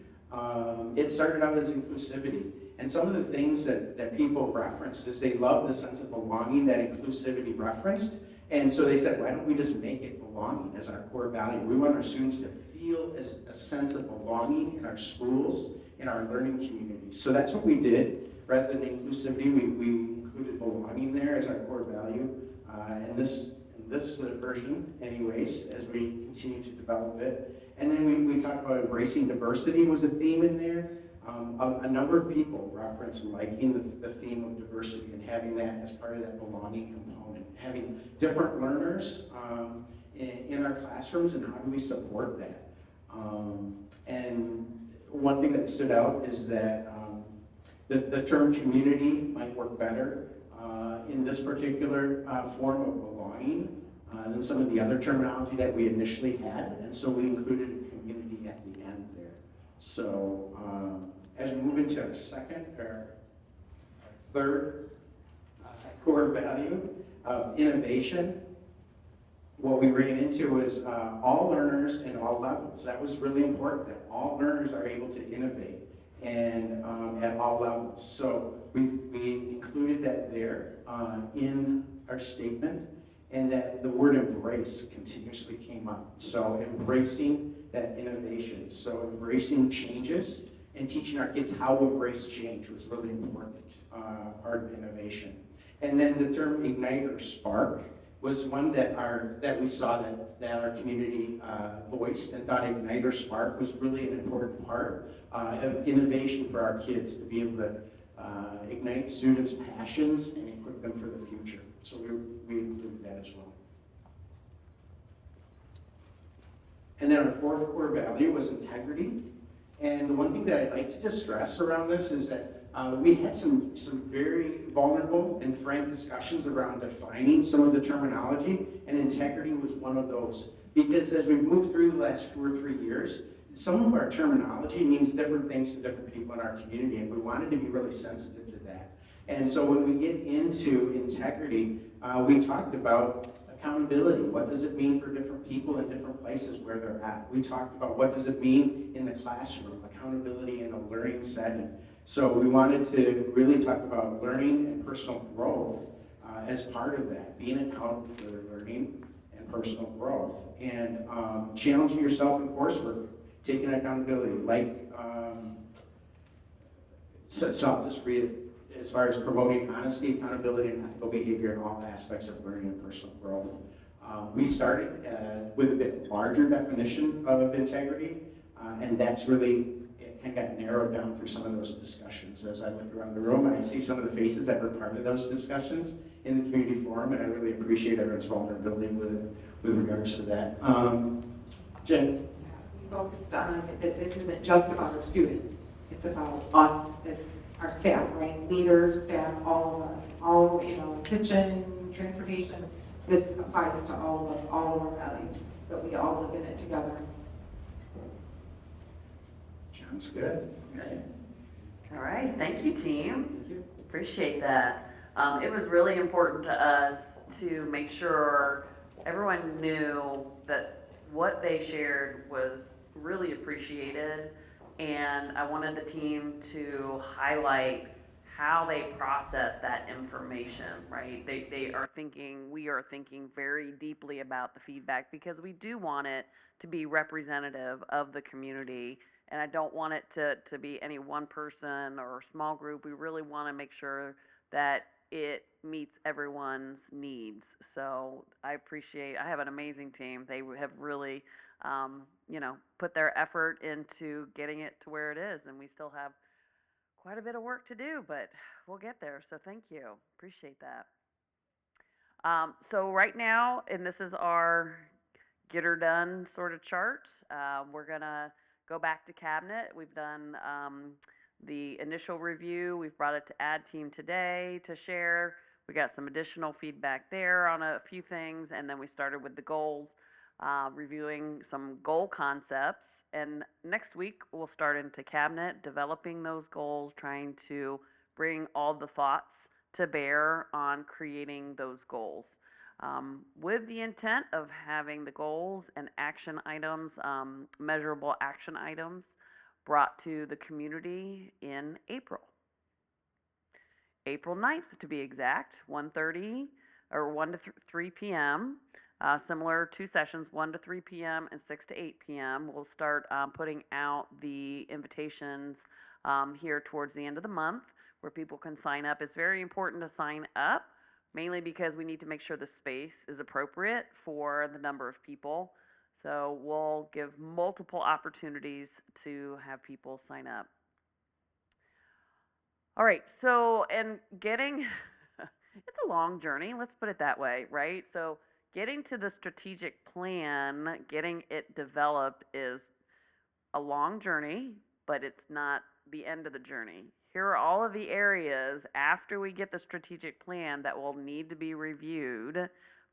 it started out as inclusivity. And some of the things that people referenced is they love the sense of belonging that inclusivity referenced. And so they said, why don't we just make it belonging as our core value? We want our students to feel as a sense of belonging in our schools, in our learning communities. So that's what we did. rather than inclusivity, we included belonging there as our core value. And this version anyways, as we continue to develop it. And then we talked about embracing diversity was a theme in there. A number of people referenced liking the theme of diversity and having that as part of that belonging component. Having different learners in our classrooms, and how do we support that? And one thing that stood out is that the term community might work better in this particular form of belonging than some of the other terminology that we initially had, and so we included community at the end there. So as we move into our second or third core value of innovation, what we ran into was all learners in all levels. That was really important, that all learners are able to innovate and at all levels. So we included that there in our statement, and that the word embrace continuously came up. So embracing that innovation. So embracing changes and teaching our kids how to embrace change was really important part of innovation. And then the term ignite or spark was one that we saw that our community voiced and thought ignite or spark was really an important part of innovation for our kids to be able to ignite students' passions and equip them for the future. So we included that as well. And then our fourth core value was integrity. And the one thing that I'd like to just stress around this is that we had some very vulnerable and frank discussions around defining some of the terminology, and integrity was one of those. Because as we've moved through the last 2 or 3 years, some of our terminology means different things to different people in our community, and we wanted to be really sensitive to that. And so when we get into integrity, we talked about accountability. What does it mean for different people in different places where they're at? We talked about what does it mean in the classroom, accountability in a learning setting. So we wanted to really talk about learning and personal growth as part of that, being accountable for their learning and personal growth, and challenging yourself in coursework, taking accountability, so I'll just read it. As far as promoting honesty, accountability, and ethical behavior in all aspects of learning and personal growth. We started with a bit larger definition of integrity, and that's really, it kind of got narrowed down through some of those discussions. As I look around the room, I see some of the faces that were part of those discussions in the community forum, and I really appreciate everyone's vulnerability with regards to that. Jen? We focused on that this isn't just about our students, it's about us as our staff, right? Leaders, staff, all of us, all, kitchen, transportation. This applies to all of us, all of our values, that we all live in it together. Sounds good. Okay. All right, thank you, team. Thank you. Appreciate that. It was really important to us to make sure everyone knew that what they shared was really appreciated, and I wanted the team to highlight how they process that information, right? We are thinking very deeply about the feedback, because we do want it to be representative of the community, and I don't want it to be any one person or small group. We really want to make sure that it meets everyone's needs. So I have an amazing team. They have really, put their effort into getting it to where it is, and we still have quite a bit of work to do, but we'll get there. So thank you. Appreciate that. So right now, and this is our get her done sort of chart, we're going to go back to cabinet. We've done the initial review. We've brought it to ad team today to share. We got some additional feedback there on a few things, and then we started with the goals, reviewing some goal concepts. And next week, we'll start into cabinet, developing those goals, trying to bring all the thoughts to bear on creating those goals. With the intent of having the goals and action items, measurable action items, brought to the community in April. April 9th, to be exact, 1:30 or 1 to 3 p.m. Similar 2 sessions, 1 to 3 p.m. and 6 to 8 p.m. We'll start putting out the invitations here towards the end of the month. where people can sign up. It's very important to sign up, mainly because we need to make sure the space is appropriate for the number of people. So we'll give multiple opportunities to have people sign up. All right, so, and getting, it's a long journey, let's put it that way, right? So getting to the strategic plan, getting it developed is a long journey, but it's not the end of the journey. Here are all of the areas after we get the strategic plan that will need to be reviewed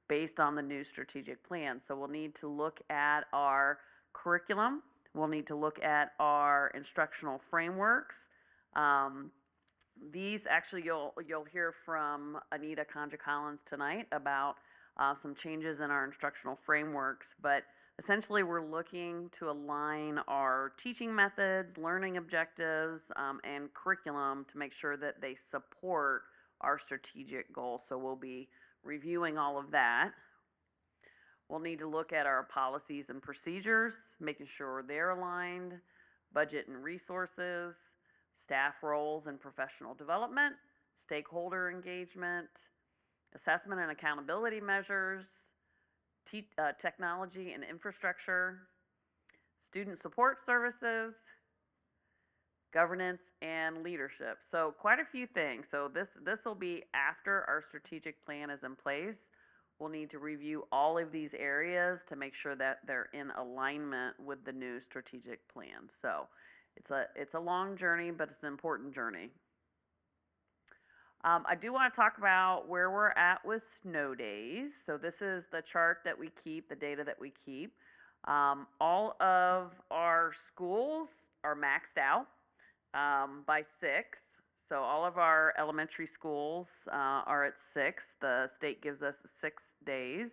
based on the new strategic plan. So we'll need to look at our curriculum. We'll need to look at our instructional frameworks. These actually, you'll hear from Anita Conja-Collins tonight about some changes in our instructional frameworks, but essentially we're looking to align our teaching methods, learning objectives, and curriculum to make sure that they support our strategic goals. So we'll be reviewing all of that. We'll need to look at our policies and procedures, making sure they're aligned, budget and resources, staff roles and professional development, stakeholder engagement, assessment and accountability measures, technology and infrastructure, student support services, governance, and leadership. So quite a few things. So this will be after our strategic plan is in place. We'll need to review all of these areas to make sure that they're in alignment with the new strategic plan. So it's a long journey, but it's an important journey. I do want to talk about where we're at with snow days. So this is the chart that we keep, the data that we keep. All of our schools are maxed out by 6. So all of our elementary schools are at 6. The state gives us 6 days.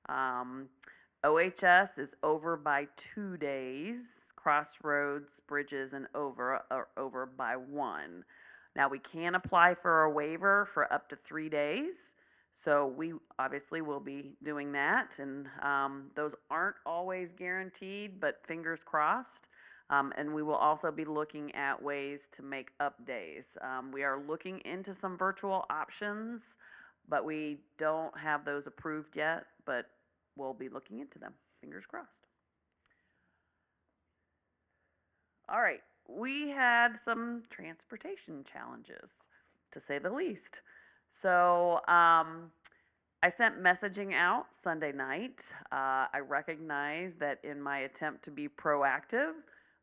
OHS is over by 2 days. Crossroads, Bridges, and Over are over by 1. Now, we can apply for a waiver for up to 3 days, so we obviously will be doing that, and those aren't always guaranteed, but fingers crossed. And we will also be looking at ways to make up days. We are looking into some virtual options, but we don't have those approved yet, but we'll be looking into them, fingers crossed. All right. We had some transportation challenges, to say the least. So I sent messaging out Sunday night. I recognize that in my attempt to be proactive,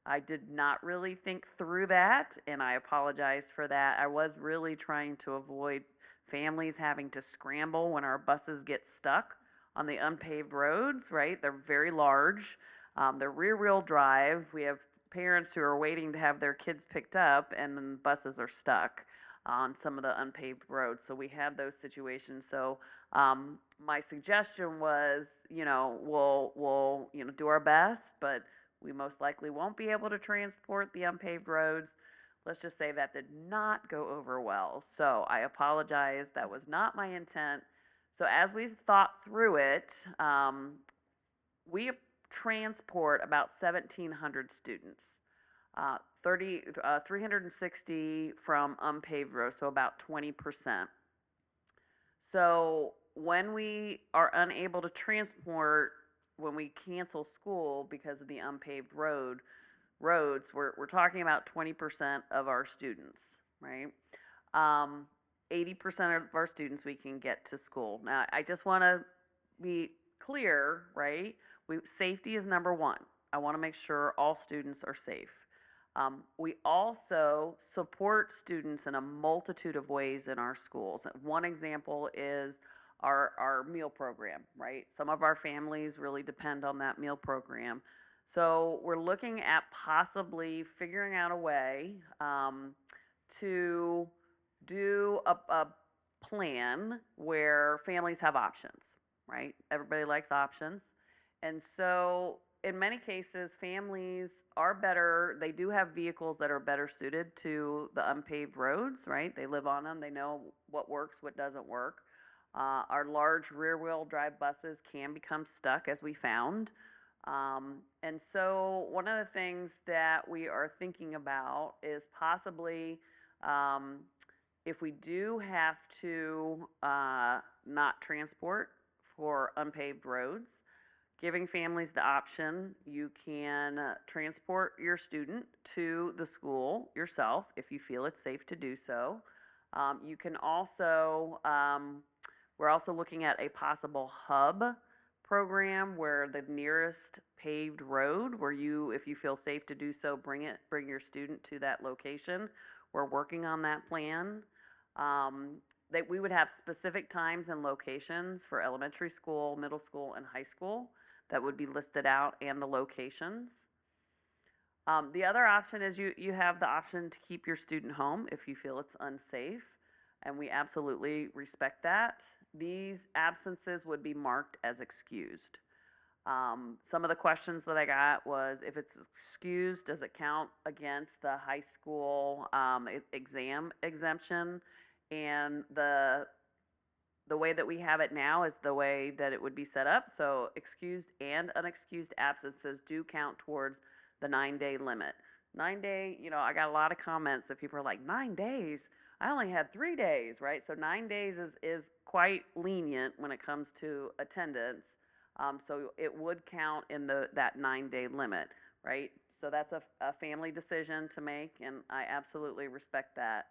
I did not really think through that, and I apologize for that. I was really trying to avoid families having to scramble when our buses get stuck on the unpaved roads, right? They're very large. They're rear-wheel drive. We have parents who are waiting to have their kids picked up, and then buses are stuck on some of the unpaved roads. So we had those situations. So my suggestion was, we'll do our best, but we most likely won't be able to transport the unpaved roads. Let's just say that did not go over well. So I apologize. That was not my intent. So as we thought through it, we transport about 1,700 students, 360 from unpaved roads, so about 20%. So when we are unable to transport, when we cancel school because of the unpaved roads, we're talking about 20% of our students, right? 80% of our students we can get to school. Now, I just want to be clear, right? Safety is number one. I want to make sure all students are safe. We also support students in a multitude of ways in our schools. One example is our meal program, right? Some of our families really depend on that meal program. So we're looking at possibly figuring out a way to do a plan where families have options, right? Everybody likes options. And so in many cases, families are better, they do have vehicles that are better suited to the unpaved roads, right? They live on them, they know what works, what doesn't work. Our large rear-wheel drive buses can become stuck, as we found. And so one of the things that we are thinking about is possibly If we do have to not transport for unpaved roads, giving families the option, you can transport your student to the school yourself if you feel it's safe to do so. You can also, we're also looking at a possible hub program where the nearest paved road, where you, if you feel safe to do so, bring your student to that location. We're working on that plan. That we would have specific times and locations for elementary school, middle school, and high school that would be listed out, and the locations. The other option is you have the option to keep your student home if you feel it's unsafe, and we absolutely respect that. These absences would be marked as excused. Some of the questions that I got was, if it's excused, does it count against the high school exam exemption? And the way that we have it now is the way that it would be set up. So excused and unexcused absences do count towards the 9-day limit. 9-day, I got a lot of comments that people are like, 9 days? I only had 3 days, right? So 9 days is quite lenient when it comes to attendance. So it would count in that 9-day limit, right? So that's a family decision to make, and I absolutely respect that.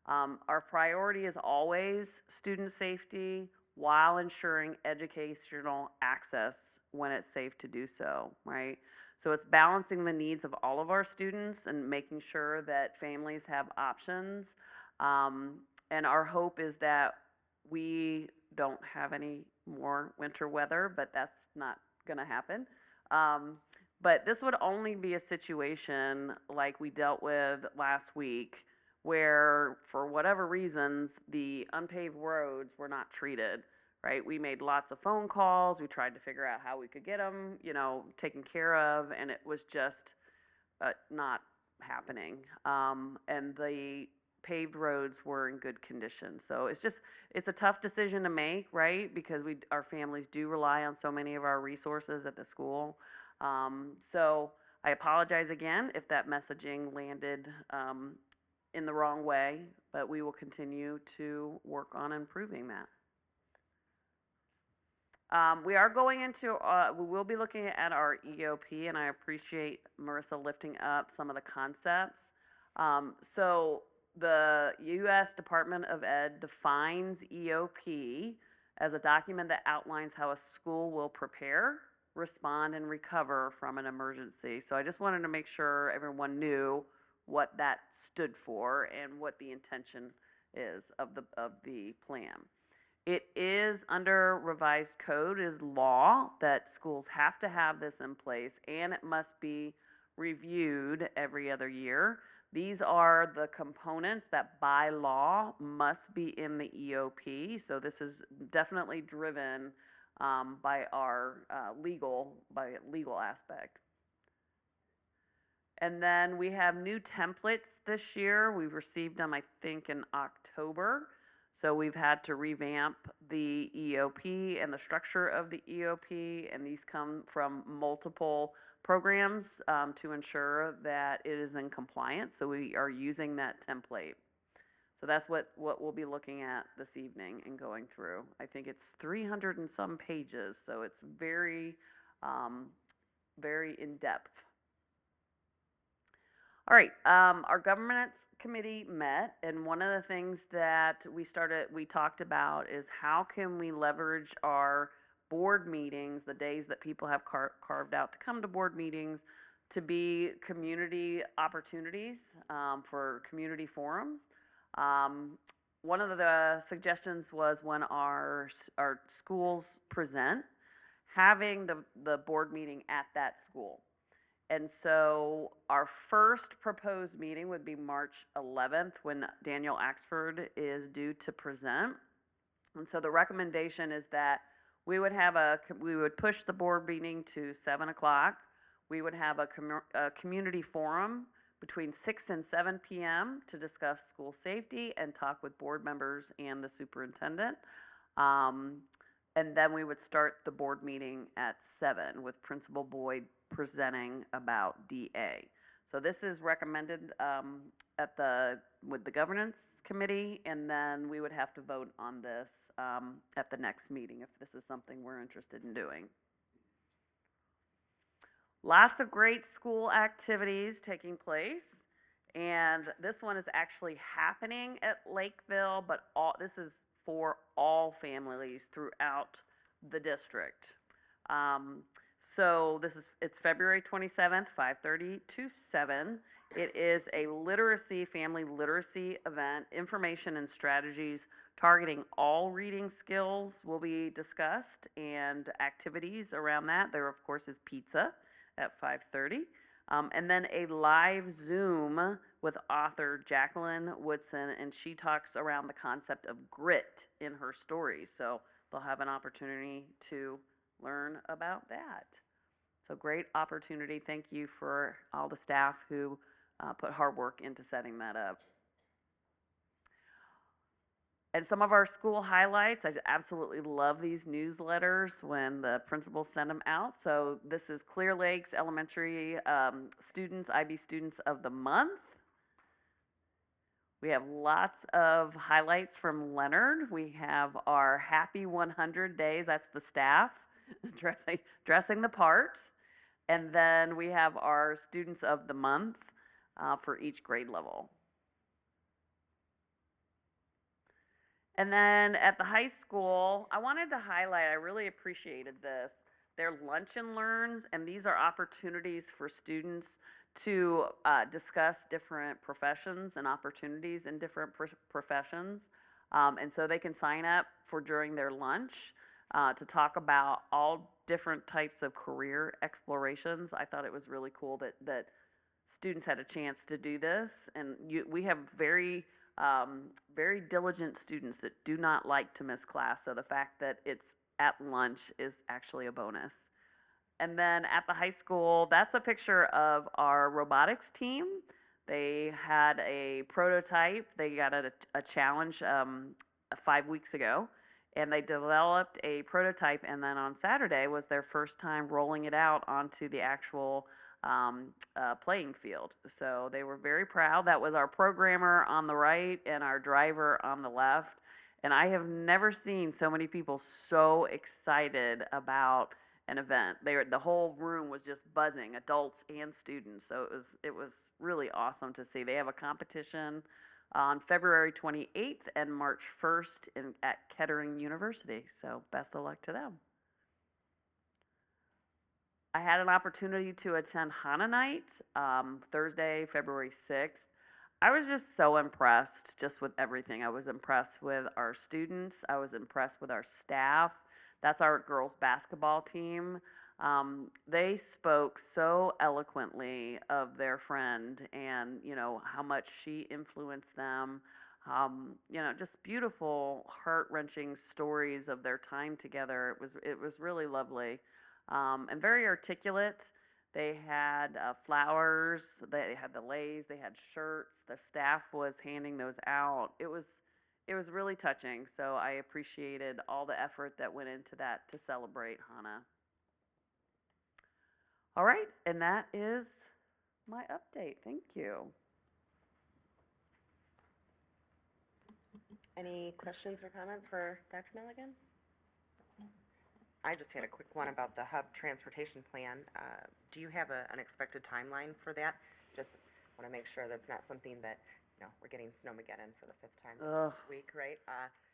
Our priority is always student safety while ensuring educational access when it's safe to do so, right? So it's balancing the needs of all of our students and making sure that families have options. And our hope is that we don't have any more winter weather, but that's not going to happen. But this would only be a situation like we dealt with last week, where for whatever reasons, the unpaved roads were not treated, right? We made lots of phone calls. We tried to figure out how we could get them, taken care of, and it was just not happening. And the paved roads were in good condition. So it's a tough decision to make, right? Because our families do rely on so many of our resources at the school. So I apologize again if that messaging landed in the wrong way, but we will continue to work on improving that. We are going into, we will be looking at our EOP, and I appreciate Marissa lifting up some of the concepts. So the U.S. Department of Ed defines EOP as a document that outlines how a school will prepare, respond, and recover from an emergency. So I just wanted to make sure everyone knew what that stood for and what the intention is of the plan. It is under revised code, is law that schools have to have this in place, and it must be reviewed every other year. These are the components that by law must be in the EOP. So this is definitely driven by our legal aspect. And then we have new templates this year. We've received them, I think, in October. So we've had to revamp the EOP and the structure of the EOP, and these come from multiple programs to ensure that it is in compliance. So we are using that template. So that's what we'll be looking at this evening and going through. I think it's 300 and some pages, so it's very, very in-depth. All right, our governance committee met, and one of the things that we talked about is how can we leverage our board meetings, the days that people have carved out to come to board meetings, to be community opportunities for community forums. One of the suggestions was when our schools present, having the board meeting at that school. And so our first proposed meeting would be March 11th, when Daniel Axford is due to present. And so the recommendation is that we would push the board meeting to 7 o'clock. We would have a community forum between 6 and 7 p.m. to discuss school safety and talk with board members and the superintendent. And then we would start the board meeting at 7 with Principal Boyd presenting about DA. So this is recommended with the governance committee, and then we would have to vote on this at the next meeting if this is something we're interested in doing. Lots of great school activities taking place, and this one is actually happening at Lakeville, but this is for all families throughout the district. So it's February 27th, 5:30 to 7. It is a family literacy event. Information and strategies targeting all reading skills will be discussed, and activities around that. There, of course, is pizza at 5:30. And then a live Zoom with author Jacqueline Woodson, and she talks around the concept of grit in her stories. So they'll have an opportunity to learn about that. So great opportunity. Thank you for all the staff who put hard work into setting that up. And some of our school highlights, I absolutely love these newsletters when the principals send them out. So this is Clear Lakes Elementary students, IB Students of the Month. We have lots of highlights from Leonard. We have our Happy 100 Days, that's the staff, dressing the part. And then we have our Students of the Month for each grade level. And then at the high school, I wanted to highlight, I really appreciated this, their lunch and learns, and these are opportunities for students to discuss different professions and opportunities in different professions. And so they can sign up for during their lunch to talk about all different types of career explorations. I thought it was really cool that students had a chance to do this. And we have very diligent students that do not like to miss class. So the fact that it's at lunch is actually a bonus. And then at the high school, that's a picture of our robotics team. They had a prototype. They got a challenge 5 weeks ago, and they developed a prototype, and then on Saturday was their first time rolling it out onto the actual playing field. So they were very proud. That was our programmer on the right and our driver on the left. And I have never seen so many people so excited about an event. The whole room was just buzzing, adults and students. So it was really awesome to see. They have a competition on February 28th and March 1st at Kettering University. So best of luck to them. I had an opportunity to attend Hana Night Thursday, February 6th. I was just so impressed just with everything. I was impressed with our students. I was impressed with our staff. That's our girls basketball team. They spoke so eloquently of their friend and, how much she influenced them. Just beautiful, heart-wrenching stories of their time together. It was really lovely. And very articulate. They had flowers, they had the leis, they had shirts. The staff was handing those out. It was really touching. So I appreciated all the effort that went into that to celebrate Hana. All right, and that is my update. Thank you. Any questions or comments for Dr. Milligan? I just had a quick one about the hub transportation plan. Do you have an expected timeline for that? Just want to make sure that's not something that, we're getting Snowmageddon for the 5th time this week, right?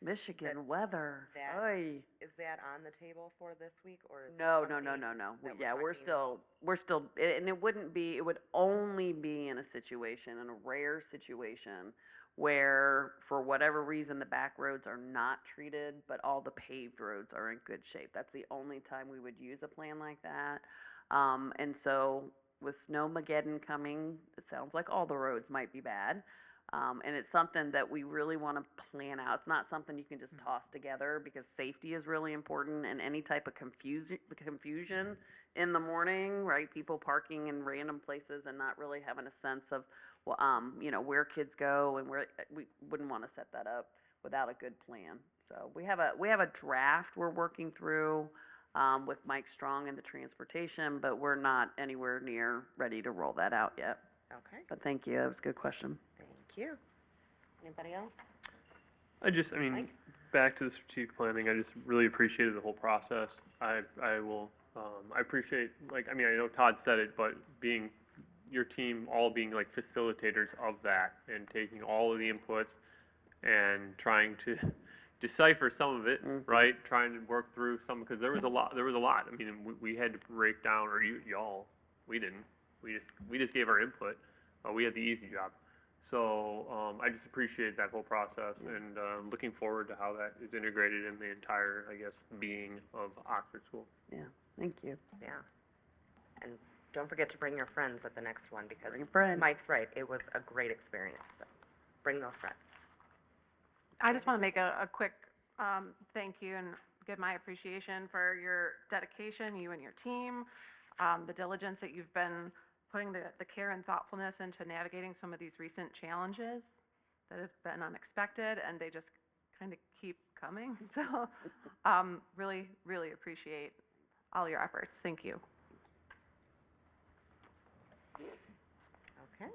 Michigan weather. Is that on the table for this week, or is No. Yeah, we're still, and it would only be in a rare situation where, for whatever reason, the back roads are not treated, but all the paved roads are in good shape. That's the only time we would use a plan like that. And so with Snowmageddon coming, it sounds like all the roads might be bad. And it's something that we really want to plan out. It's not something you can just toss together, because safety is really important, and any type of confusion in the morning, right? People parking in random places and not really having a sense of, where kids go, and we wouldn't want to set that up without a good plan. So we have a draft we're working through with Mike Strong and the transportation, but we're not anywhere near ready to roll that out yet. Okay, But thank you, that was a good question. thank you. Anybody else? I mean, Mike? back to the strategic planning, I just really appreciated the whole process. I appreciate, like, I mean, I know Todd said it, but your team all being like facilitators of that and taking all of the inputs and trying to decipher some of it, right? Trying to work through some, because there was a lot. I mean, we had to break down, or y'all, we didn't. We just gave our input. We had the easy job. So I just appreciate that whole process, and looking forward to how that is integrated in the entire, I guess, being of Oxford School. Yeah, thank you. Yeah. And don't forget to bring your friends at the next one, because Bring a friend. Mike's right, it was a great experience, so bring those friends. I just want to make a quick thank you and give my appreciation for your dedication, you and your team, the diligence that you've been putting the care and thoughtfulness into navigating some of these recent challenges that have been unexpected, and they just kind of keep coming. So really, really appreciate all your efforts. Thank you. Okay,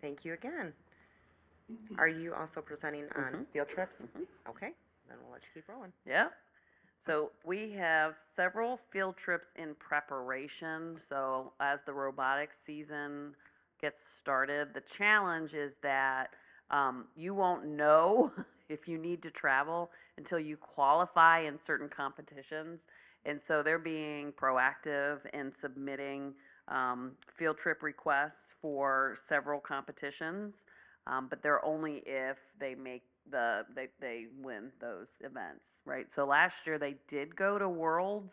thank you again. Are you also presenting on field trips? Okay, then we'll let you keep rolling. Yeah. So we have several field trips in preparation. So as the robotics season gets started, the challenge is that you won't know if you need to travel until you qualify in certain competitions. And so they're being proactive in submitting field trip requests for several competitions, but they're only if they make they win those events, right? So last year they did go to Worlds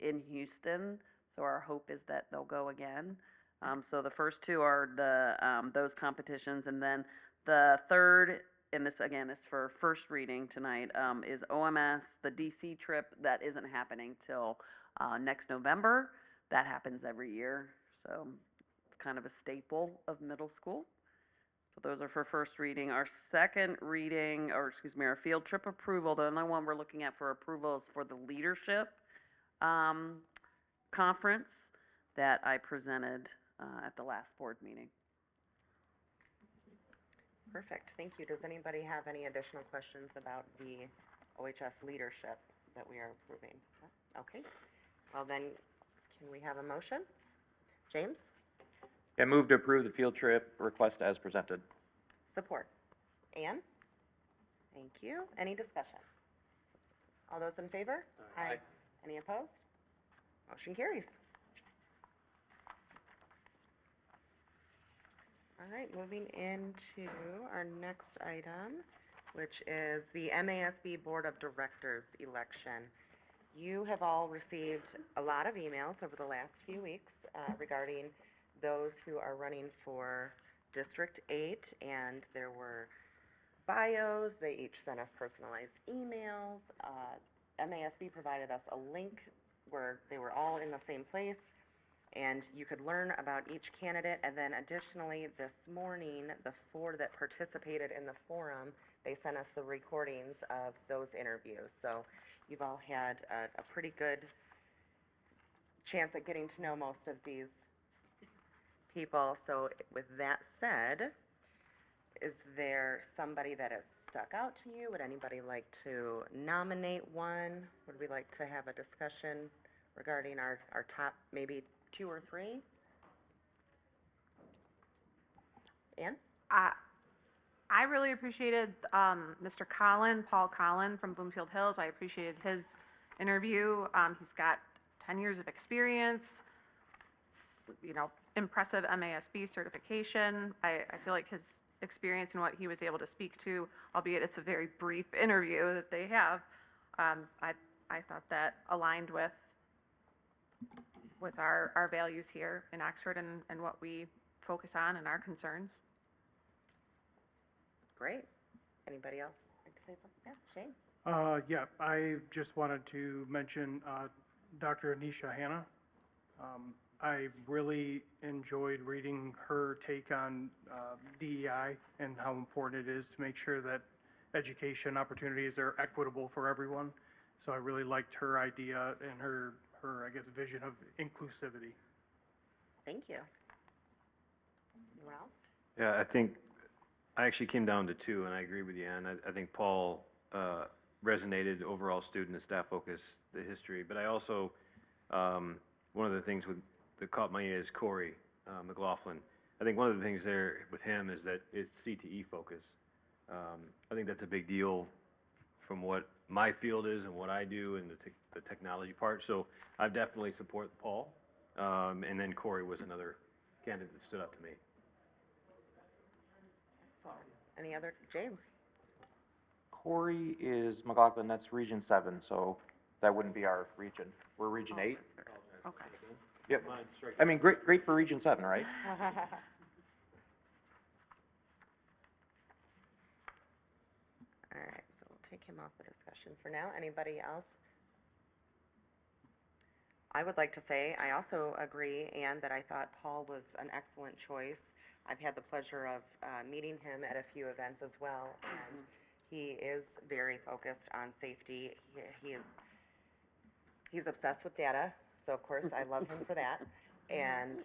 in Houston, so our hope is that they'll go again. So the first two are those competitions, and then the third, and this again is for first reading tonight, is OMS, the DC trip that isn't happening till next November. That happens every year, so it's kind of a staple of middle school. So those are for first reading. Our second reading, or excuse me, our field trip approval, the only one we're looking at for approval is for the leadership conference that I presented at the last board meeting. Perfect, thank you. Does anybody have any additional questions about the OHS leadership that we are approving? Okay, well then, can we have a motion? James? I move to approve the field trip request as presented. Support. Ann? Thank you. Any discussion? All those in favor? Aye. Any opposed? Motion carries. All right, moving into our next item, which is the MASB Board of Directors election. You have all received a lot of emails over the last few weeks regarding those who are running for District 8, and there were bios. They each sent us personalized emails. MASB provided us a link where they were all in the same place, and you could learn about each candidate. And then additionally, this morning, the 4 that participated in the forum, they sent us the recordings of those interviews. So you've all had a pretty good chance at getting to know most of these people. So with that said, is there somebody that has stuck out to you? Would anybody like to nominate one? Would we like to have a discussion regarding our top maybe 2 or 3? Ann? I really appreciated Mr. Paul Collin from Bloomfield Hills. I appreciated his interview. He's got 10 years of experience, impressive MASB certification. I feel like his experience and what he was able to speak to, albeit it's a very brief interview that they have, I thought that aligned with our values here in Oxford and what we focus on and our concerns. Great. Anybody else like to say something? Yeah, Shane? Yeah, I just wanted to mention Dr. Anisha Hanna. I really enjoyed reading her take on DEI and how important it is to make sure that education opportunities are equitable for everyone. So I really liked her idea and her I guess, vision of inclusivity. Thank you. Anyone else? Yeah, I actually came down to two, and I agree with you, Ann. I think Paul resonated, overall student and staff focus, the history. But I also, one of the things that caught my ear is Corey McLaughlin. I think one of the things there with him is that it's CTE focus. I think that's a big deal from what my field is and what I do and the technology part. So I definitely support Paul. And then Corey was another candidate that stood up to me. Excellent. Any other, James? Corey is McLaughlin, that's Region 7, so that wouldn't be our region. We're Region 8. Okay. Yep. I mean, great for Region 7, right? All right, so we'll take him off the discussion for now. Anybody else? I would like to say, I also agree, Ann, that I thought Paul was an excellent choice. I've had the pleasure of meeting him at a few events as well, and he is very focused on safety. He's obsessed with data, so of course I love him for that. And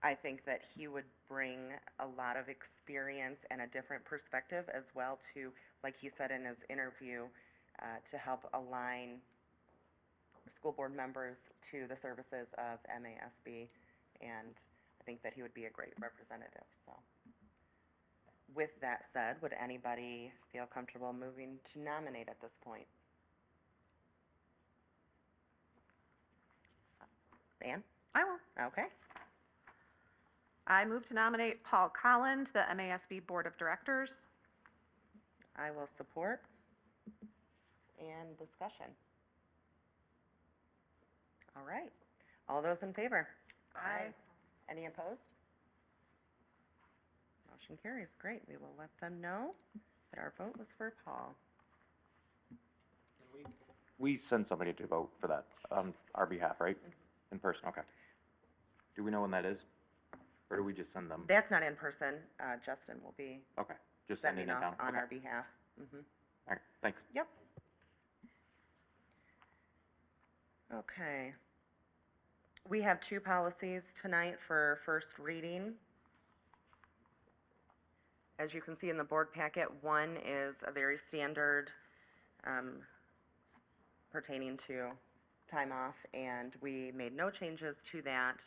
I think that he would bring a lot of experience and a different perspective as well to, like he said in his interview, to help align school board members to the services of MASB, and I think that he would be a great representative. So, with that said, would anybody feel comfortable moving to nominate at this point? Ann? I will. Okay. I move to nominate Paul Collin to the MASB Board of Directors. I will support. And discussion. All right. All those in favor? Aye. Any opposed? Motion carries. Great. We will let them know that our vote was for Paul. We send somebody to vote for that on our behalf, right? In person, okay. Do we know when that is? Or do we just send them? That's not in person. Justin will be Okay, just sending sending it down. off on Okay. our behalf. Mhm. All right, thanks. Yep. Okay. We have two policies tonight for first reading. As you can see in the board packet, one is a very standard pertaining to time off, and we made no changes to that.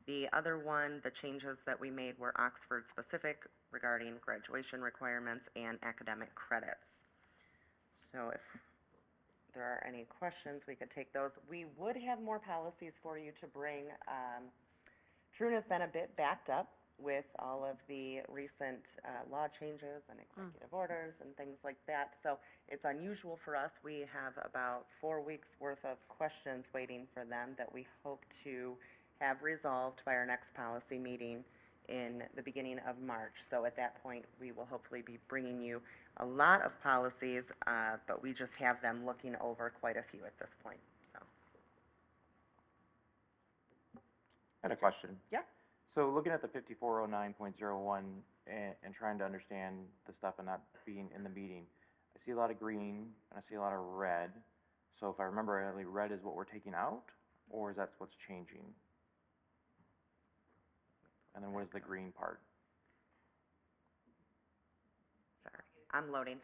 The other one, the changes that we made were Oxford specific regarding graduation requirements and academic credits. So if there are any questions, we could take those. We would have more policies for you to bring. Troon has been a bit backed up with all of the recent law changes and executive orders and things like that. So it's unusual for us. We have about 4 weeks worth of questions waiting for them that we hope to have resolved by our next policy meeting in the beginning of March. So at that point, we will hopefully be bringing you a lot of policies, but we just have them looking over quite a few at this point. So. I had a question. Yeah. So looking at the 5409.01 and trying to understand the stuff and not being in the meeting, I see a lot of green and I see a lot of red. So if I remember rightly, red is what we're taking out, or is that what's changing? And then what is the green part? Sorry, I'm loading.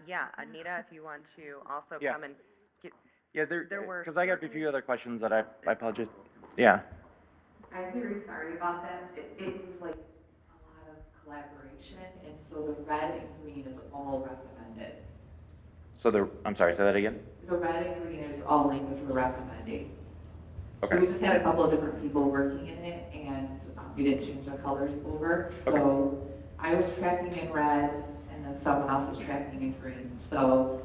Yeah, Anita, if you want to also Yeah. come and get, Yeah, there were because I got a few other questions that I apologize. Yeah. I'm very sorry about that. It was like a lot of collaboration, and so the red and green is all recommended. So I'm sorry, say that again? The red and green is all language we're recommending. So Okay. we just had a couple of different people working in it, and we didn't change the colors over. So I was tracking in red, and then someone else is tracking in green. So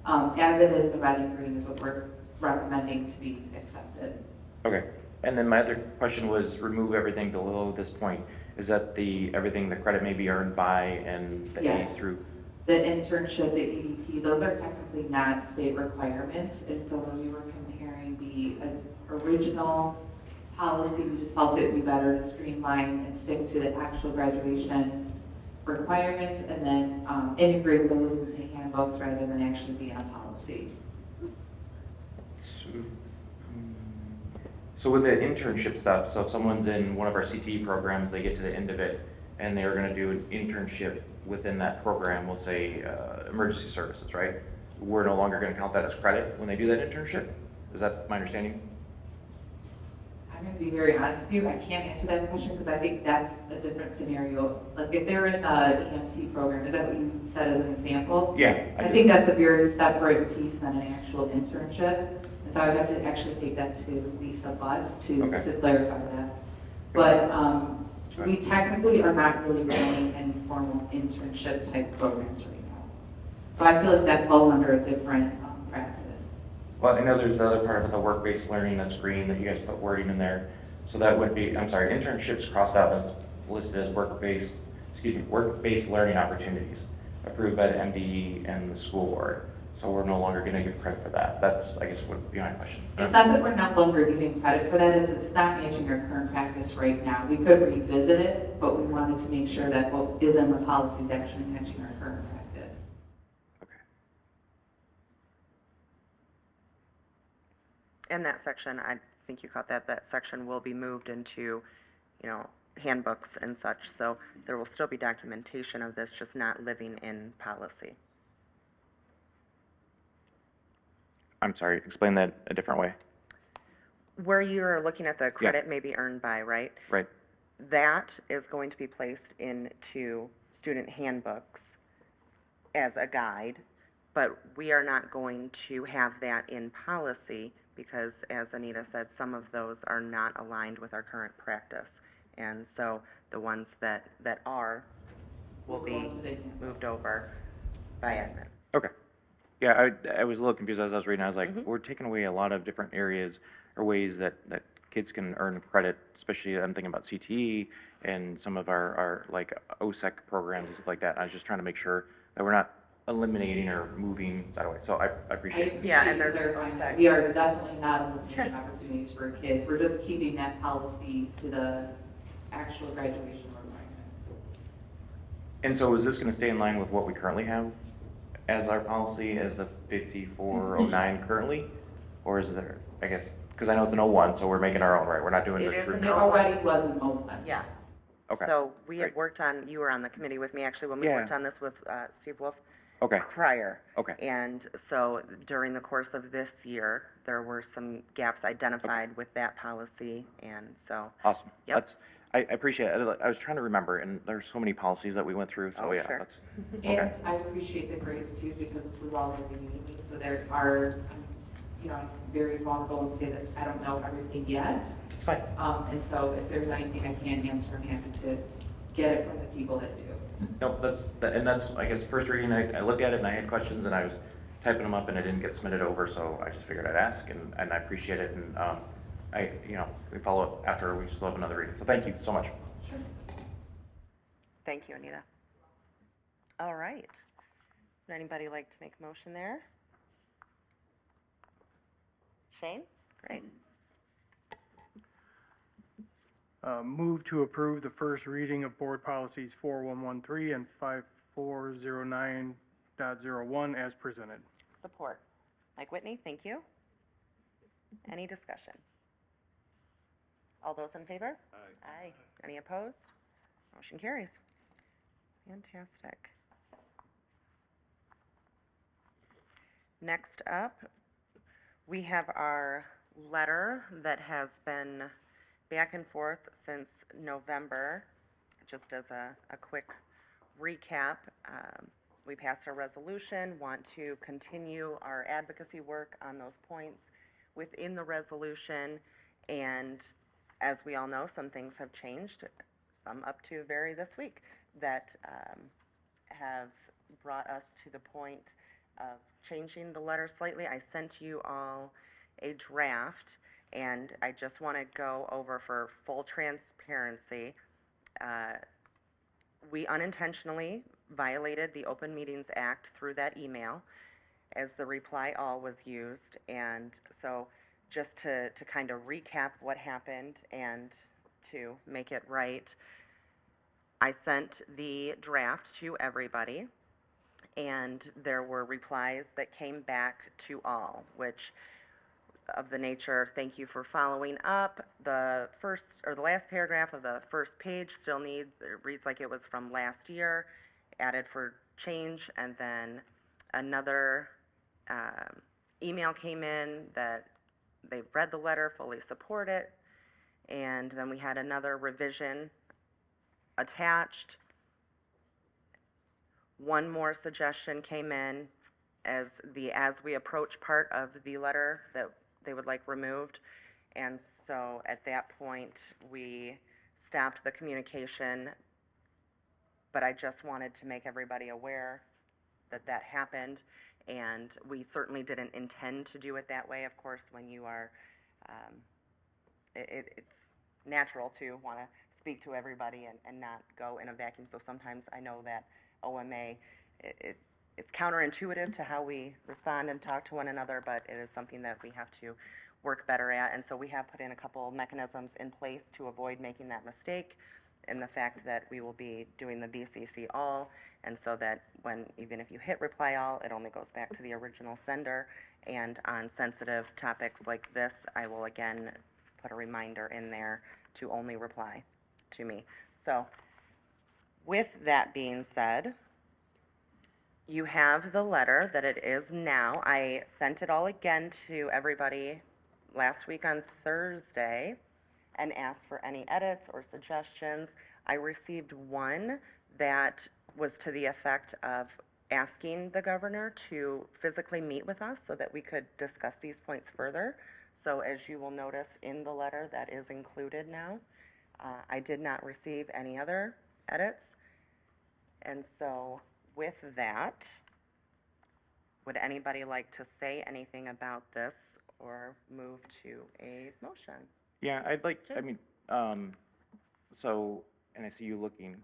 as it is, the red and green is what we're recommending to be accepted. Okay. And then my other question was remove everything below this point. Is that everything the credit may be earned by and the A Yes. through? The internship, the EDP, those are technically not state requirements. And so when we were comparing the original policy, we just felt it would be better to streamline and stick to the actual graduation requirements and then integrate those into handbooks rather than actually be on policy. So with the internship stuff, so if someone's in one of our CTE programs, they get to the end of it, and they're gonna do an internship within that program, we'll say, emergency services, right? We're no longer gonna count that as credit when they do that internship? Is that my understanding? I'm gonna be very honest with you, I can't answer that question because I think that's a different scenario. Like if they're in the EMT program, is that what you said as an example? Yeah. I think that's a very separate piece than an actual internship. And so I would have to actually take that to Lisa Butts to clarify that. But we technically are not really running any formal internship type programs right now. So I feel like that falls under a different practice. Well, I know there's the other part of the work-based learning that's green that you guys put wording in there. So that would be, I'm sorry, internships crossed out as listed as work-based learning opportunities approved by the MDE and the school board. So we're no longer gonna give credit for that. That's, I guess, would be my question. It's not that we're no longer giving credit for that, it's not matching our current practice right now. We could revisit it, but we wanted to make sure that what is in the policy is actually matching our current practice. And that section, I think you caught that section will be moved into, handbooks and such. So there will still be documentation of this, just not living in policy. I'm sorry, explain that a different way. Where you're looking at the credit may be earned by, right? Right. That is going to be placed into student handbooks as a guide, but we are not going to have that in policy because, as Anita said, some of those are not aligned with our current practice. And so the ones that are will be moved over by admin. Okay. Yeah, I was a little confused as I was reading. I was like, we're taking away a lot of different areas or ways that kids can earn credit, especially I'm thinking about CTE and some of our like OSEC programs and stuff like that. I was just trying to make sure that we're not eliminating or moving that away. So I appreciate it. Yeah, and clarifying that. We are definitely not eliminating opportunities for kids. We're just keeping that policy to the actual graduation requirements. And so is this going to stay in line with what we currently have as our policy, as the 5409 currently? Or is there, I guess, because I know it's an 01, so we're making our own, right? We're not doing the true. It already was an 01. Yeah. Okay. So we had worked on, you were on the committee with me actually when we worked on this with Steve Wolf. Okay. Prior. Okay. And so during the course of this year, there were some gaps identified with that policy, and so. Awesome. Yep. I appreciate it. I was trying to remember, and there's so many policies that we went through, so yeah. Sure. And I appreciate the grace too, because this is all very new to me, so there are, I'm very vulnerable and say that I don't know everything yet. It's fine. And so if there's anything I can't answer, I'm happy to get it from the people that do. No, that's, I guess, first reading, I looked at it and I had questions and I was typing them up and it didn't get submitted over, so I just figured I'd ask and I appreciate it, and we follow up after we still have another reading, so thank you so much. Sure. Thank you, Anita. All right. Would anybody like to make a motion there? Shane? Great. Move to approve the first reading of board policies 4113 and 5409.01 as presented. Support. Mike Whitney, thank you. Any discussion? All those in favor? Aye. Any opposed? Motion carries. Fantastic. Next up, we have our letter that has been back and forth since November. Just as a quick recap, we passed our resolution, want to continue our advocacy work on those points within the resolution, and as we all know, some things have changed, some up to very this week, that have brought us to the point of changing the letter slightly. I sent you all a draft, and I just want to go over for full transparency. We unintentionally violated the Open Meetings Act through that email as the reply all was used, and so just to kind of recap what happened and to make it right, I sent the draft to everybody, and there were replies that came back to all, which of the nature, thank you for following up. The first, or the last paragraph of the first page still needs, it reads like it was from last year, added for change, and then another email came in that they read the letter, fully support it, and then we had another revision attached. One more suggestion came in as we approach part of the letter that they would like removed. And so at that point, we stopped the communication, but I just wanted to make everybody aware that that happened. And we certainly didn't intend to do it that way. Of course, when you are, it's natural to want to speak to everybody and not go in a vacuum. So sometimes I know that OMA, it's counterintuitive to how we respond and talk to one another, but it is something that we have to work better at. And so we have put in a couple mechanisms in place to avoid making that mistake, in the fact that we will be doing the BCC all, and so that even if you hit reply all, it only goes back to the original sender. And on sensitive topics like this, I will again put a reminder in there to only reply to me. So with that being said, you have the letter that it is now. I sent it all again to everybody last week on Thursday and asked for any edits or suggestions. I received one that was to the effect of asking the governor to physically meet with us so that we could discuss these points further. So as you will notice in the letter, that is included now. I did not receive any other edits. And so with that, would anybody like to say anything about this or move to a motion? Yeah, I'd like, I mean, so, and I see you looking,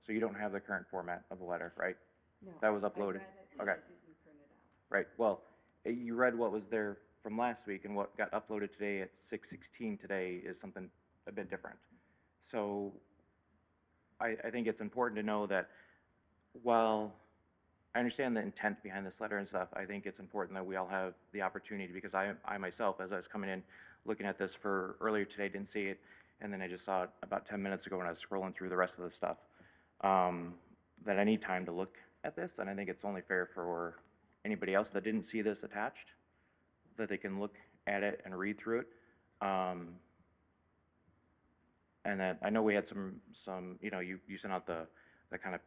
so you don't have the current format of the letter, right? No, That was I uploaded? read it, Okay. I didn't print it out. Right, well, you read what was there from last week, and what got uploaded today at 6:16 today is something a bit different. So I think it's important to know that while I understand the intent behind this letter and stuff, I think it's important that we all have the opportunity, because I myself, as I was coming in, looking at this for earlier today, didn't see it, and then I just saw it about 10 minutes ago when I was scrolling through the rest of the stuff, that I need time to look at this, and I think it's only fair for anybody else that didn't see this attached, that they can look at it and read through it. And that, I know we had some, you know, you sent out the kind of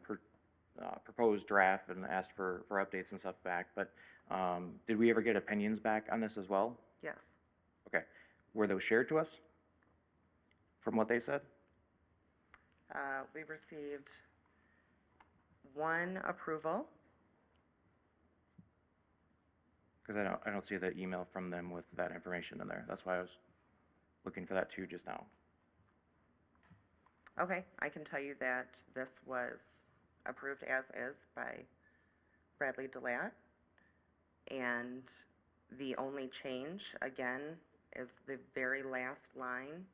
proposed draft and asked for updates and stuff back, but did we ever get opinions back on this as well? Yes. Okay. Were those shared to us from what they said? We received one approval. Because I don't see the email from them with that information in there. That's why I was looking for that too just now. Okay, I can tell you that this was approved as is by Bradley Delat. And the only change, again, is the very last line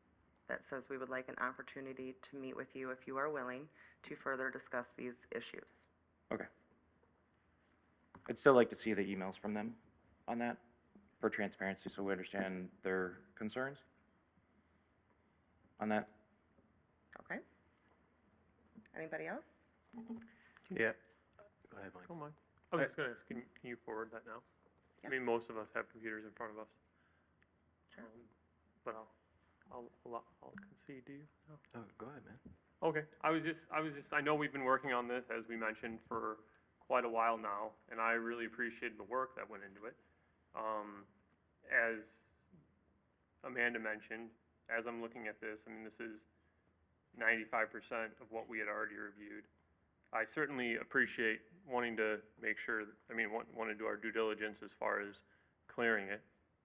that says we would like an opportunity to meet with you if you are willing to further discuss these issues. Okay. I'd still like to see the emails from them on that for transparency, so we understand their concerns on that. Okay. Anybody else? Yeah. Go ahead, Mike. Don't mind. I was just gonna ask, can you forward that now? I mean, most of us have computers in front of us. Sure. But I'll concede to you. No. Oh, go ahead, man. Okay, I know we've been working on this, as we mentioned, for quite a while now, and I really appreciated the work that went into it. As Amanda mentioned, as I'm looking at this, I mean, this is 95% of what we had already reviewed. I certainly appreciate wanting to make sure, want to do our due diligence as far as clearing it.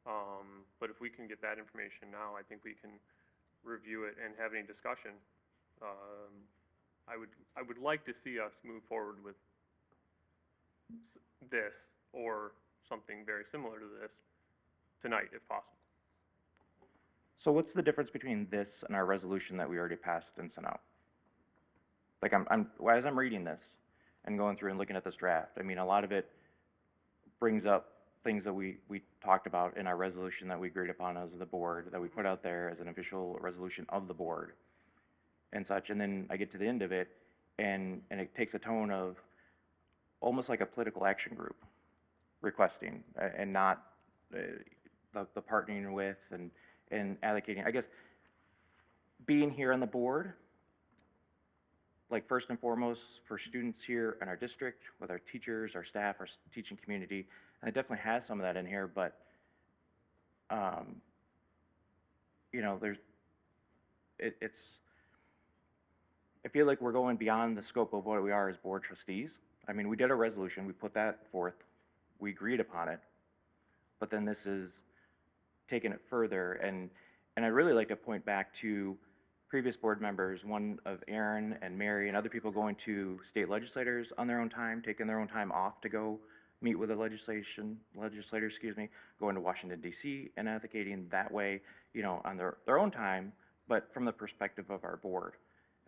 But if we can get that information now, I think we can review it and have any discussion. I would like to see us move forward with this or something very similar to this tonight, if possible. So what's the difference between this and our resolution that we already passed and sent out? Like as I'm reading this and going through and looking at this draft, I mean, a lot of it brings up things that we talked about in our resolution that we agreed upon as the board, that we put out there as an official resolution of the board and such. And then I get to the end of it, and it takes a tone of almost like a political action group requesting, and not the partnering with and allocating. I guess being here on the board, like first and foremost for students here in our district, with our teachers, our staff, our teaching community, and it definitely has some of that in here, but you know, it's, I feel like we're going beyond the scope of what we are as board trustees. I mean, we did a resolution, we put that forth, we agreed upon it, but then this is taking it further, and I'd really like to point back to previous board members, one of Aaron and Mary and other people going to state legislators on their own time, taking their own time off to go meet with the legislators, going to Washington DC and advocating that way, you know, on their own time, but from the perspective of our board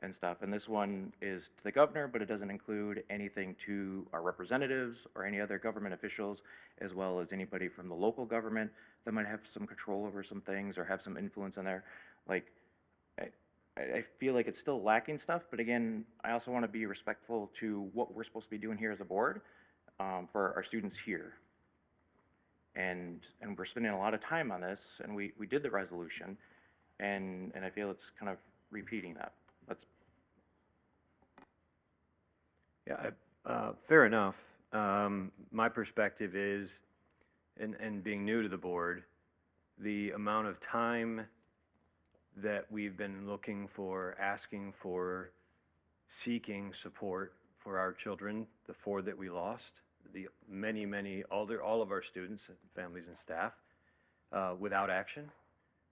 and stuff. And this one is to the governor, but it doesn't include anything to our representatives or any other government officials, as well as anybody from the local government that might have some control over some things or have some influence in there. Like, I feel like it's still lacking stuff, but again, I also want to be respectful to what we're supposed to be doing here as a board for our students here. And we're spending a lot of time on this, and we did the resolution, and I feel it's kind of repeating that. Yeah, fair enough. My perspective is, and being new to the board, the amount of time that we've been looking for, asking for, seeking support for our children, the 4 that we lost, the many, all of our students, families, and staff, without action.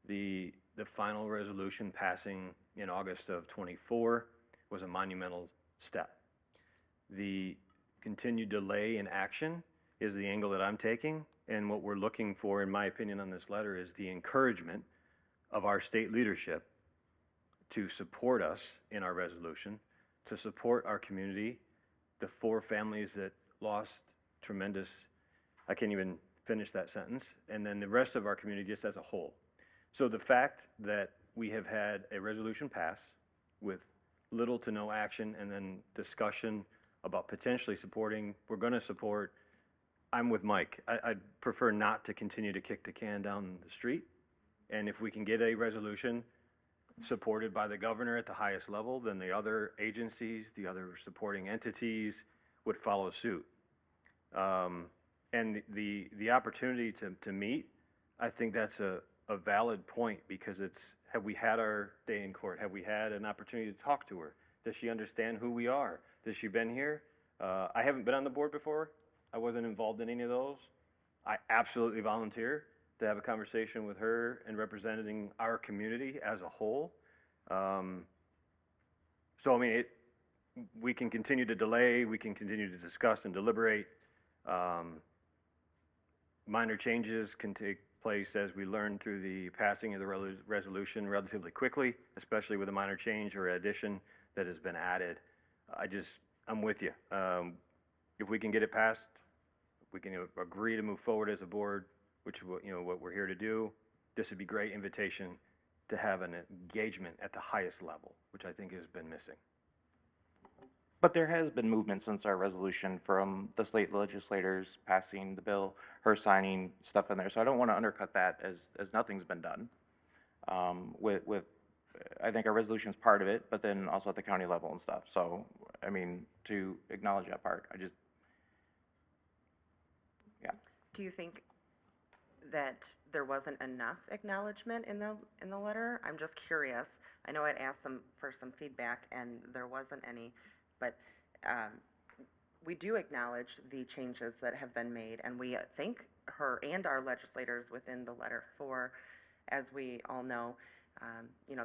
The final resolution passing in August of '24 was a monumental step. The continued delay in action is the angle that I'm taking, and what we're looking for, in my opinion, on this letter is the encouragement of our state leadership to support us in our resolution, to support our community, the 4 families that lost tremendous, I can't even finish that sentence, and then the rest of our community just as a whole. So the fact that we have had a resolution pass with little to no action and then discussion about potentially supporting, we're going to support, I'm with Mike. I'd prefer not to continue to kick the can down the street. And if we can get a resolution supported by the governor at the highest level, then the other agencies, the other supporting entities would follow suit. And the opportunity to meet, I think that's a valid point, because it's, have we had our day in court? Have we had an opportunity to talk to her? Does she understand who we are? Has she been here? I haven't been on the board before. I wasn't involved in any of those. I absolutely volunteer to have a conversation with her and representing our community as a whole. So, I mean, we can continue to delay, we can continue to discuss and deliberate. Minor changes can take place as we learn through the passing of the resolution relatively quickly, especially with a minor change or addition that has been added. I'm with you. If we can get it passed, we can agree to move forward as a board, which is what we're here to do. This would be a great invitation to have an engagement at the highest level, which I think has been missing. But there has been movement since our resolution, from the state legislators passing the bill, her signing stuff in there. So I don't want to undercut that as nothing's been done. I think our resolution is part of it, but then also at the county level and stuff. So, I mean, to acknowledge that part, yeah. Do you think that there wasn't enough acknowledgement in the letter? I'm just curious. I know I'd asked them for some feedback, and there wasn't any, but we do acknowledge the changes that have been made, and we thank her and our legislators within the letter for, as we all know,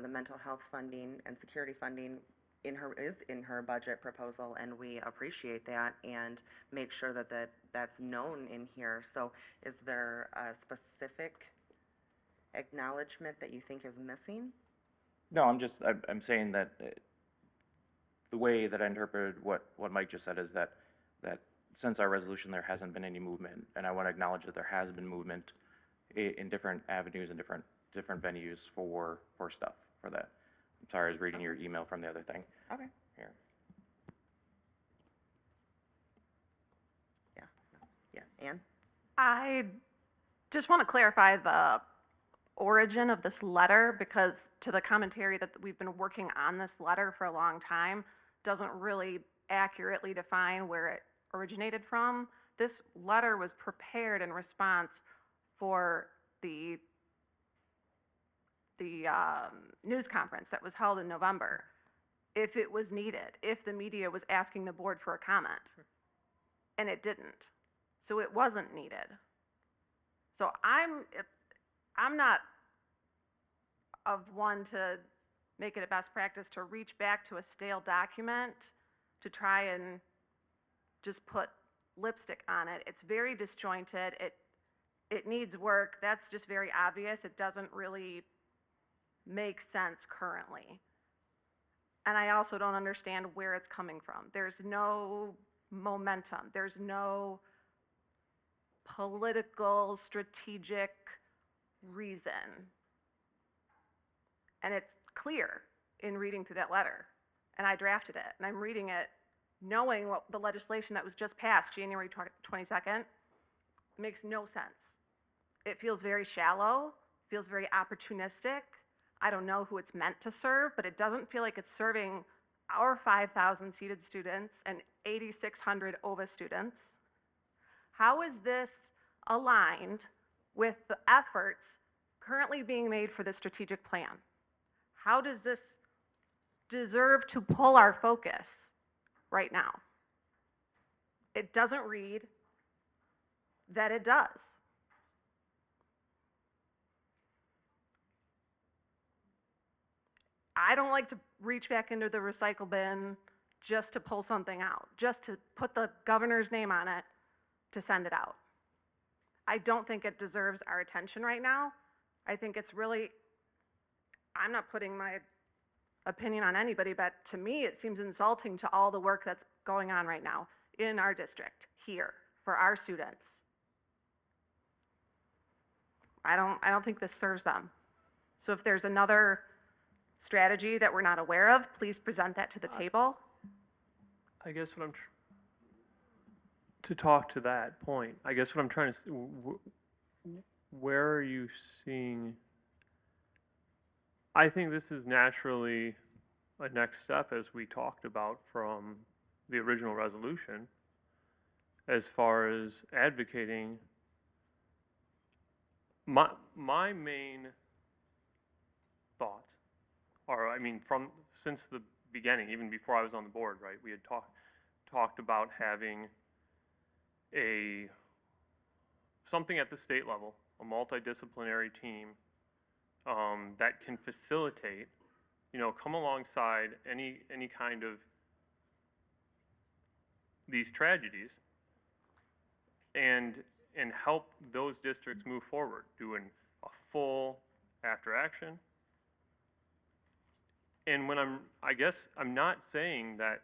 the mental health funding and security funding is in her budget proposal, and we appreciate that and make sure that that's known in here. So is there a specific acknowledgement that you think is missing? No, I'm saying that the way that I interpreted what Mike just said is that since our resolution, there hasn't been any movement, and I want to acknowledge that there has been movement in different avenues and different venues for stuff, for that. I'm sorry, I was reading your email from the other thing. Okay. Here. Yeah, Ann? I just want to clarify the origin of this letter, because to the commentary that we've been working on this letter for a long time doesn't really accurately define where it originated from. This letter was prepared in response for the news conference that was held in November, if it was needed, if the media was asking the board for a comment, and it didn't. So it wasn't needed. So I'm not of one to make it a best practice to reach back to a stale document to try and just put lipstick on it. It's very disjointed. It needs work. That's just very obvious. It doesn't really make sense currently. And I also don't understand where it's coming from. There's no momentum. There's no political, strategic reason. And it's clear in reading through that letter. And I drafted it, and I'm reading it knowing what the legislation that was just passed January 22nd makes no sense. It feels very shallow, feels very opportunistic. I don't know who it's meant to serve, but it doesn't feel like it's serving our 5,000 seated students and 8,600 OVA students. How is this aligned with the efforts currently being made for the strategic plan? How does this deserve to pull our focus right now? It doesn't read that it does. I don't like to reach back into the recycle bin just to pull something out, just to put the governor's name on it to send it out. I don't think it deserves our attention right now. I think it's really, I'm not putting my opinion on anybody, but to me it seems insulting to all the work that's going on right now in our district, here, for our students. I don't think this serves them. So if there's another strategy that we're not aware of, please present that to the table. I guess what I'm to talk to that point, I guess what I'm trying to where are you seeing? I think this is naturally a next step, as we talked about from the original resolution, as far as advocating. My main thoughts are, I mean, since the beginning, even before I was on the board, right, we had talked about having something at the state level, a multidisciplinary team that can facilitate, come alongside any kind of these tragedies and help those districts move forward, doing a full after action. And when I guess I'm not saying that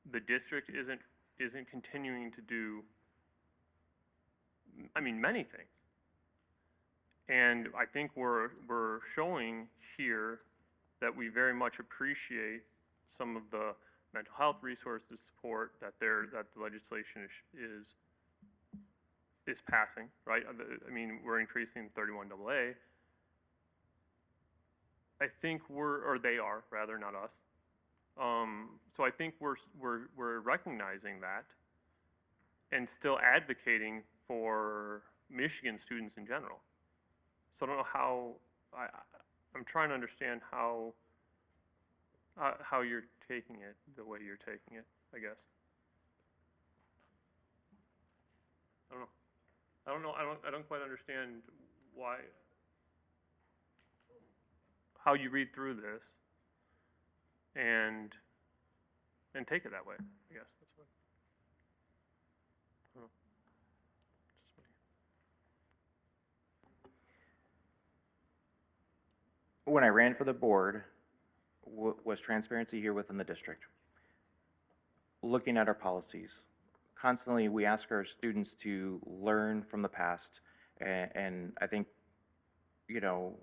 the district isn't continuing to do, I mean, many things. And I think we're showing here that we very much appreciate some of the mental health resources support that the legislation is passing, right? I mean, we're increasing 31AA. I think they are, rather, not us. So I think we're recognizing that and still advocating for Michigan students in general. So I don't know how, I'm trying to understand how you're taking it the way you're taking it, I guess. I don't quite understand how you read through this and take it that way, I guess. That's what. I don't know. When I ran for the board, was transparency here within the district. Looking at our policies, constantly, we ask our students to learn from the past, and I think, you know,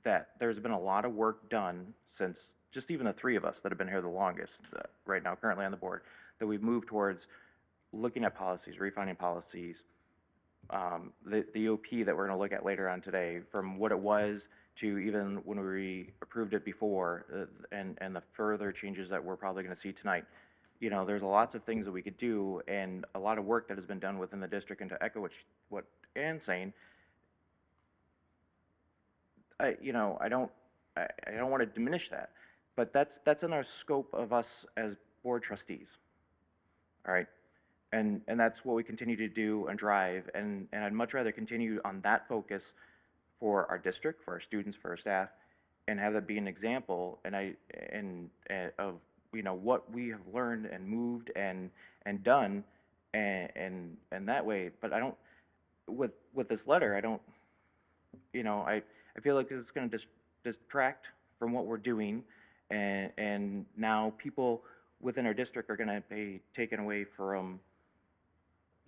that there's been a lot of work done since just even the three of us that have been here the longest, right now, currently on the board, that we've moved towards looking at policies, refining policies, the OP that we're going to look at later on today, from what it was to even when we approved it before, and the further changes that we're probably going to see tonight. You know, there's lots of things that we could do, and a lot of work that has been done within the district. And to echo what Ann's saying, you know, I don't want to diminish that, but that's in our scope of us as board trustees. All right, and that's what we continue to do and drive, and I'd much rather continue on that focus for our district, for our students, for our staff, and have that be an example, and of, you know, what we have learned and moved and done, and that way. But I don't, with this letter, I don't, you know, I feel like it's going to distract from what we're doing, and now people within our district are going to be taken away from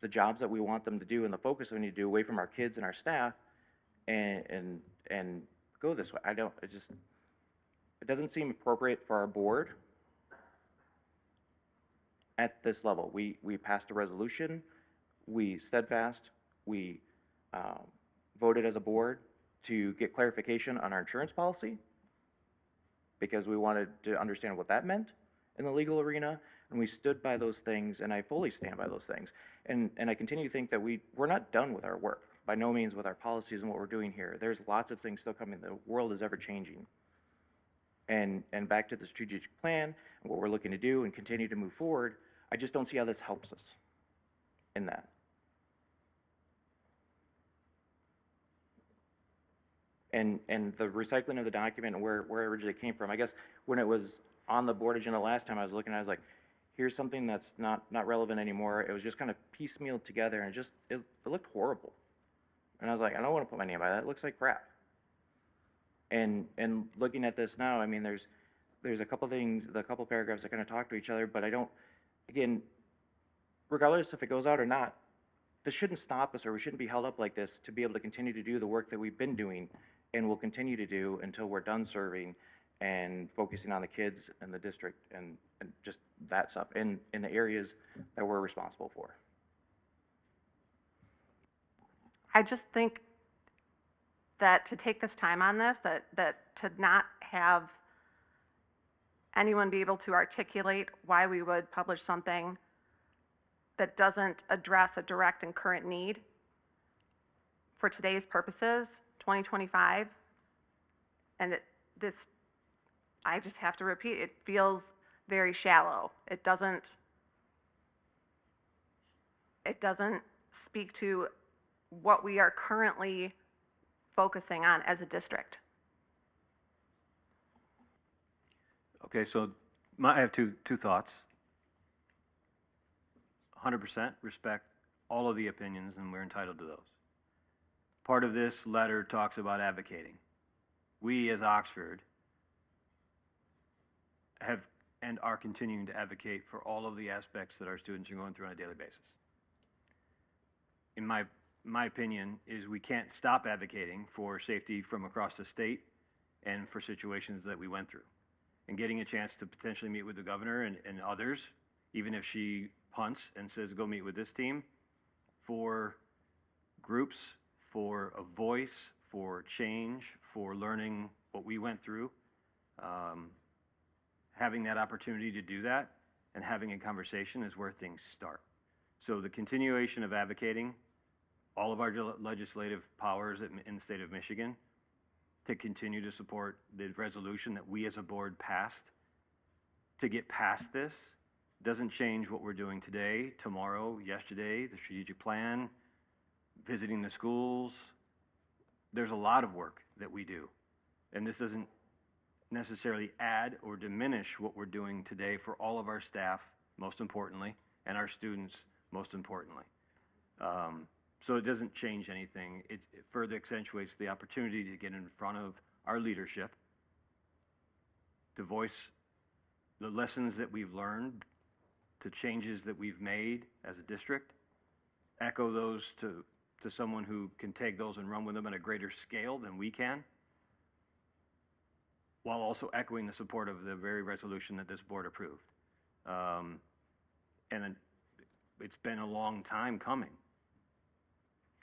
the jobs that we want them to do and the focus we need to do, away from our kids and our staff, and go this way. It doesn't seem appropriate for our board at this level. We passed a resolution, we steadfast, we voted as a board to get clarification on our insurance policy because we wanted to understand what that meant in the legal arena, and we stood by those things, and I fully stand by those things. And I continue to think that we're not done with our work, by no means, with our policies and what we're doing here. There's lots of things still coming. The world is ever changing. And back to the strategic plan and what we're looking to do and continue to move forward, I just don't see how this helps us in that. And the recycling of the document and where it originally came from, I guess when it was on the board agenda last time, I was looking, I was like, here's something that's not relevant anymore. It was just kind of piecemealed together, and it looked horrible. And I was like, I don't want to put my name by that. It looks like crap. And looking at this now, I mean, there's a couple things, a couple paragraphs that kind of talk to each other, but I don't, again, regardless if it goes out or not, this shouldn't stop us, or we shouldn't be held up like this to be able to continue to do the work that we've been doing and will continue to do until we're done serving and focusing on the kids and the district and just that stuff in the areas that we're responsible for. I just think that to take this time on this, that to not have anyone be able to articulate why we would publish something that doesn't address a direct and current need for today's purposes, 2025, and I just have to repeat, it feels very shallow. It doesn't speak to what we are currently focusing on as a district. Okay, so I have two thoughts. 100% respect all of the opinions, and we're entitled to those. Part of this letter talks about advocating. We as Oxford have and are continuing to advocate for all of the aspects that our students are going through on a daily basis. In my opinion, is we can't stop advocating for safety from across the state and for situations that we went through. And getting a chance to potentially meet with the governor and others, even if she punts and says, go meet with this team, for groups, for a voice, for change, for learning what we went through, having that opportunity to do that and having a conversation is where things start. So the continuation of advocating, all of our legislative powers in the state of Michigan to continue to support the resolution that we as a board passed to get past this doesn't change what we're doing today, tomorrow, yesterday, the strategic plan, visiting the schools. There's a lot of work that we do, and this doesn't necessarily add or diminish what we're doing today for all of our staff, most importantly, and our students, most importantly. So it doesn't change anything. It further accentuates the opportunity to get in front of our leadership, to voice the lessons that we've learned to changes that we've made as a district, echo those to someone who can take those and run with them at a greater scale than we can, while also echoing the support of the very resolution that this board approved. And it's been a long time coming.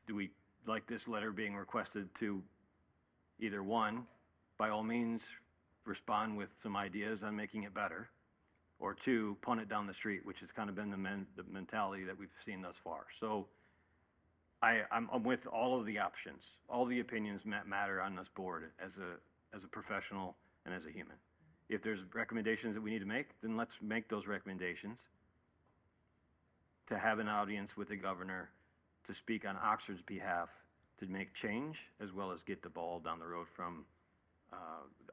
Do we like this letter being requested to either one, by all means, respond with some ideas on making it better, or two, punt it down the street, which has kind of been the mentality that we've seen thus far. So I'm with all of the options. All the opinions matter on this board as a professional and as a human. If there's recommendations that we need to make, then let's make those recommendations to have an audience with the governor to speak on Oxford's behalf to make change, as well as get the ball down the road from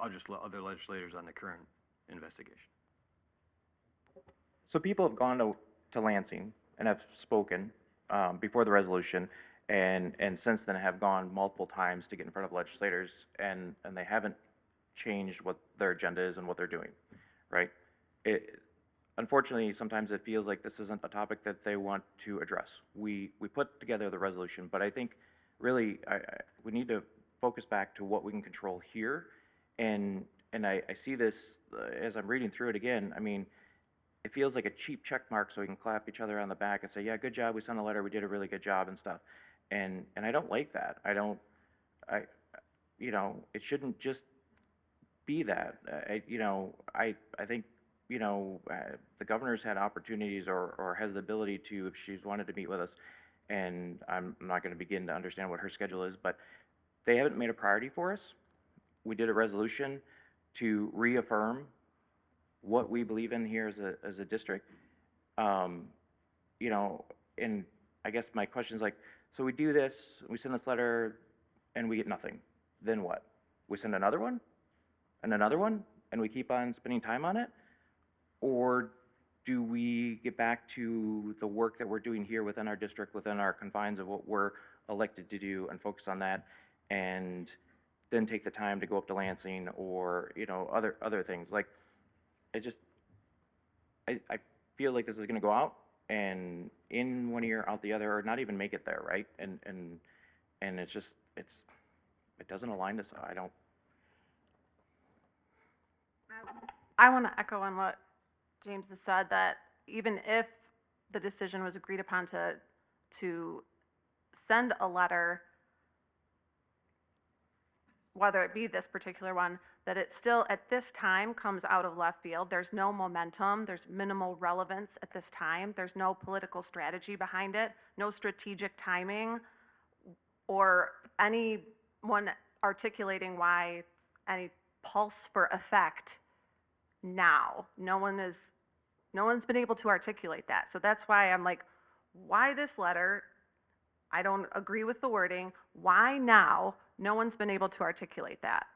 other legislators on the current investigation. So people have gone to Lansing and have spoken before the resolution, and since then have gone multiple times to get in front of legislators, and they haven't changed what their agenda is and what they're doing, right? Unfortunately, sometimes it feels like this isn't a topic that they want to address. We put together the resolution, but I think really we need to focus back to what we can control here, and I see this as I'm reading through it again. I mean, it feels like a cheap check mark so we can clap each other on the back and say, yeah, good job, we sent a letter, we did a really good job and stuff. And I don't like that. It shouldn't just be that. I think, the governor's had opportunities or has the ability to, if she's wanted to meet with us, and I'm not going to begin to understand what her schedule is, but they haven't made a priority for us. We did a resolution to reaffirm what we believe in here as a district. And I guess my question is like, so we do this, we send this letter, and we get nothing. Then what? We send another one, and another one, and we keep on spending time on it? Or do we get back to the work that we're doing here within our district, within our confines of what we're elected to do, and focus on that, and then take the time to go up to Lansing or, other things? Like, I feel like this is gonna go out, and in one ear, out the other, or not even make it there, right? And it doesn't align to, I want to echo on what James has said, that even if the decision was agreed upon to send a letter, whether it be this particular one, that it still at this time comes out of left field. There's no momentum, there's minimal relevance at this time, there's no political strategy behind it, no strategic timing, or anyone articulating why any pulse for effect now. No one's been able to articulate that. So that's why I'm like, why this letter? I don't agree with the wording. Why now? No one's been able to articulate that.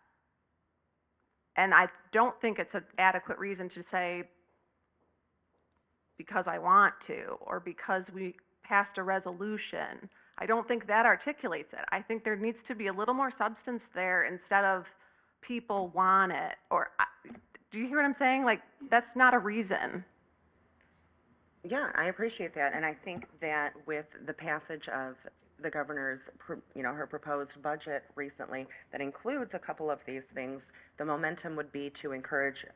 And I don't think it's an adequate reason to say, because I want to, or because we passed a resolution. I don't think that articulates it. I think there needs to be a little more substance there instead of people want it. Do you hear what I'm saying? Like, that's not a reason. Yeah, I appreciate that, and I think that with the passage of the governor's, her proposed budget recently that includes a couple of these things, the momentum would be to encourage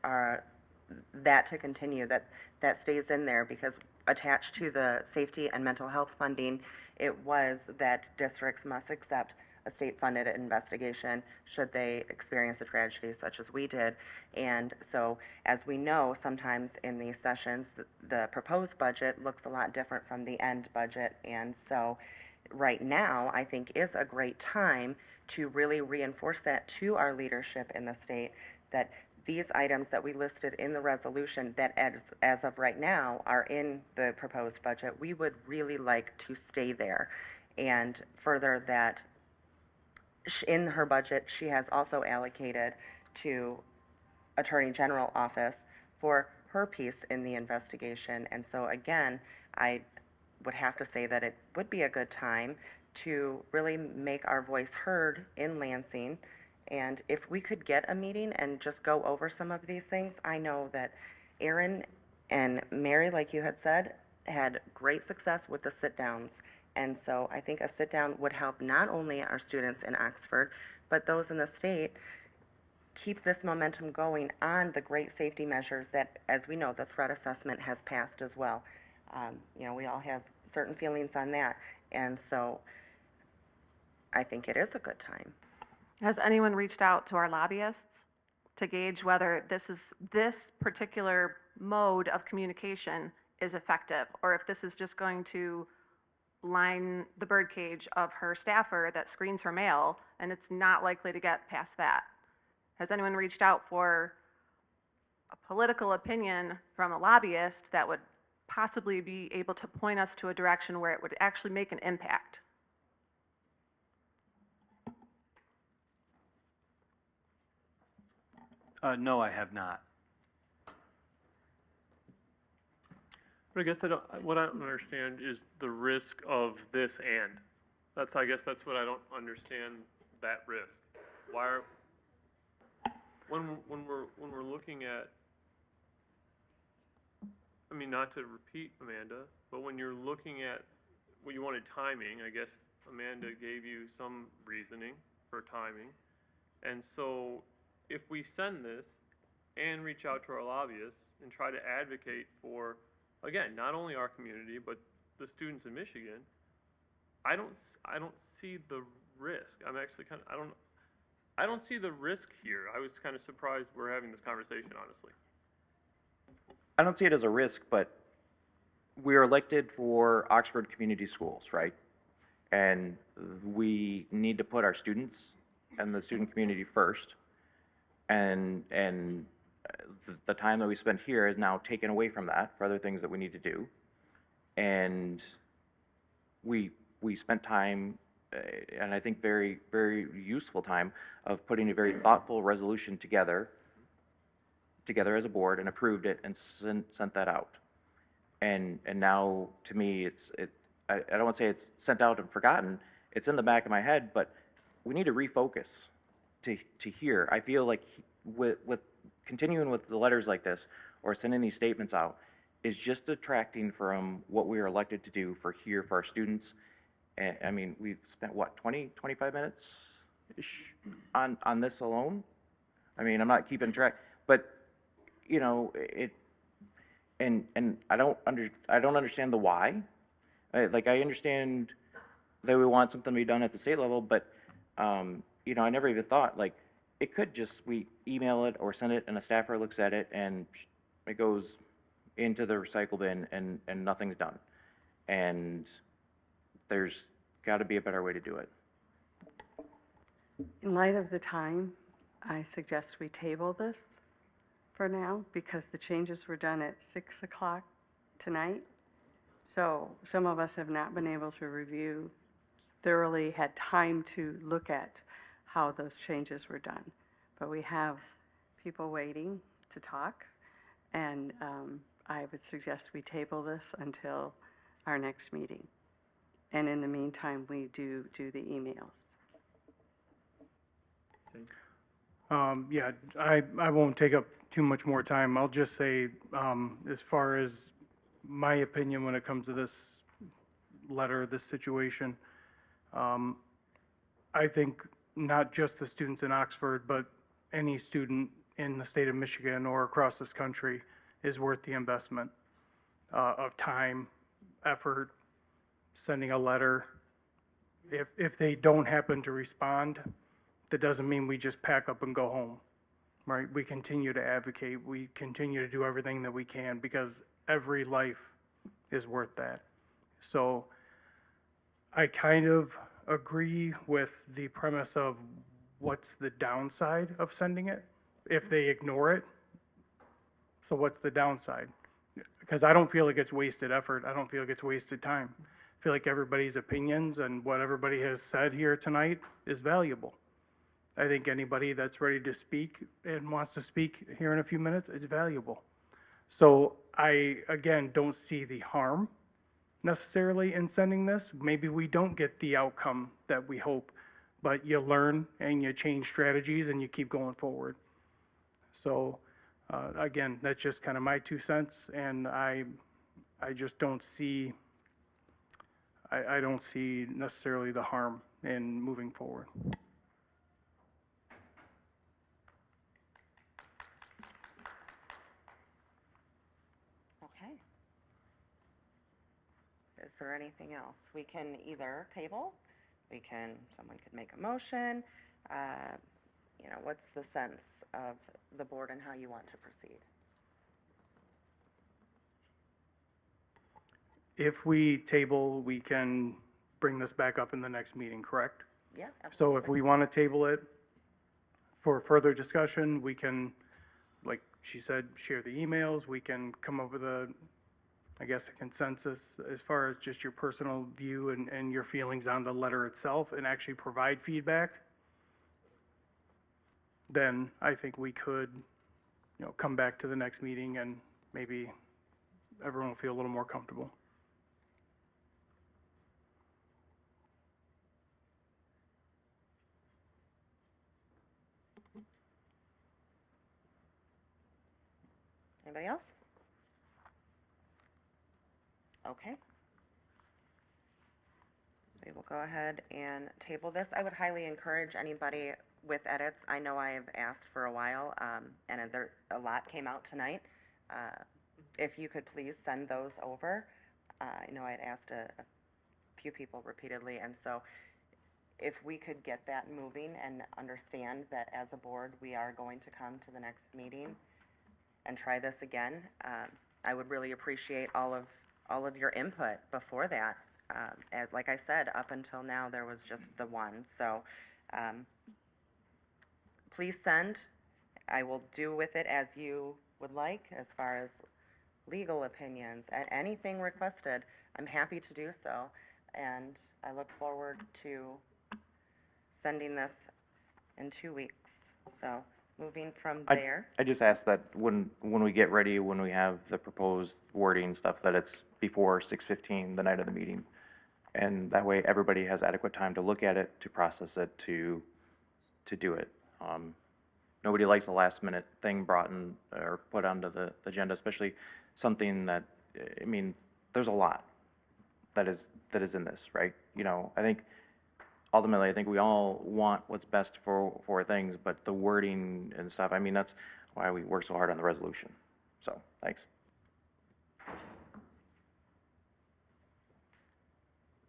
that to continue, that stays in there, because attached to the safety and mental health funding, it was that districts must accept a state-funded investigation should they experience a tragedy such as we did. And so, as we know, sometimes in these sessions, the proposed budget looks a lot different from the end budget. And so, right now, I think is a great time to really reinforce that to our leadership in the state, that these items that we listed in the resolution that as of right now are in the proposed budget, we would really like to stay there. And further, that in her budget, she has also allocated to Attorney General office for her piece in the investigation. And so again, I would have to say that it would be a good time to really make our voice heard in Lansing. And if we could get a meeting and just go over some of these things, I know that Aaron And Mary, like you had said, had great success with the sit-downs. And so I think a sit-down would help not only our students in Oxford, but those in the state keep this momentum going on the great safety measures that, as we know, the threat assessment has passed as well. You know, we all have certain feelings on that. And so I think it is a good time. Has anyone reached out to our lobbyists to gauge whether this particular mode of communication is effective, or if this is just going to line the birdcage of her staffer that screens her mail, and it's not likely to get past that? Has anyone reached out for a political opinion from a lobbyist that would possibly be able to point us to a direction where it would actually make an impact? No, I have not. But I guess what I don't understand is the risk of this and. I guess that's what I don't understand, that risk. Why are, when we're looking at, I mean, not to repeat Amanda, but when you're looking at, well, you wanted timing, I guess Amanda gave you some reasoning for timing. And so if we send this and reach out to our lobbyists and try to advocate for, again, not only our community, but the students in Michigan, I don't see the risk. I'm actually I don't see the risk here. I was kind of surprised we're having this conversation, honestly. I don't see it as a risk, but we are elected for Oxford Community Schools, right? And we need to put our students and the student community first. And the time that we spend here is now taken away from that for other things that we need to do. And we spent time, and I think very, very useful time, of putting a very thoughtful resolution together as a board, and approved it and sent that out. And now, to me, I don't want to say it's sent out and forgotten. It's in the back of my head, but we need to refocus to hear. I feel like with continuing with the letters like this or sending these statements out is just detracting from what we are elected to do for our students. And I mean, we've spent what, 25 minutes ish on this alone? I mean, I'm not keeping track, but you know, and I don't understand the why. Like, I understand that we want something to be done at the state level, but you know, I never even thought, like, it could just, we email it or send it and a staffer looks at it and it goes into the recycle bin and nothing's done. And there's got to be a better way to do it. In light of the time, I suggest we table this for now, because the changes were done at 6 o'clock tonight. So some of us have not been able to review thoroughly, had time to look at how those changes were done. But we have people waiting to talk, and I would suggest we table this until our next meeting. And in the meantime, we do the emails. Yeah, I won't take up too much more time. I'll just say, as far as my opinion when it comes to this letter, this situation, I think not just the students in Oxford, but any student in the state of Michigan or across this country is worth the investment of time, effort, sending a letter. If they don't happen to respond, that doesn't mean we just pack up and go home, right? We continue to advocate. We continue to do everything that we can, because every life is worth that. So I kind of agree with the premise of what's the downside of sending it if they ignore it. So what's the downside? Because I don't feel like it's wasted effort. I don't feel like it's wasted time. I feel like everybody's opinions and what everybody has said here tonight is valuable. I think anybody that's ready to speak and wants to speak here in a few minutes is valuable. So I, again, don't see the harm necessarily in sending this. Maybe we don't get the outcome that we hope, but you learn and you change strategies and you keep going forward. So Again, that's just kind of my 2 cents, and I just don't see, I don't see necessarily the harm in moving forward. Okay. Is there anything else? We can either table, someone could make a motion. You know, what's the sense of the board and how you want to proceed? If we table, we can bring this back up in the next meeting, correct? Yeah, So absolutely. if we want to table it for further discussion, we can, like she said, share the emails. We can come up with a consensus as far as just your personal view and your feelings on the letter itself and actually provide feedback. Then I think we could, come back to the next meeting and maybe everyone will feel a little more comfortable. Anybody else? Okay. We will go ahead and table this. I would highly encourage anybody with edits. I know I have asked for a while, and a lot came out tonight. If you could please send those over. I know I had asked a few people repeatedly, and so if we could get that moving and understand that as a board we are going to come to the next meeting and try this again, I would really appreciate all of your input before that. As, like I said, up until now there was just the one. So please send. I will do with it as you would like, as far as legal opinions, anything requested. I'm happy to do so, and I look forward to sending this in 2 weeks. So moving from there. I just ask that when we get ready, when we have the proposed wording stuff, that it's before 6:15, the night of the meeting. And that way everybody has adequate time to look at it, to process it, to do it. Nobody likes a last minute thing brought in or put onto the agenda, especially something that, I mean, there's a lot that is in this, right? I think ultimately, I think we all want what's best for things, but the wording and stuff, I mean, that's why we work so hard on the resolution. So, thanks.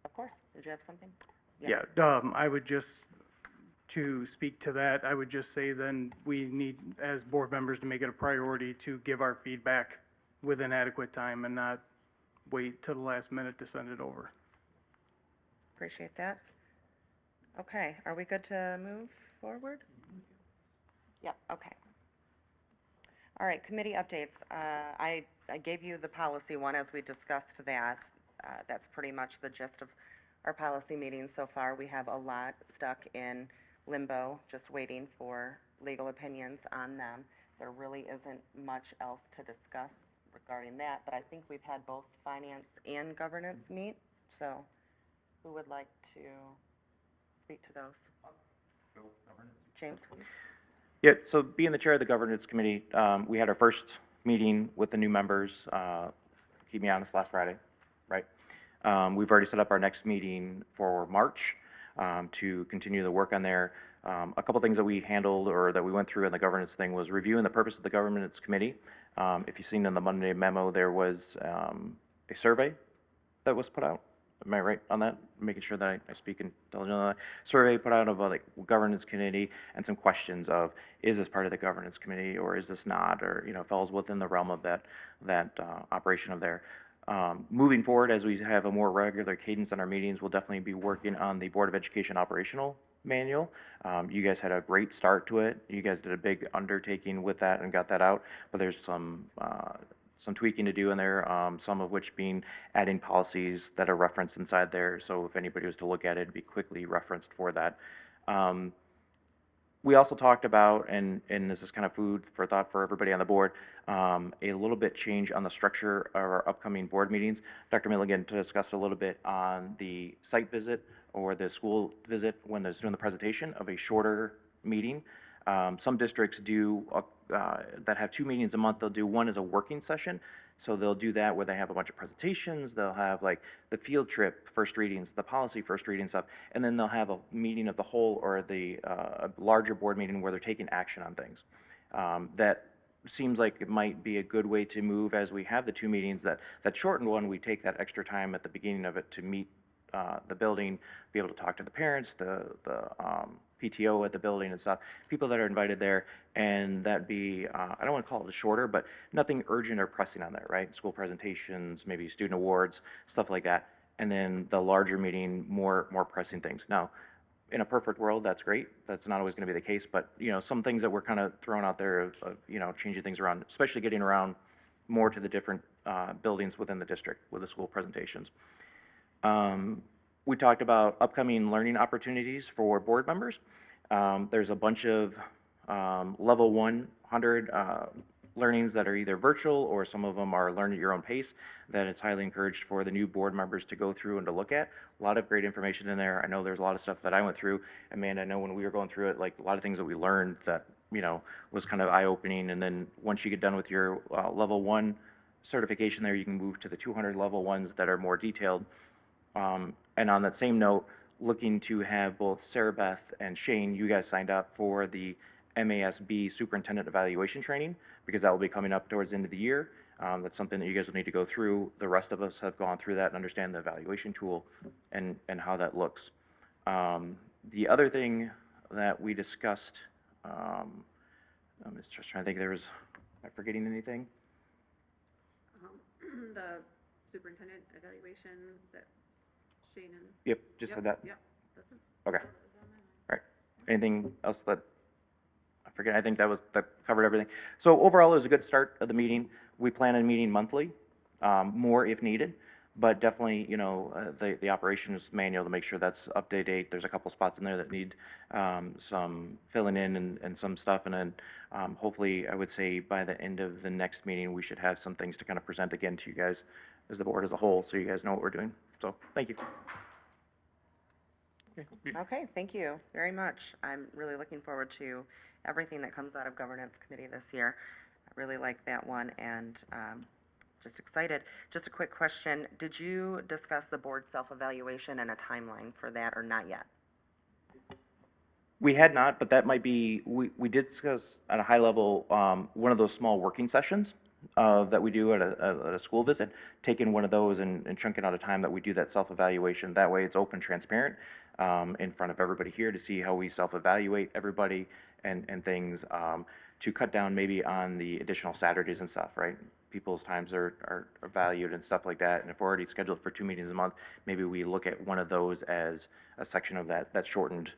Of course. Did you have something? Yeah, I would just, to speak to that, I would just say then we need, as board members, to make it a priority to give our feedback within adequate time and not wait till the last minute to send it over. Appreciate that. Okay, are we good to move forward? Yep, okay. All right, committee updates. I gave you the policy one as we discussed that. That's pretty much the gist of our policy meetings so far. We have a lot stuck in limbo, just waiting for legal opinions on them. There really isn't much else to discuss regarding that, but I think we've had both finance and governance meet, so who would like to speak to those? James? Yeah, so being the chair of the governance committee, we had our first meeting with the new members, keep me honest, last Friday, right? We've already set up our next meeting for March to continue the work on there. A couple things that we handled or that we went through in the governance thing was reviewing the purpose of the governance committee. If you've seen in the Monday memo, there was a survey that was put out. Am I right on that? Making sure that I speak intelligently on that. Survey put out of like governance committee and some questions of, is this part of the governance committee or is this not, or falls within the realm of that operation of there. Moving forward, as we have a more regular cadence in our meetings, we'll definitely be working on the Board of Education operational manual. You guys had a great start to it. You guys did a big undertaking with that and got that out, but there's some tweaking to do in there, some of which being adding policies that are referenced inside there, so if anybody was to look at it, it'd be quickly referenced for that. We also talked about, and this is kind of food for thought for everybody on the board, a little bit change on the structure of our upcoming board meetings. Dr. Milligan discussed a little bit on the site visit or the school visit when they're doing the presentation of a shorter meeting. Some districts do that have 2 meetings a month, they'll do one as a working session. So they'll do that where they have a bunch of presentations, they'll have like the field trip first readings, the policy first reading stuff, and then they'll have a meeting of the whole or the a larger board meeting where they're taking action on things. That seems like it might be a good way to move as we have the 2 meetings. That shortened one, we take that extra time at the beginning of it to meet the building, be able to talk to the parents, the PTO at the building and stuff, people that are invited there, and that'd be, I don't want to call it a shorter, but nothing urgent or pressing on that, right? School presentations, maybe student awards, stuff like that, and then the larger meeting, more pressing things. Now, in a perfect world, that's great. That's not always going to be the case, but some things that we're kind of throwing out there of changing things around, especially getting around more to the different buildings within the district with the school presentations. We talked about upcoming learning opportunities for board members. There's a bunch of level 100 learnings that are either virtual or some of them are learn at your own pace that it's highly encouraged for the new board members to go through and to look at. A lot of great information in there. I know there's a lot of stuff that I went through. Amanda, I know when we were going through it, like a lot of things that we learned that, was kind of eye-opening. And then once you get done with your level 1 certification there, you can move to the 200 level ones that are more detailed. And on that same note, looking to have both Sarah Beth and Shane, you guys signed up for the MASB Superintendent Evaluation Training, because that will be coming up towards the end of the year. That's something that you guys will need to go through. The rest of us have gone through that and understand the evaluation tool and how that looks. The other thing that we discussed, I'm just trying to think, am I forgetting anything? The superintendent evaluation that Shane and. Yep, just said that. Yep, that's it. Okay. All right. Anything else that I forget? I think that covered everything. So overall, it was a good start of the meeting. We plan on meeting monthly, more if needed, but definitely, the operations manual to make sure that's up to date. There's a couple spots in there that need some filling in and some stuff, and then hopefully, I would say by the end of the next meeting, we should have some things to kind of present again to you guys as the board as a whole, so you guys know what we're doing. So, thank you. Okay, thank you very much. I'm really looking forward to everything that comes out of Governance Committee this year. I really like that one, and just excited. Just a quick question. Did you discuss the board self-evaluation and a timeline for that, or not yet? We had not, but that might be, we did discuss at a high level one of those small working sessions that we do at a school visit, taking one of those and chunking out a time that we do that self-evaluation. That way it's open, transparent in front of everybody here to see how we self-evaluate everybody and things to cut down maybe on the additional Saturdays and stuff, right? People's times are valued and stuff like that. And if we're already scheduled for 2 meetings a month, maybe we look at one of those as a section of that shortened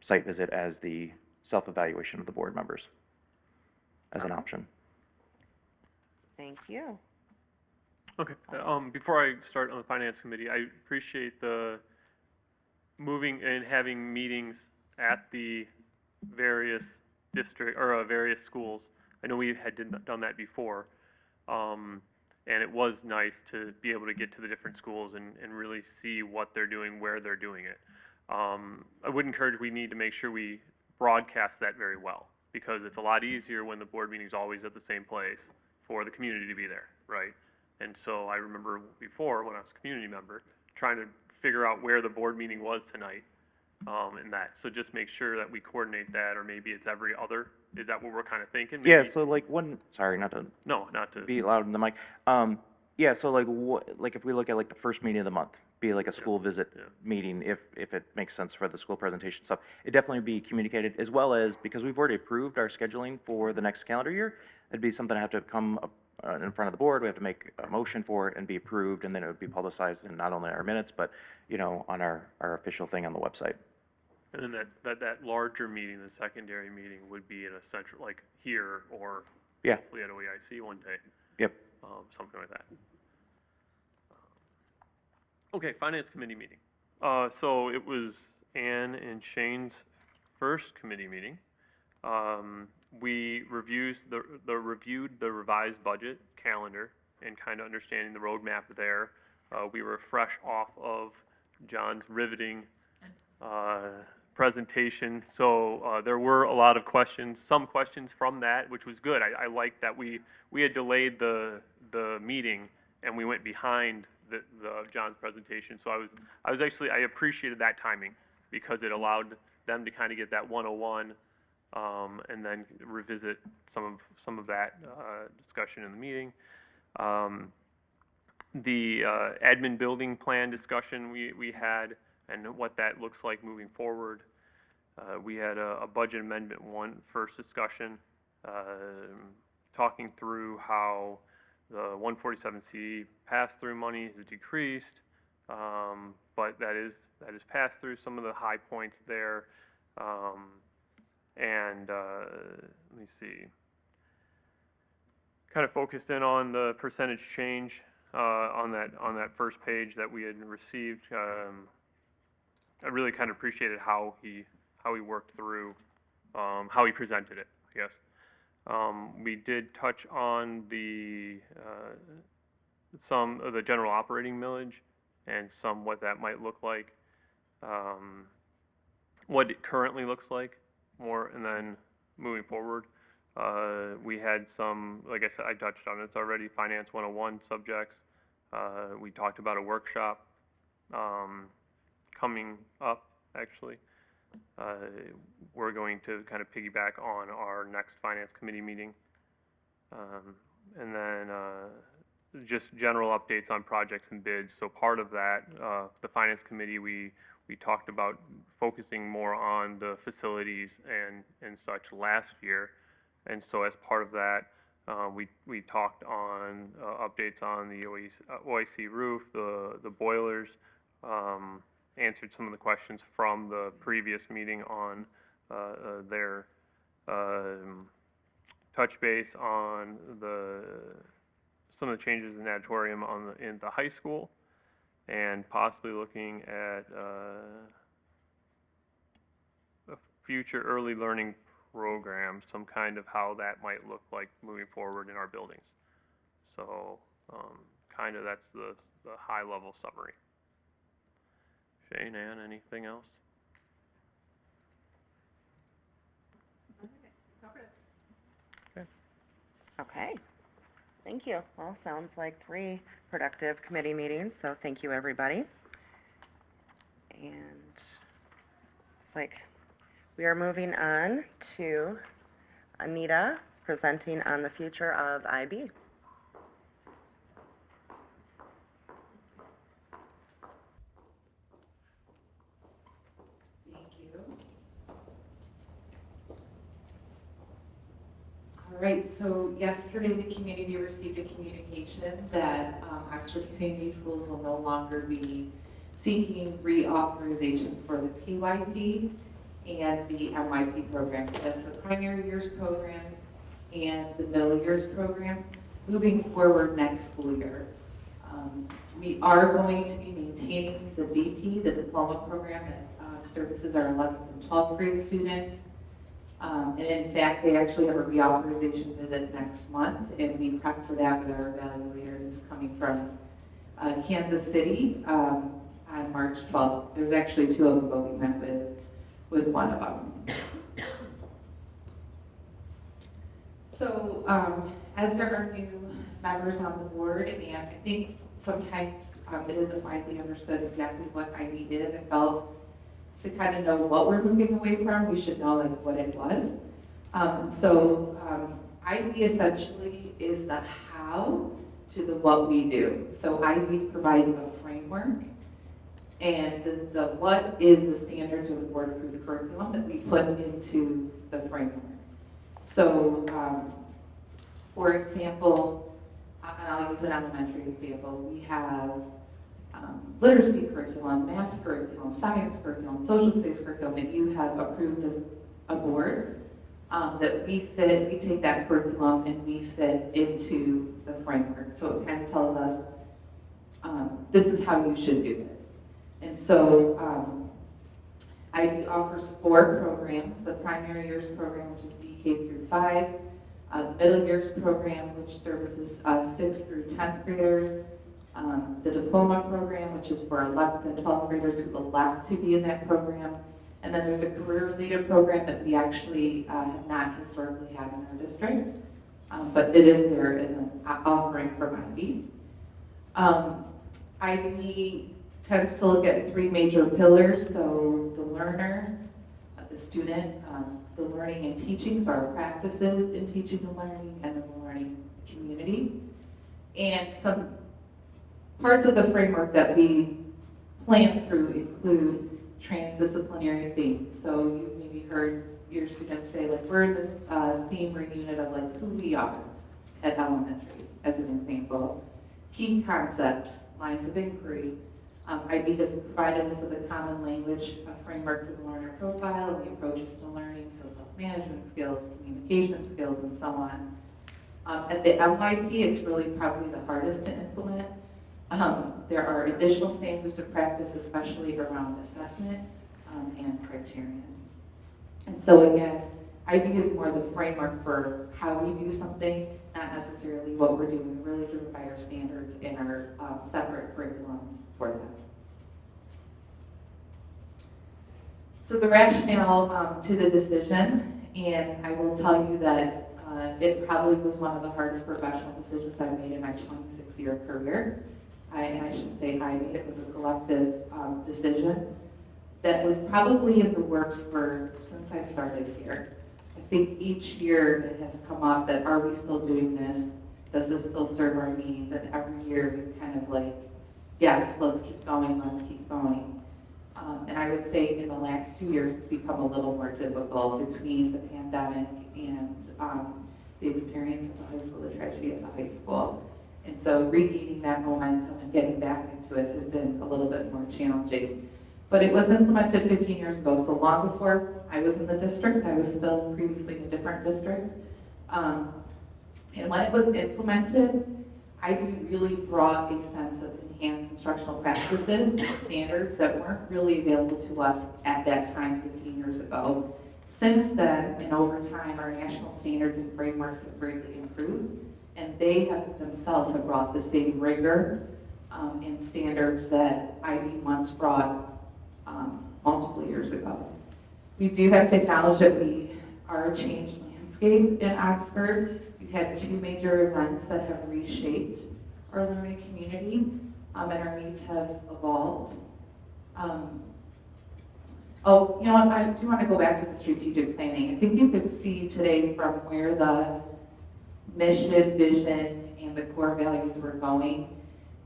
site visit as the self-evaluation of the board members as an option. Thank you. Okay, before I start on the Finance Committee, I appreciate the moving and having meetings at the various various schools. I know we had done that before, and it was nice to be able to get to the different schools and really see what they're doing, where they're doing it. I would encourage, we need to make sure we broadcast that very well, because it's a lot easier when the board meeting's always at the same place for the community to be there, right? And so I remember before, when I was a community member, trying to figure out where the board meeting was tonight, and that. So just make sure that we coordinate that, or maybe it's every other. Is that what we're kind of thinking? Maybe? Yeah, so like sorry, not to. No, not to. Be loud in the mic. Yeah, so like if we look at like the first meeting of the month, be like a school visit meeting, if it makes sense for the school presentation stuff. It definitely be communicated, as well as, because we've already approved our scheduling for the next calendar year, it'd be something that have to come up in front of the board. We have to make a motion for it and be approved, and then it would be publicized in not only our minutes, but on our official thing on the website. And then that larger meeting, the secondary meeting, would be in a central, like here, or hopefully at OEIC one day. Yep. Something like that. Okay, Finance Committee meeting. So it was Ann and Shane's first committee meeting. We reviewed the revised budget calendar and kind of understanding the roadmap there. We were fresh off of John's riveting presentation. So there were a lot of questions, some questions from that, which was good. I liked that we had delayed the meeting and we went behind the John's presentation. So I appreciated that timing because it allowed them to kind of get that 101 and then revisit some of that discussion in the meeting. The admin building plan discussion we had and what that looks like moving forward. We had a budget amendment one first discussion, talking through how the 147C pass-through money has decreased, but that is passed through some of the high points there. Let me see. Kind of focused in on the percentage change on that first page that we had received. I really kind of appreciated how he worked through, how he presented it, I guess. We did touch on some of the general operating millage and what that might look like, what it currently looks like more, and then moving forward. We had some, like I said, I touched on it, it's already Finance 101 subjects. We talked about a workshop coming up, actually. We're going to kind of piggyback on our next Finance Committee meeting. And then just general updates on projects and bids. So part of that, the Finance Committee, we talked about focusing more on the facilities and such last year. And so as part of that, we talked on updates on the OIC roof, the boilers, answered some of the questions from the previous meeting on their touch base on some of the changes in the auditorium in the high school, and possibly looking at a future early learning program, some kind of how that might look like moving forward in our buildings. So kind of that's the high level summary. Shane, Ann, anything else? Okay, thank you. Well, sounds like 3 productive committee meetings, so thank you, everybody. And it's like we are moving on to Anita presenting on the future of IB. Thank you. All right, so yesterday the community received a communication that Oxford Community Schools will no longer be seeking reauthorization for the PYP and the MYP program. So that's the primary years program and the middle years program moving forward next school year. We are going to be maintaining the DP, the diploma program that services our 11th and 12th grade students. And in fact, they actually have a reauthorization visit next month, and we prep for that with our evaluator who's coming from Kansas City on March 12th. There's actually 2 of them, but we met with one of them. So as there are new members on the board, and I think sometimes it isn't widely understood exactly what IB is, I felt to kind of know what we're moving away from, we should know like what it was. IB essentially is the how to the what we do. So IB provides a framework, and the what is the standards of the board approved curriculum that we put into the framework. So, for example, and I'll use an elementary example, we have literacy curriculum, math curriculum, science curriculum, social studies curriculum that you have approved as a board, that we take that curriculum and we fit into the framework. So it kind of tells us, this is how you should do it. And so IB offers 4 programs: the primary years program, which is DK through 5, the middle years program, which services 6th through 10th graders, the diploma program, which is for 11th and 12th graders who elect to be in that program, And then there's a career-related program that we actually have not historically had in our district, but it is there as an offering from IB. IB tends to look at three major pillars, so the learner, the student, the learning and teaching, so our practices in teaching and learning, and then the learning community. And some parts of the framework that we plan through include transdisciplinary themes. So you maybe heard your students say, like, we're in the theme or unit of like who we are at elementary, as an example. Key concepts, lines of inquiry. IB has provided us with a common language, a framework for the learner profile, and the approaches to learning, so self-management skills, communication skills, and so on. At the MYP, it's really probably the hardest to implement. There are additional standards of practice, especially around assessment and criterion. And so again, IB is more the framework for how we do something, not necessarily what we're doing. We're really driven by our standards and our separate curriculums for that. So the rationale to the decision, and I will tell you that it probably was one of the hardest professional decisions I've made in my 26-year career. And I shouldn't say I made it, it was a collective decision that was probably in the works since I started here. I think each year it has come up that, are we still doing this? Does this still serve our needs? And every year we kind of like, yes, let's keep going, let's keep going. And I would say in the last 2 years, it's become a little more difficult between the pandemic and the experience of the high school, the tragedy of the high school. And so regaining that momentum and getting back into it has been a little bit more challenging. But it was implemented 15 years ago, so long before I was in the district. I was still previously in a different district. And when it was implemented, IB really brought a sense of enhanced instructional practices and standards that weren't really available to us at that time 15 years ago. Since then, and over time, our national standards and frameworks have greatly improved, and they have themselves have brought the same rigor and standards that IB once brought multiple years ago. We do have to acknowledge that we are a changed landscape in Oxford. We've had 2 major events that have reshaped our learning community, and our needs have evolved. Oh, you know what, I do want to go back to the strategic planning. I think you could see today from where the mission, vision, and the core values were going,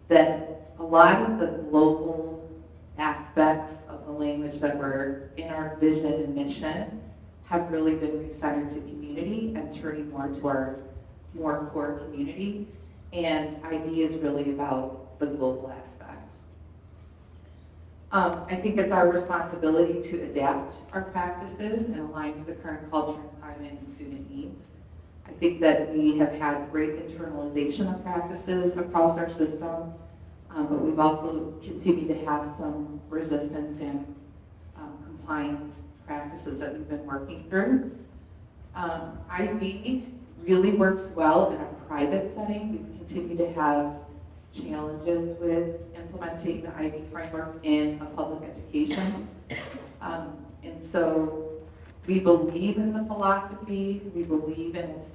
that a lot of the global aspects of the language that were in our vision and mission have really been recentered to community and turning more to our more core community. And IB is really about the global aspects. I think it's our responsibility to adapt our practices and align with the current culture and climate and student needs. I think that we have had great internalization of practices across our system, but we've also continued to have some resistance and compliance practices that we've been working through. IB really works well in a private setting. We continue to have challenges with implementing the IB framework in a public education. And so we believe in the philosophy, we believe in its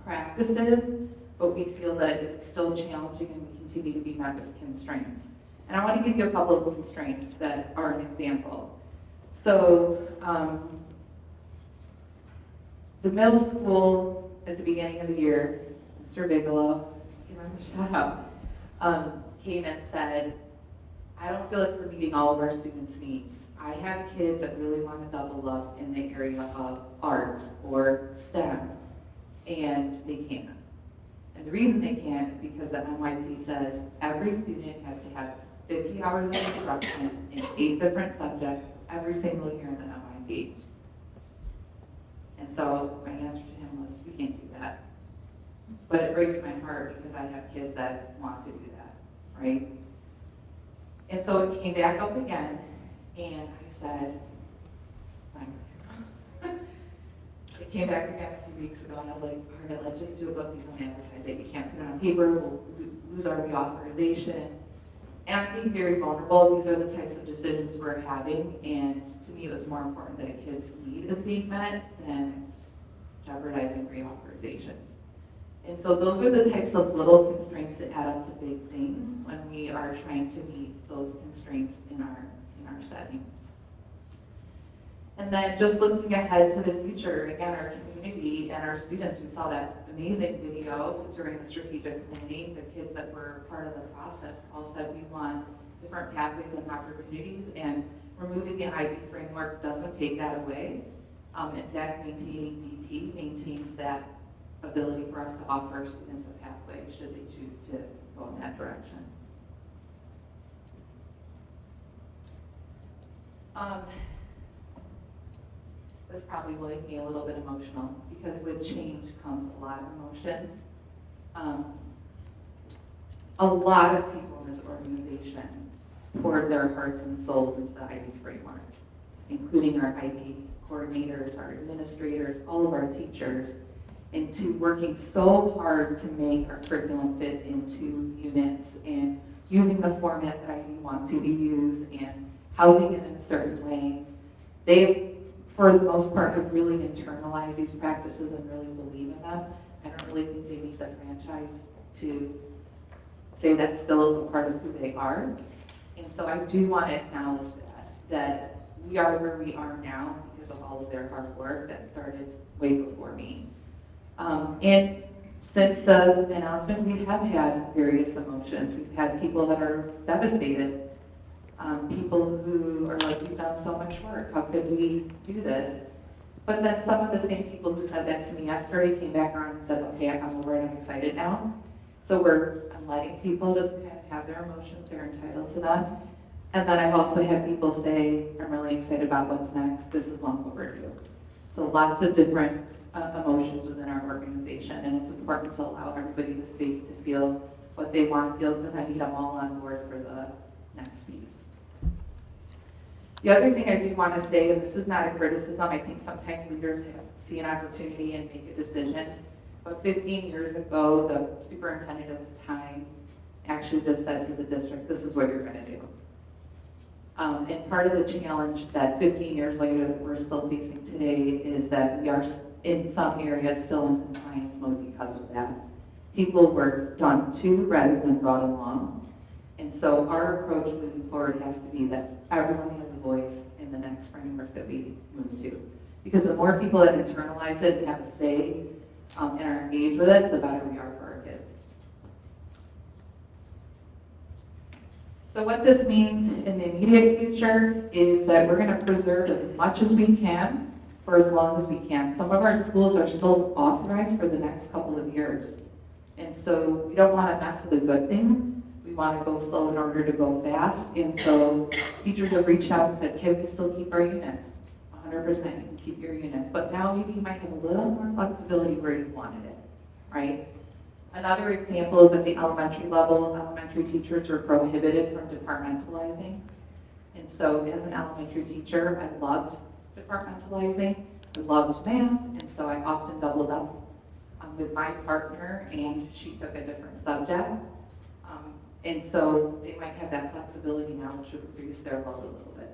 practices, but we feel that it's still challenging and we continue to be met with constraints. And I want to give you a couple of constraints that are an example. So the middle school at the beginning of the year, Mr. Bigelow, give him a shout out, came and said, I don't feel like we're meeting all of our students' needs. I have kids that really want to double up in the area of arts or STEM, and they can't. And the reason they can't is because the MYP says every student has to have 50 hours of instruction in 8 different subjects every single year in the MYP. And so my answer to him was, we can't do that. But it breaks my heart because I have kids that want to do that, right? And so it came back up again, and I said, it came back again a few weeks ago, and I was like, all right, let's just do a book, please don't advertise it. You can't put it on paper, we'll lose our reauthorization. And I'm being very vulnerable. These are the types of decisions we're having, and to me, it was more important that a kid's need is being met than jeopardizing reauthorization. And so those are the types of little constraints that add up to big things when we are trying to meet those constraints in our setting. And then just looking ahead to the future, again, our community and our students, we saw that amazing video during the strategic planning. The kids that were part of the process all said we want different pathways and opportunities, and removing the IB framework doesn't take that away. In fact, maintaining DP maintains that ability for us to offer our students a pathway should they choose to go in that direction. This probably will make me a little bit emotional because with change comes a lot of emotions. A lot of people in this organization poured their hearts and souls into the IB framework, including our IB coordinators, our administrators, all of our teachers, into working so hard to make our curriculum fit into units and using the format that IB wants you to use and housing it in a certain way. They, for the most part, have really internalized these practices and really believe in them. I don't really think they need the franchise to say that's still a part of who they are. And so I do want to acknowledge that we are where we are now because of all of their hard work that started way before me. And since the announcement, we have had various emotions. We've had people that are devastated. People who are like, we've done so much work, how could we do this? But then some of the same people who said that to me yesterday came back around and said, okay, I'm over it, I'm excited now. So I'm letting people just kind of have their emotions, they're entitled to them. And then I've also had people say, I'm really excited about what's next, this is long overdue. So lots of different emotions within our organization, and it's important to allow everybody the space to feel what they want to feel because I need them all on board for the next piece. The other thing I do want to say, and this is not a criticism, I think sometimes leaders see an opportunity and make a decision, but 15 years ago, the superintendent at the time actually just said to the district, this is what you're going to do. And part of the challenge that 15 years later that we're still facing today is that we are in some areas still in compliance mode because of that. People were done to rather than brought along. And so our approach moving forward has to be that everyone has a voice in the next framework that we move to. Because the more people that internalize it and have a say and are engaged with it, the better we are for our kids. So what this means in the immediate future is that we're going to preserve as much as we can for as long as we can. Some of our schools are still authorized for the next couple of years. And so we don't want to mess with a good thing. We want to go slow in order to go fast. And so teachers have reached out and said, can we still keep our units? 100% you can keep your units. But now maybe you might have a little more flexibility where you wanted it, right? Another example is at the elementary level, elementary teachers were prohibited from departmentalizing. And so as an elementary teacher, I loved departmentalizing. I loved math, and so I often doubled up with my partner, and she took a different subject. And so they might have that flexibility now, which would reduce their load a little bit.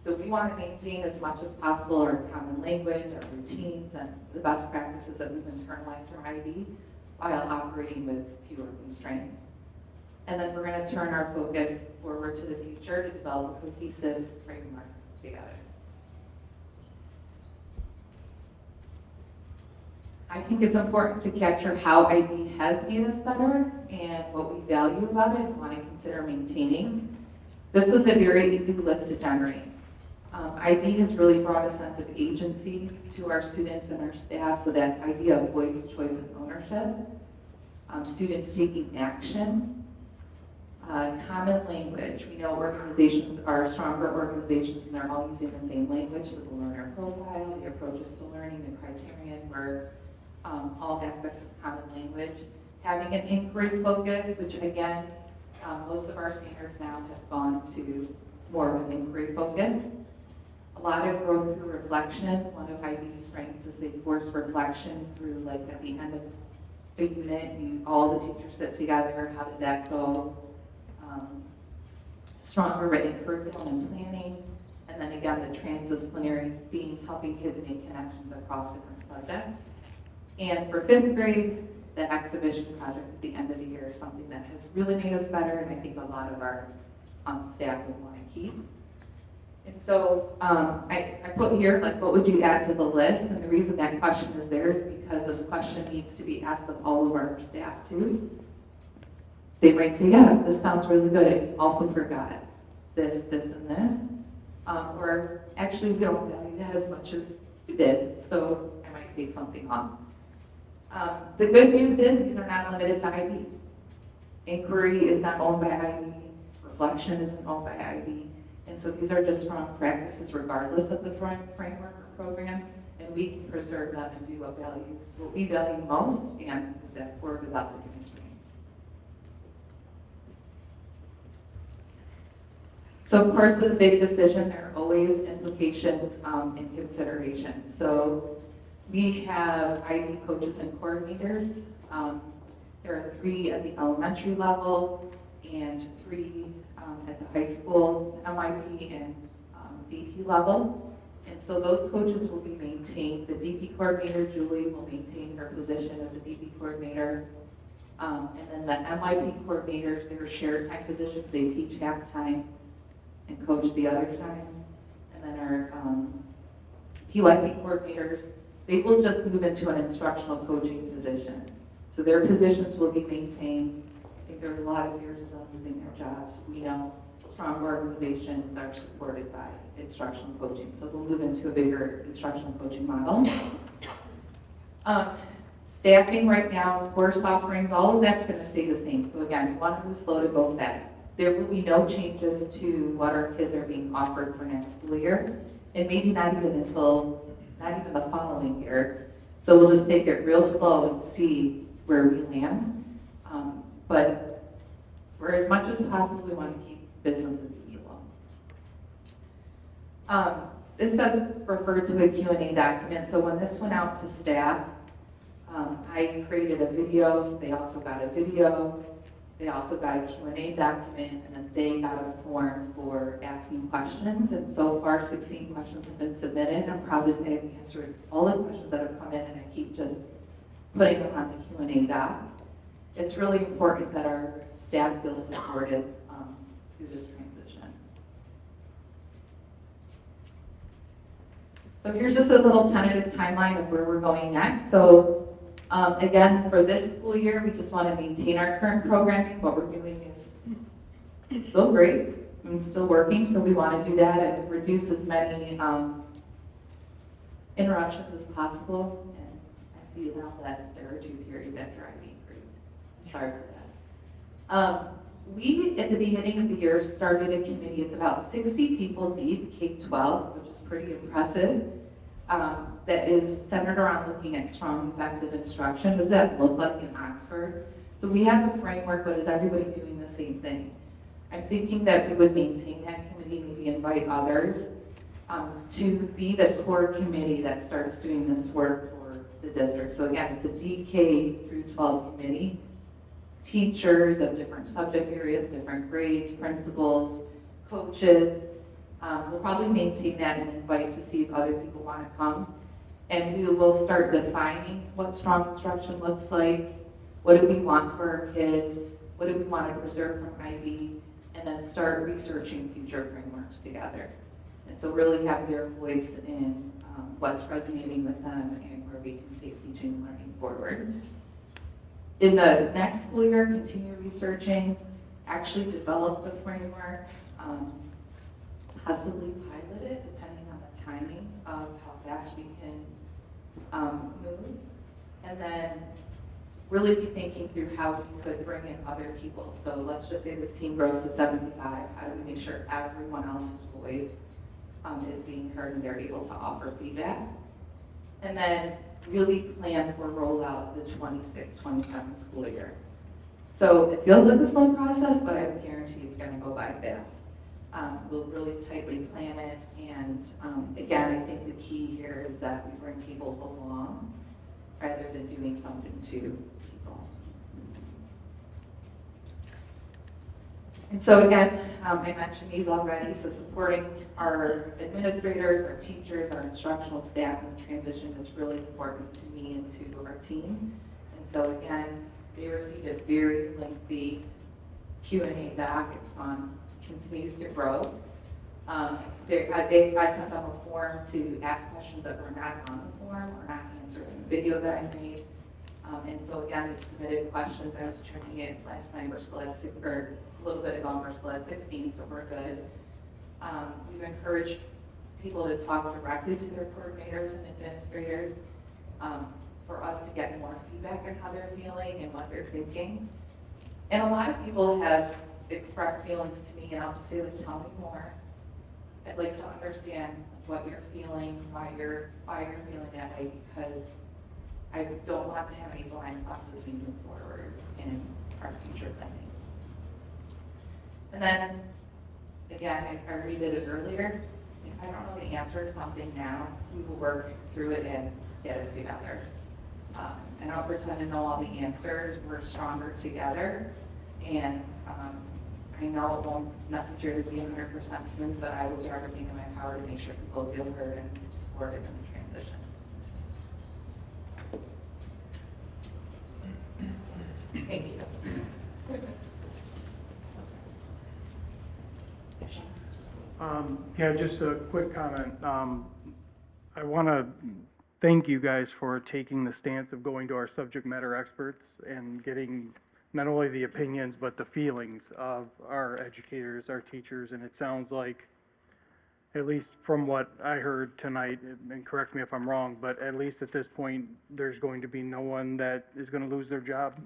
So we want to maintain as much as possible our common language, our routines, and the best practices that we've internalized from IB while operating with fewer constraints. And then we're going to turn our focus forward to the future to develop a cohesive framework together. I think it's important to capture how IB has made us better and what we value about it and want to consider maintaining. This was a very easy list to generate. IB has really brought a sense of agency to our students and our staff, so that idea of voice, choice, and ownership. Students taking action. Common language. We know organizations are stronger organizations and they're all using the same language, so the learner profile, the approaches to learning, the criterion were all aspects of common language. Having an inquiry focus, which again, most of our standards now have gone to more of an inquiry focus. A lot of growth through reflection. One of IB's strengths is they force reflection through, like at the end of the unit, all the teachers sit together, how did that go? stronger written curriculum and planning, and then again, the transdisciplinary themes, helping kids make connections across different subjects. And for 5th grade, the exhibition project at the end of the year is something that has really made us better, and I think a lot of our staff would want to keep. And so I put here, like, what would you add to the list? And the reason that question is there is because this question needs to be asked of all of our staff too. They might say, yeah, this sounds really good, and you also forgot this, this, and this. Or actually, we don't value that as much as you did, so I might take something off. The good news is these are not limited to IB. Inquiry is not owned by IB. Reflection isn't owned by IB. And so these are just strong practices regardless of the framework or program, and we can preserve them and do what we value most and move that forward without the constraints. So of course, with a big decision, there are always implications and considerations. So we have IB coaches and coordinators. There are 3 at the elementary level and 3 at the high school, MIP and DP level. And so those coaches will be maintained. The DP coordinator, Julie, will maintain her position as a DP coordinator. And then the MIP coordinators, they're shared time positions. They teach half time and coach the other time. And then our PYP coordinators, they will just move into an instructional coaching position. So their positions will be maintained. I think there's a lot of fears of them losing their jobs. We know strong organizations are supported by instructional coaching, so they'll move into a bigger instructional coaching model. Staffing right now, course offerings, all of that's going to stay the same. So again, we want to move slow to go fast. There will be no changes to what our kids are being offered for next school year, and maybe not even the following year. So we'll just take it real slow and see where we land. But for as much as possible, we want to keep business as usual. This does refer to a Q&A document. So when this went out to staff, I created a video. So they also got a video. They also got a Q&A document, and then they got a form for asking questions. And so far, 16 questions have been submitted. I'm proud to say I've answered all the questions that have come in, and I keep just putting them on the Q&A doc. It's really important that our staff feels supported through this transition. So here's just a little tentative timeline of where we're going next. So again, for this school year, we just want to maintain our current programming. What we're doing is still great and still working, so we want to do that and reduce as many interruptions as possible. And I see now that there are 2 periods that drive me crazy. Sorry for that. We, at the beginning of the year, started a committee. It's about 60 people deep, K-12, which is pretty impressive. That is centered around looking at strong, effective instruction. What does that look like in Oxford? So we have a framework, but is everybody doing the same thing? I'm thinking that we would maintain that committee, maybe invite others to be the core committee that starts doing this work for the district. So again, it's a DK through 12 committee. Teachers of different subject areas, different grades, principals, coaches. We'll probably maintain that and invite to see if other people want to come. And we will start defining what strong instruction looks like, what do we want for our kids, what do we want to preserve from IB, and then start researching future frameworks together. And so really have their voice in what's resonating with them and where we can take teaching and learning forward. In the next school year, continue researching, actually develop the framework, possibly pilot it depending on the timing of how fast we can move, and then really be thinking through how we could bring in other people. So let's just say this team grows to 75. How do we make sure everyone else's voice is being heard and they're able to offer feedback? And then really plan for rollout the 26-27 school year. So it feels like a slow process, but I guarantee it's going to go by fast. We'll really tightly plan it, and again, I think the key here is that we bring people along rather than doing something to people. And so again, I mentioned these already, so supporting our administrators, our teachers, our instructional staff in the transition is really important to me and to our team. And so again, they received a very lengthy Q&A doc. It's continues to grow. I sent them a form to ask questions that were not on the form or not answered in the video that I made. And so again, we submitted questions. I was checking it last night. We're still at a little bit ago, we're still at 16, so we're good. We've encouraged people to talk directly to their coordinators and administrators for us to get more feedback on how they're feeling and what they're thinking. And a lot of people have expressed feelings to me, and I'll just say, like, tell me more. I'd like to understand what you're feeling, why you're feeling that way, because I don't want to have any blind spots as we move forward in our future planning. And then, again, I already did it earlier. If I don't know the answer to something now, we will work through it and get it together. I don't pretend to know all the answers. We're stronger together. And I know it won't necessarily be 100% smooth, but I will do everything in my power to make sure people feel heard and supported in the transition. Thank you. Yeah, just a quick comment. I want to thank you guys for taking the stance of going to our subject matter experts and getting not only the opinions, but the feelings of our educators, our teachers, and it sounds like, at least from what I heard tonight, and correct me if I'm wrong, but at least at this point, there's going to be no one that is going to lose their job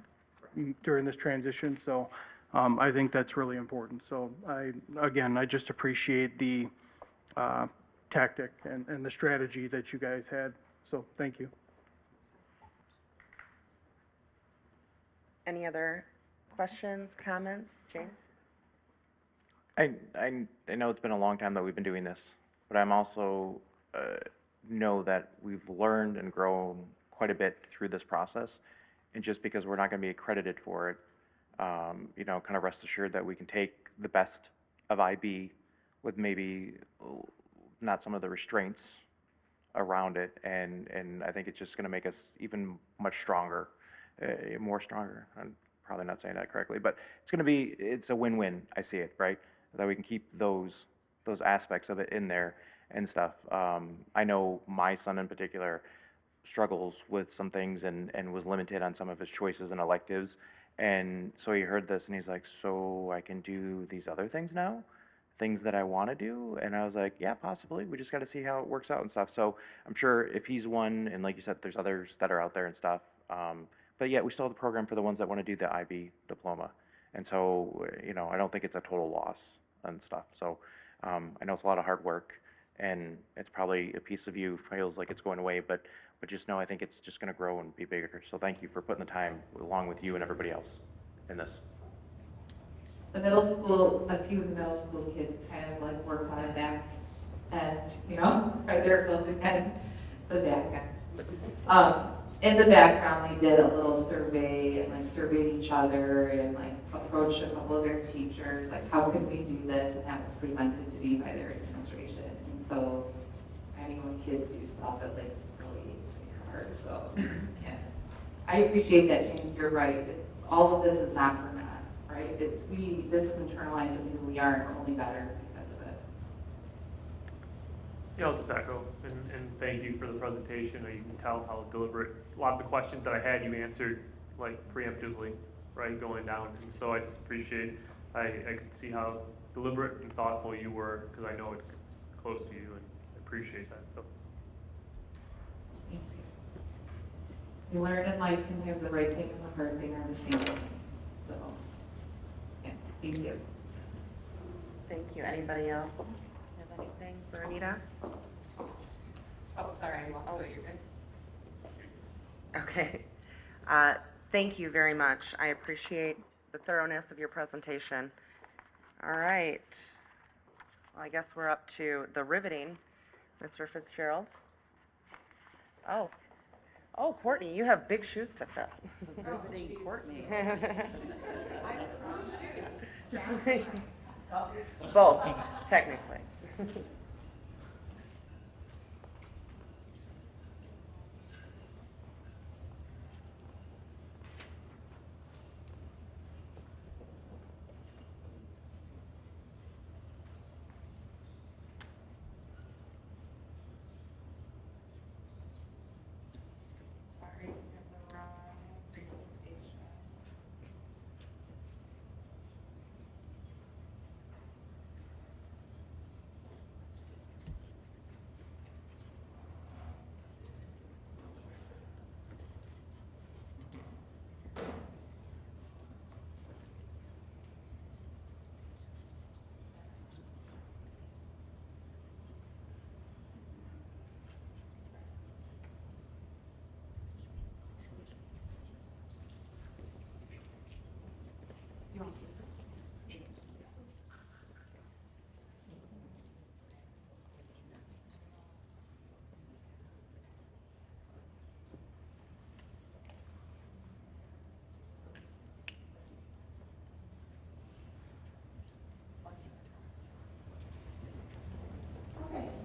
during this transition, so I think that's really important. So I just appreciate the tactic and the strategy that you guys had, so thank you. Any other questions, comments? James? I know it's been a long time that we've been doing this, but I'm also know that we've learned and grown quite a bit through this process. And just because we're not going to be accredited for it, you know, kind of rest assured that we can take the best of IB with maybe not some of the restraints around it, and I think it's just going to make us even much stronger, more stronger. I'm probably not saying that correctly, but it's a win-win. I see it, right? That we can keep those aspects of it in there and stuff. I know my son in particular struggles with some things and was limited on some of his choices and electives. And so he heard this and he's like, so I can do these other things now? Things that I want to do? And I was like, yeah, possibly. We just got to see how it works out and stuff. So I'm sure if he's one, and like you said, there's others that are out there and stuff. But yeah, we still have the program for the ones that want to do the IB diploma. And so, you know, I don't think it's a total loss and stuff. So I know it's a lot of hard work, and it's probably a piece of you feels like it's going away, but just know I think it's just going to grow and be bigger. So thank you for putting the time along with you and everybody else in this. The middle school, a few of the middle school kids kind of like work on it back and, you know, right there close to kind of the back end. In the background, they did a little survey and like surveyed each other and like approached a couple of their teachers, like how can we do this? And that was presented to me by their administration. And so, I mean, when kids do stuff, it like really is hard. So, yeah. I appreciate that, James. You're right. All of this is not for naught, right? This is internalizing who we are, and we're only better because of it. Yeah, I'll just echo and thank you for the presentation. You can tell how deliberate. A lot of the questions that I had, you answered like preemptively, right, going down. And so I just appreciate. I could see how deliberate and thoughtful you were, because I know it's close to you, and I appreciate that. So. Thank you. You learn in life sometimes the right thing and the hard thing are the same thing. So, yeah, thank you. Thank you. Anybody else have anything for Anita? Oh, sorry, oh, you're good. Okay. Thank you very much. I appreciate the thoroughness of your presentation. All right. Well, I guess we're up to the riveting. Mr. Fitzgerald. Oh, Courtney, you have big shoes to fill. Riveting Courtney. Both, technically.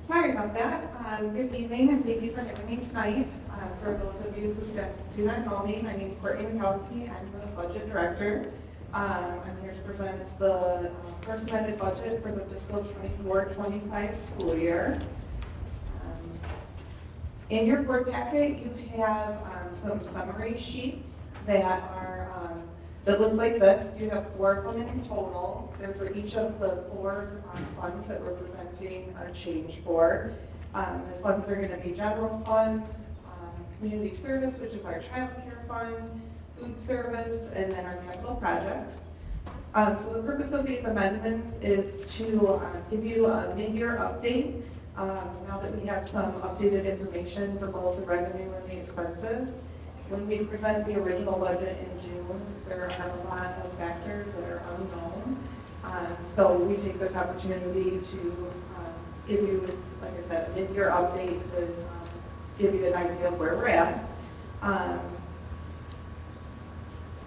Sorry about that. Good evening, and thank you for having me tonight. For those of you who do not know me, my name is Courtney Mikowski. I'm the budget director. I'm here to present the first amended budget for the fiscal 24-25 school year. In your board packet, you have some summary sheets that are that look like this. You have 4 of them in total. They're for each of the 4 funds that we're presenting a change for. The funds are going to be general fund, community service, which is our child care fund, food service, and then our capital projects. So the purpose of these amendments is to give you a mid-year update now that we have some updated information for both the revenue and the expenses. When we present the original budget in June, there are a lot of factors that are unknown. So we take this opportunity to give you, like I said, a mid-year update to give you an idea of where we're at.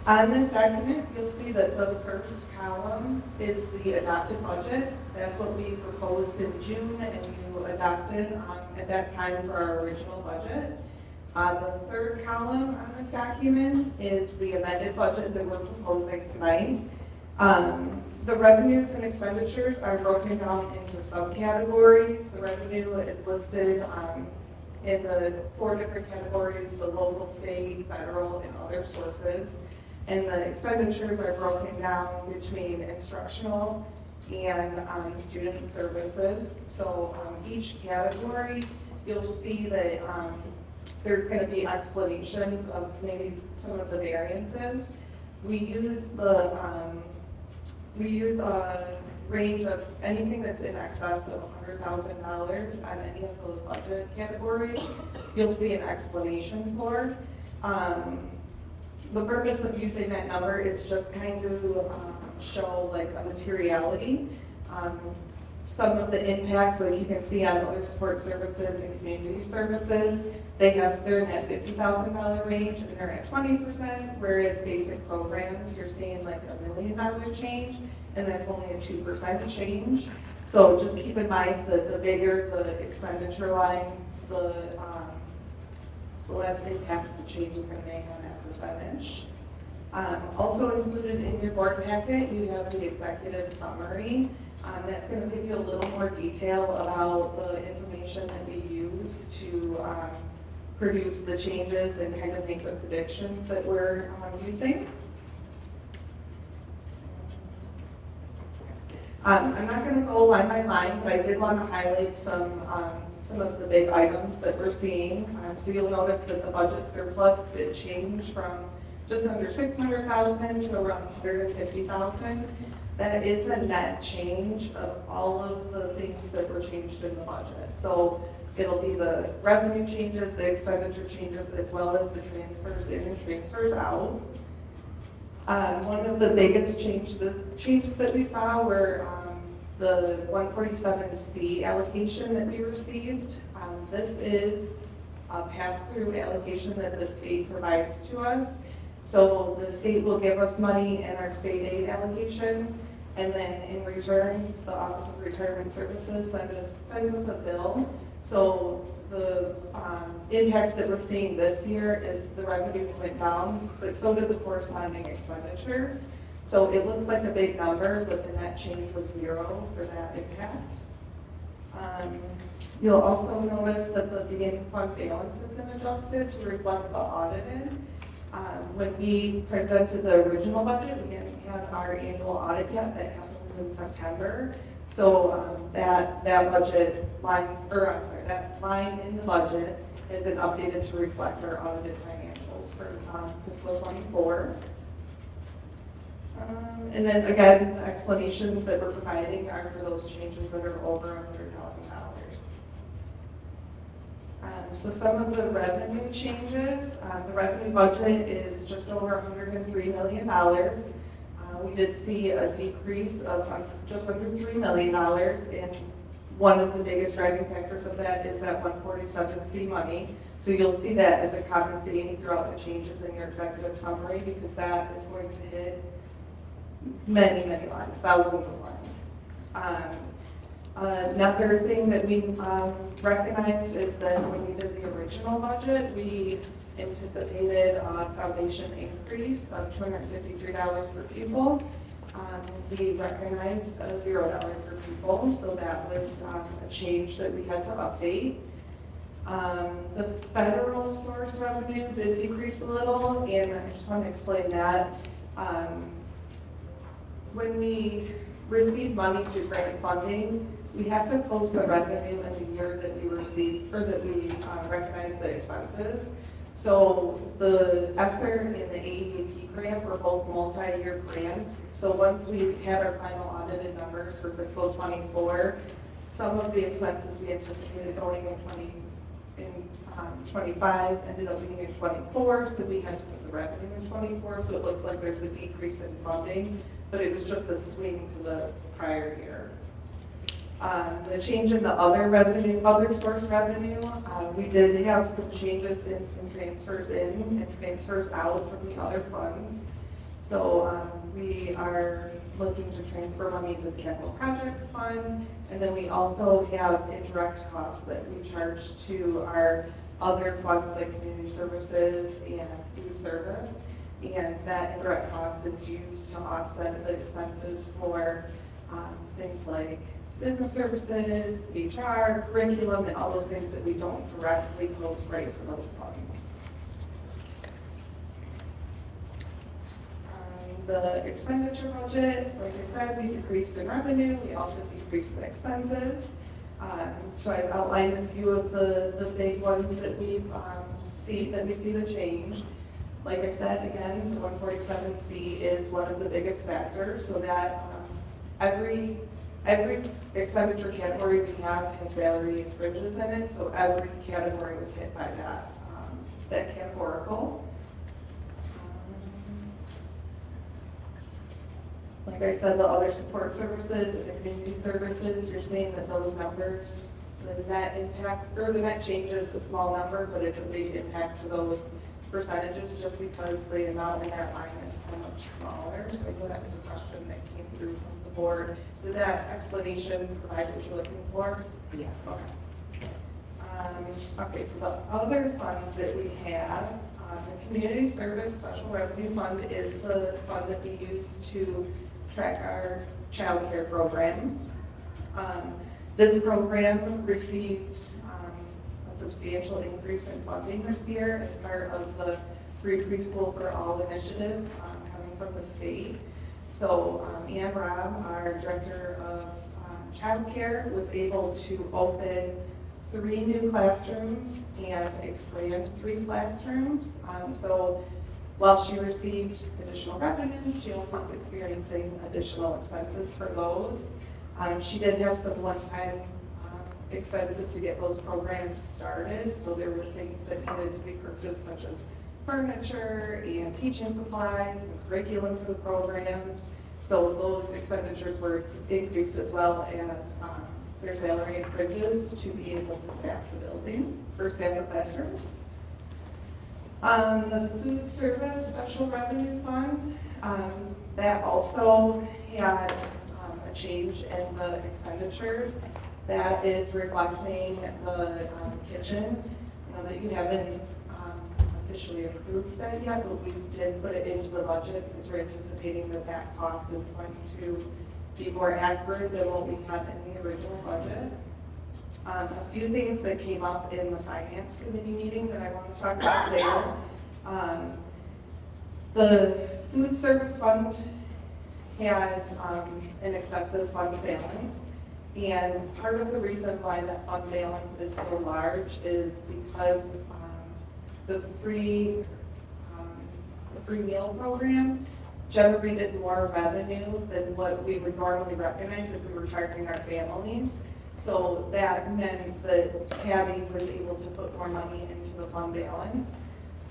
On this document, you'll see that the first column is the adopted budget. That's what we proposed in June and you adopted at that time for our original budget. The third column on this document is the amended budget that we're proposing tonight. The revenues and expenditures are broken down into subcategories. The revenue is listed in the 4 different categories: the local, state, federal, and other sources. And the expenditures are broken down between instructional and student services. So each category, you'll see that there's going to be explanations of maybe some of the variances. We use a range of anything that's in excess of $100,000 on any of those budget categories. You'll see an explanation for. The purpose of using that number is just kind of show like a materiality. Some of the impacts, like you can see on other support services and community services, they're in that $50,000 range and they're at 20%, whereas basic programs, you're seeing like $1 million change, and that's only a 2% change. So just keep in mind that the bigger the expenditure line, the less impact the change is going to make on that percentage. Also included in your board packet, you have the executive summary. That's going to give you a little more detail about the information that we use to produce the changes and kind of make the predictions that we're using. I'm not going to go line by line, but I did want to highlight some of the big items that we're seeing. So you'll notice that the budget surplus did change from just under $600,000 to around $150,000. That is a net change of all of the things that were changed in the budget. So it'll be the revenue changes, the expenditure changes, as well as the transfers in and transfers out. One of the biggest changes that we saw were the 147C allocation that we received. This is a pass-through allocation that the state provides to us. So the state will give us money in our state aid allocation, And then in return, the Office of Retirement Services sends us a bill. So the impact that we're seeing this year is the revenues went down, but so did the corresponding expenditures. So it looks like a big number, but the net change was 0 for that impact. You'll also notice that the beginning fund balance has been adjusted to reflect the audited. When we presented the original budget, we hadn't had our annual audit yet. That happens in September. So that budget line, that line in the budget has been updated to reflect our audited financials for fiscal 24. And then again, the explanations that we're providing are for those changes that are over $100,000. So some of the revenue changes, the revenue budget is just over $103 million. We did see a decrease of just under $3 million, and one of the biggest driving factors of that is that 147C money. So you'll see that as a common theme throughout the changes in your executive summary, because that is going to hit many, many lines, thousands of lines. Another thing that we recognized is that when we did the original budget, we anticipated a foundation increase of $253 per pupil. We recognized a $0 per pupil, so that was a change that we had to update. The federal source revenue did decrease a little, and I just want to explain that. When we receive money through grant funding, we have to post the revenue in the year that we receive, or that we recognize the expenses. So the ESSER and the AEP grant were both multi-year grants. So once we had our final audited numbers for fiscal 24, some of the expenses we anticipated going in 25 ended up being in 24, so we had to put the revenue in 24. So it looks like there's a decrease in funding, but it was just a swing to the prior year. The change in the other revenue, other source revenue, we did have some changes in some transfers in and transfers out from the other funds. So we are looking to transfer money to the capital projects fund, and then we also have indirect costs that we charge to our other funds like community services and food service. And that indirect cost is used to offset the expenses for things like business services, HR, curriculum, and all those things that we don't directly post right to those funds. The expenditure budget, like I said, we decreased in revenue, we also decreased in expenses. So I've outlined a few of the big ones that we see the change. Like I said, again, the 147C is one of the biggest factors, so that every expenditure category we have has salary and fringes in it, so every category was hit by that categorical. Like I said, the other support services and the community services, you're seeing that those numbers, the net impact, or the net change is a small number, but it's a big impact to those percentages just because the amount in that line is so much smaller. So I know that was a question that came through from the board. Did that explanation provide what you're looking for? Yeah. Okay. Okay, so the other funds that we have, the Community Service Special Revenue Fund is the fund that we use to track our child care program. This program received a substantial increase in funding this year as part of the Free Preschool for All initiative coming from the state. So Ann Robb, our Director of Child Care, was able to open 3 new classrooms and expand 3 classrooms. So while she received additional revenue, she also was experiencing additional expenses for those. She did have some one-time expenses to get those programs started. So there were things that needed to be purchased, such as furniture and teaching supplies and curriculum for the programs. So those expenditures were increased as well as their salary and fringes to be able to staff the building or staff the classrooms. The Food Service Special Revenue Fund, that also had change in the expenditures. That is reflecting the kitchen, that you haven't officially approved that yet, but we did put it into the budget because we're anticipating that that cost is going to be more accurate than what we had in the original budget. A few things that came up in the finance committee meeting that I want to talk about there. The food service fund has an excessive fund balance. And part of the reason why that fund balance is so large is because the free meal program generated more revenue than what we would normally recognize if we were charging our families. So that meant that Patty was able to put more money into the fund balance.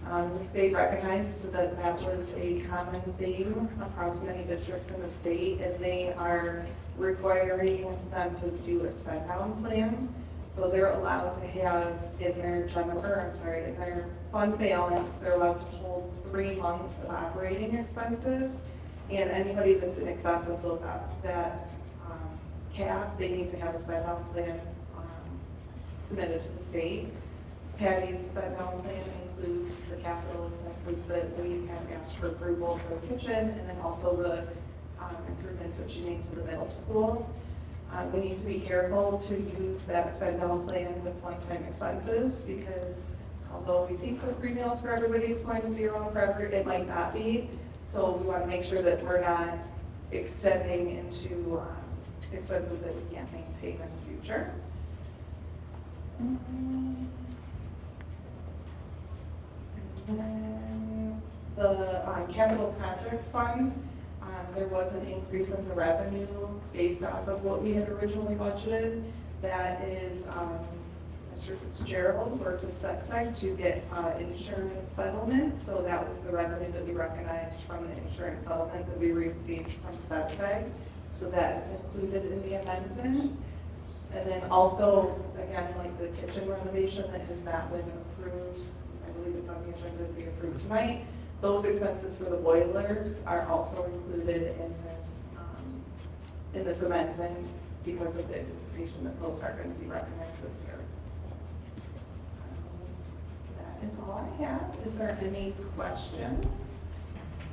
The state recognized that that was a common theme across many districts in the state, and they are requiring them to do a spend down plan. So they're allowed to have in their in their fund balance, they're allowed to hold 3 months of operating expenses, and anybody that's in excess of those that cap, they need to have a spend down plan submitted to the state. Patty's spend down plan includes the capital expenses that we have asked for approval for the kitchen, and then also the improvements that she made to the middle school. We need to be careful to use that spend down plan with one-time expenses, because although we think the free meals for everybody is going to be around forever, it might not be. So we want to make sure that we're not extending into expenses that we can't maintain in the future. And then the capital projects fund, there was an increase in the revenue based off of what we had originally budgeted. That is, Mr. Fitzgerald worked with SETSEG to get insurance settlement. So that was the revenue that we recognized from the insurance settlement that we received from SETSEG. So that is included in the amendment. And then also, again, like the kitchen renovation that has not been approved, I believe it's on the agenda to be approved tonight. Those expenses for the boilers are also included in this amendment because of the anticipation that those are going to be recognized this year. That is all I have. Is there any questions?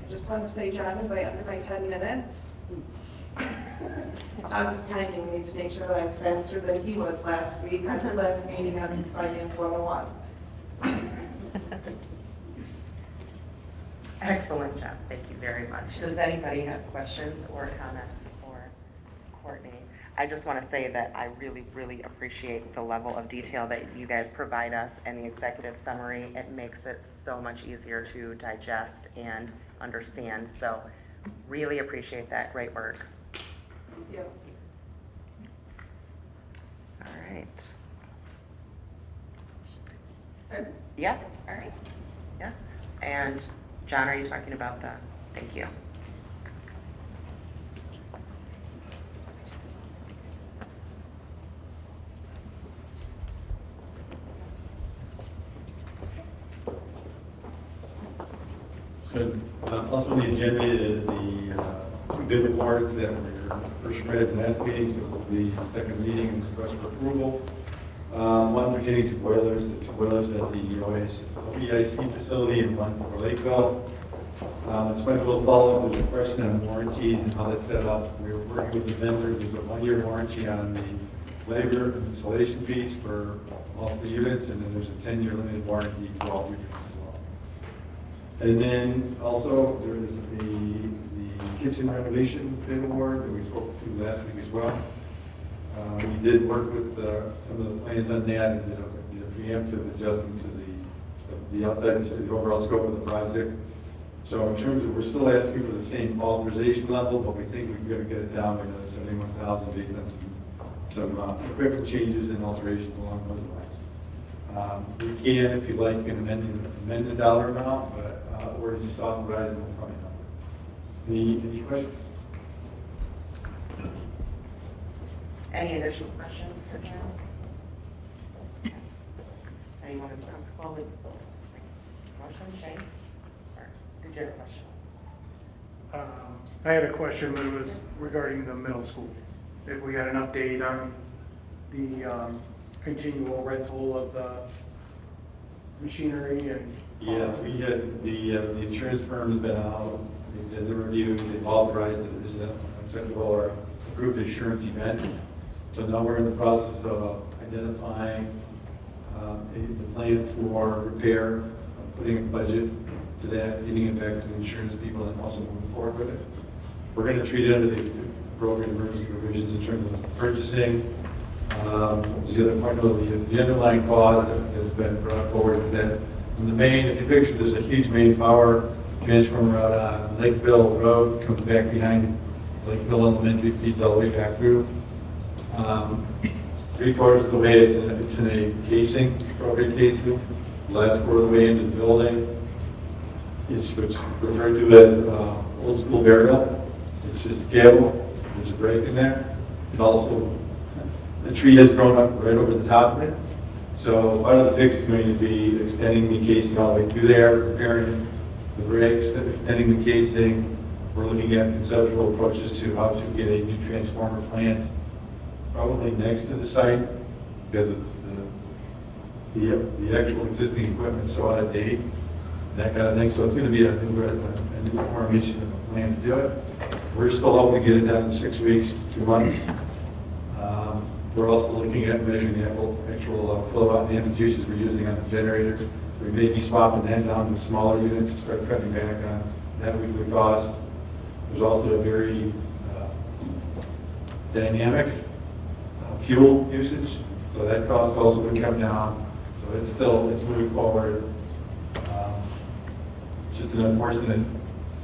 I just want to say, John, was I under my 10 minutes? I was timing me to make sure that I was faster than he was last week at the last meeting on his Finance 101. Excellent job. Thank you very much. Does anybody have questions or comments for Courtney? I just want to say that I really, really appreciate the level of detail that you guys provide us and the executive summary. It makes it so much easier to digest and understand. So really appreciate that. Great work. Thank you. All right. Good. Yeah, all right. Yeah. And John, are you talking about the, thank you. So, also on the agenda is the 2 bid awards that were first read at the last meeting, so it will be second reading and request for approval. One pertaining to boilers, the 2 boilers at the OEIC facility and one for Lakeville. This might be a little follow-up with a question on warranties and how that's set up. We're working with the vendor. There's a 1-year warranty on the labor and installation fees for all 3 units, and then there's a 10-year limited warranty for all 3 units as well. And then also there is the kitchen renovation bid award that we spoke to last week as well. We did work with some of the plans on that and did a preemptive adjustment to the outside, the overall scope of the project. So in terms of, we're still asking for the same authorization level, but we think we're going to get it down by another 71,000 based on some equipment changes and alterations along those lines. We can, if you like, amend the dollar amount, but or just authorize the coming number. Any questions? Any additional questions for John? Anyone who's comfortable with motion, Shane? Or did you have a question? I had a question that was regarding the middle school. If we had an update on the continual rental of the machinery and. Yes, we had, the insurance firm's been out, they did the review, they authorized it as an acceptable or approved insurance event. So now we're in the process of identifying the plan for repair, putting a budget to that, feeding it back to the insurance people, and also moving forward with it. We're going to treat it under the appropriate emergency provisions in terms of purchasing. The other point of the underlying cause that has been brought forward is that in the main, if you picture, there's a huge main power transformer out on Lakeville Road, comes back behind Lakeville Elementary, feeds all the way back through. 3/4 of the way it's in a casing, appropriate casing. The last quarter of the way into the building is what's referred to as old school burial. It's just a cable, there's a break in there. It also, the tree has grown up right over the top of it. So part of the fix is going to be extending the casing all the way through there, repairing the breaks, extending the casing. We're looking at conceptual approaches to how to get a new transformer plant probably next to the site, because it's the actual existing equipment so out of date, that kind of thing. So it's going to be a new formation of a plan to do it. We're still hoping to get it done in 6 weeks, 2 months. We're also looking at measuring the actual kilowatt amplitudes we're using on the generator. We may be swapping that down to smaller units to start cutting back on that weekly cost. There's also a very dynamic fuel usage, so that cost also would come down. So it's moving forward. Just an unfortunate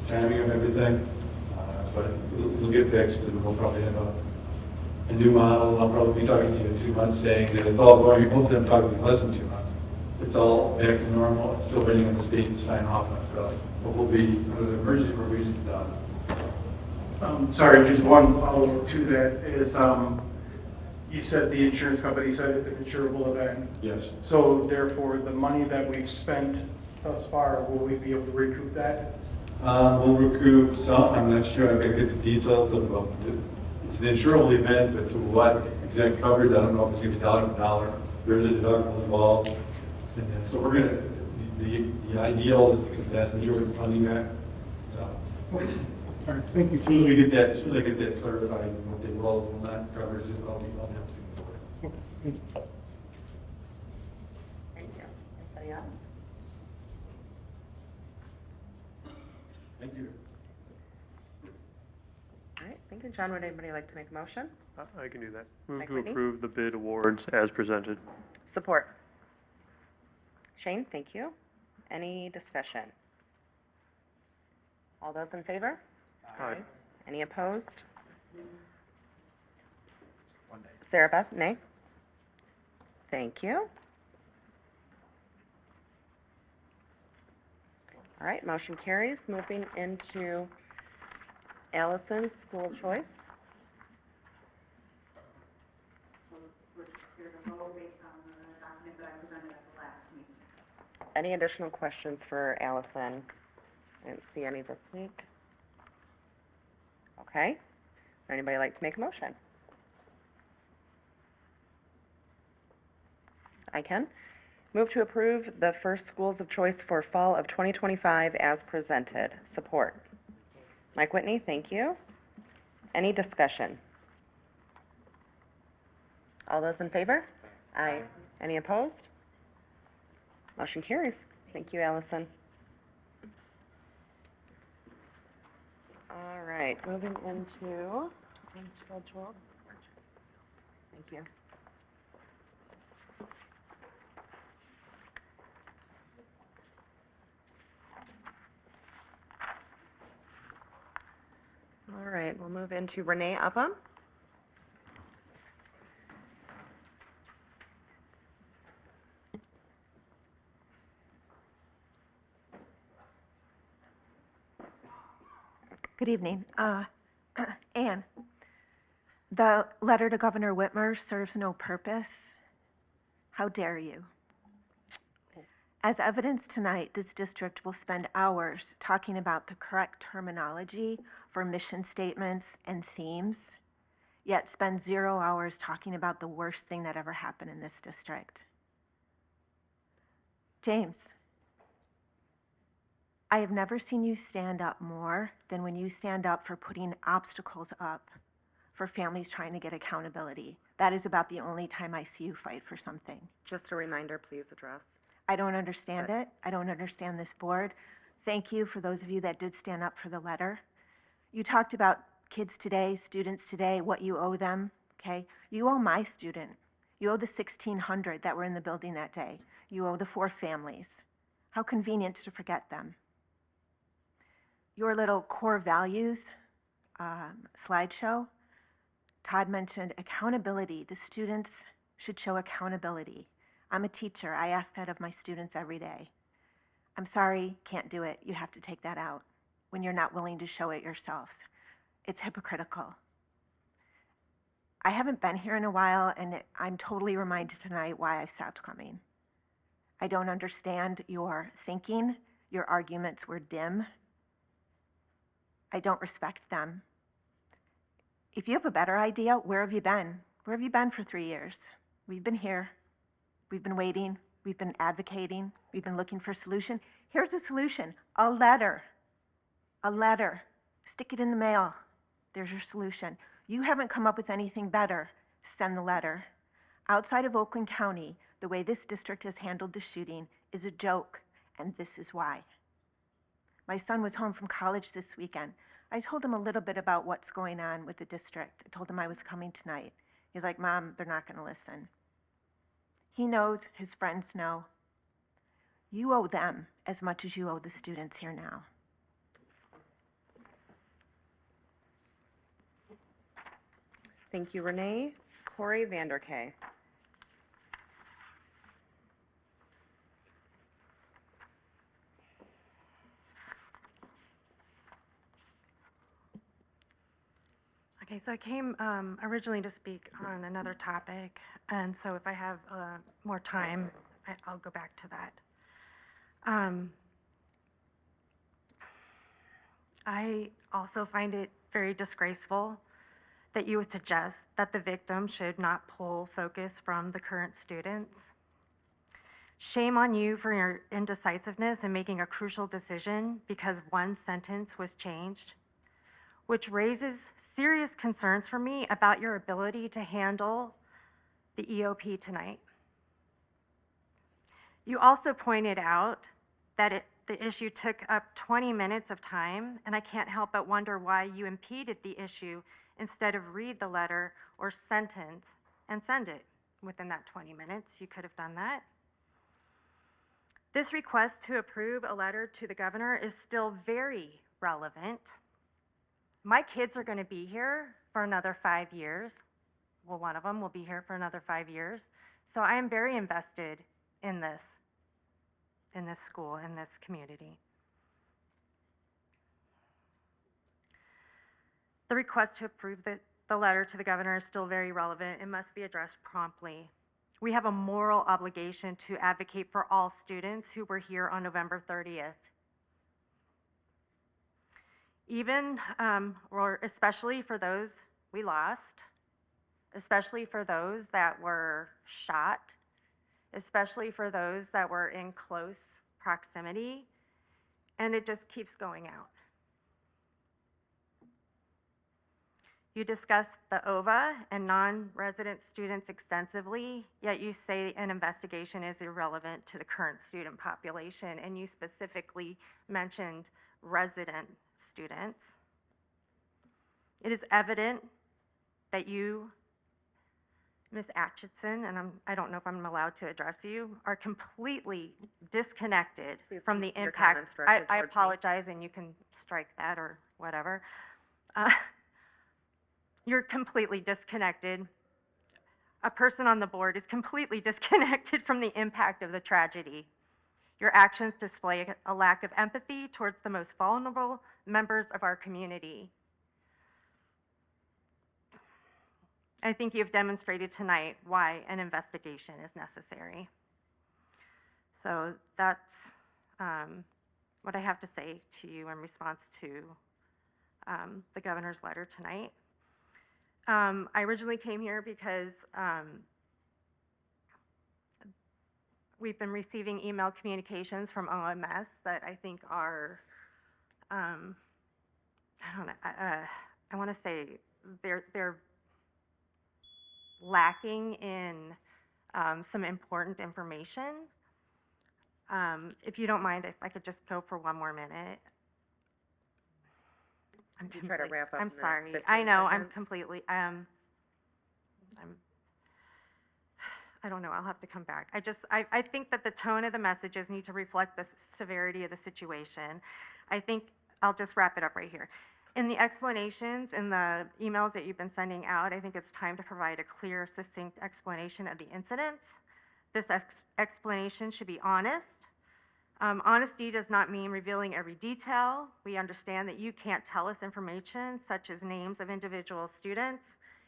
timing of everything, but it'll get fixed, and we'll probably have a new model. I'll probably be talking to you in 2 months saying that it's all going, hopefully I'm talking less than 2 months. It's all back to normal. It's still waiting on the state to sign off on stuff, but we'll be, under the emergency provisions, done. Sorry, just one follow-up to that is, you said the insurance company said it's an insurable event. Yes. So therefore, the money that we've spent thus far, will we be able to recoup that? We'll recoup some. I'm not sure. I've got to get the details of it. It's an insurable event, but to what exact coverage, I don't know if it's going to be dollar for dollar. There's a deductible involved. And then, so we're going to, the ideal is to get the vast majority of the funding back. So. All right, thank you. As soon as we get that, as soon as I get that clarified, what they will not cover, just I'll have to. Thank you. Anybody else? Thank you. All right, thank you. John, would anybody like to make a motion? I can do that. Move Mike to Whitney? approve the bid awards as presented. Support. Shane, thank you. Any discussion? All those in favor? Aye. Any opposed? Sarah Beth, nay? Thank you. All right, motion carries. Moving into Allison, school choice. So we're just here to vote based on the document that I presented at the last meeting. Any additional questions for Allison? I didn't see any this week. Okay. Would anybody like to make a motion? I can. Move to approve the first schools of choice for fall of 2025 as presented. Support. Mike Whitney, thank you. Any discussion? All those in favor? Aye. Any opposed? Motion carries. Thank you, Allison. All right, moving into unscheduled. Thank you. All right, we'll move into Renee Upham. Good evening. Anne, the letter to Governor Whitmer serves no purpose. How dare you? As evidenced tonight, this district will spend hours talking about the correct terminology for mission statements and themes, yet spend 0 hours talking about the worst thing that ever happened in this district. James, I have never seen you stand up more than when you stand up for putting obstacles up for families trying to get accountability. That is about the only time I see you fight for something. Just a reminder, please address. I don't understand it. I don't understand this board. Thank you for those of you that did stand up for the letter. You talked about kids today, students today, what you owe them, okay? You owe my student. You owe the 1,600 that were in the building that day. You owe the 4 families. How convenient to forget them. Your little core values slideshow, Todd mentioned accountability. The students should show accountability. I'm a teacher. I ask that of my students every day. I'm sorry, can't do it. You have to take that out when you're not willing to show it yourselves. It's hypocritical. I haven't been here in a while, and I'm totally reminded tonight why I stopped coming. I don't understand your thinking. Your arguments were dim. I don't respect them. If you have a better idea, where have you been? Where have you been for 3 years? We've been here. We've been waiting. We've been advocating. We've been looking for a solution. Here's a solution, a letter. A letter. Stick it in the mail. There's your solution. You haven't come up with anything better. Send the letter. Outside of Oakland County, the way this district has handled the shooting is a joke, and this is why. My son was home from college this weekend. I told him a little bit about what's going on with the district. I told him I was coming tonight. He's like, Mom, they're not going to listen. He knows, his friends know. You owe them as much as you owe the students here now. Thank you, Renee. Corey Vanderkay. Okay, so I came originally to speak on another topic, and so if I have more time, I'll go back to that. I also find it very disgraceful that you would suggest that the victim should not pull focus from the current students. Shame on you for your indecisiveness in making a crucial decision because one sentence was changed, which raises serious concerns for me about your ability to handle the EOP tonight. You also pointed out that the issue took up 20 minutes of time, and I can't help but wonder why you impeded the issue instead of read the letter or sentence and send it within that 20 minutes. You could have done that. This request to approve a letter to the governor is still very relevant. My kids are going to be here for another 5 years. Well, one of them will be here for another 5 years. So I am very invested in this school, in this community. The request to approve the letter to the governor is still very relevant and must be addressed promptly. We have a moral obligation to advocate for all students who were here on November 30th. Even, or especially for those we lost, especially for those that were shot, especially for those that were in close proximity, and it just keeps going out. You discussed the OVA and non-resident students extensively, yet you say an investigation is irrelevant to the current student population, and you specifically mentioned resident students. It is evident that you, Ms. Atchison, and I don't know if I'm allowed to address you, are completely disconnected from the keep your impact. comments directed I towards me. apologize, and you can strike that or whatever. You're completely disconnected. A person on the board is completely disconnected from the impact of the tragedy. Your actions display a lack of empathy towards the most vulnerable members of our community. I think you've demonstrated tonight why an investigation is necessary. So that's what I have to say to you in response to the governor's letter tonight. I originally came here because we've been receiving email communications from OMS that I think are, I don't know, I want to say they're lacking in some important information. If you don't mind, if I could just go for one more minute. Could you try to wrap up I'm in the next sorry. 15 I know, I'm seconds? completely, I don't know, I'll have to come back. I think that the tone of the messages need to reflect the severity of the situation. I think, I'll just wrap it up right here. In the explanations, in the emails that you've been sending out, I think it's time to provide a clear, succinct explanation of the incidents. This explanation should be honest. Honesty does not mean revealing every detail. We understand that you can't tell us information such as names of individual students.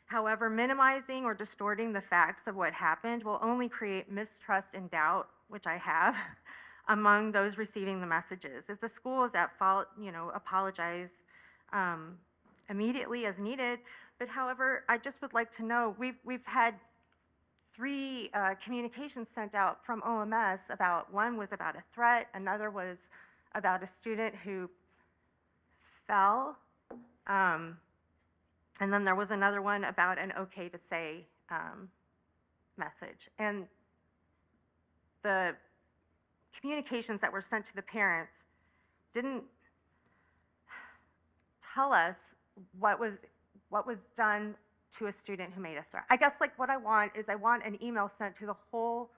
However, minimizing or distorting the facts of what happened will only create mistrust and doubt, which I have, among those receiving the messages. If the school is at fault, apologize immediately as needed. But however, I just would like to know, we've had 3 communications sent out from OMS about, one was about a threat, another was about a student who fell, and then there was another one about an okay to say message. And the communications that were sent to the parents didn't tell us what was done to a student who made a threat. I guess what I want is I want an email sent to the whole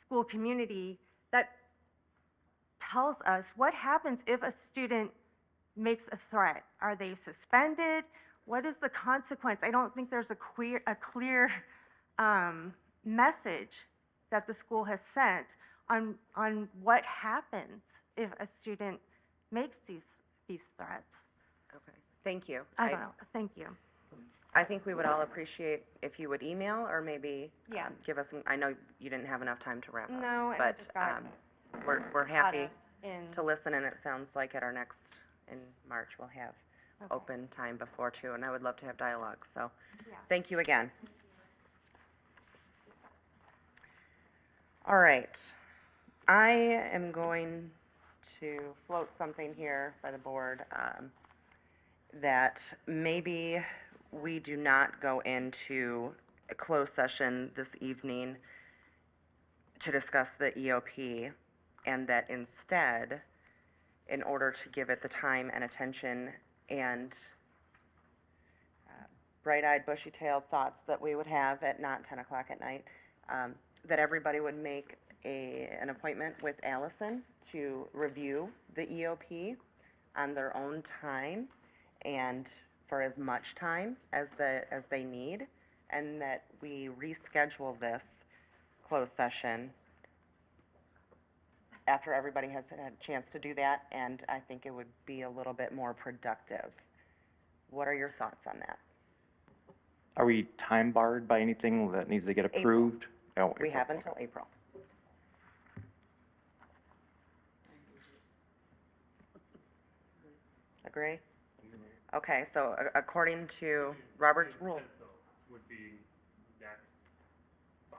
school community that tells us what happens if a student makes a threat. Are they suspended? What is the consequence? I don't think there's a clear message that the school has sent on what happens if a student makes these threats. Okay, thank you. I don't know. Thank you. I think we would all appreciate if you would email or maybe Yeah. give us some, I know you didn't have enough time to wrap up. No, and I But just got we're happy in. to listen, and it sounds like at our next, in March, we'll have Okay. open time before too, and I would love to have dialogue, so Yeah. thank you again. All right, I am going to float something here by the board that maybe we do not go into a closed session this evening to discuss the EOP, and that instead, in order to give it the time and attention and bright-eyed, bushy-tailed thoughts that we would have at not 10 o'clock at night, that everybody would make an appointment with Allison to review the EOP on their own time and for as much time as they need, and that we reschedule this closed session after everybody has had a chance to do that, and I think it would be a little bit more productive. What are your thoughts on that? Are we time barred by anything that needs to get April. approved? Oh, We April. have until April. Agree? Okay, so according to Robert's rule, Would be next by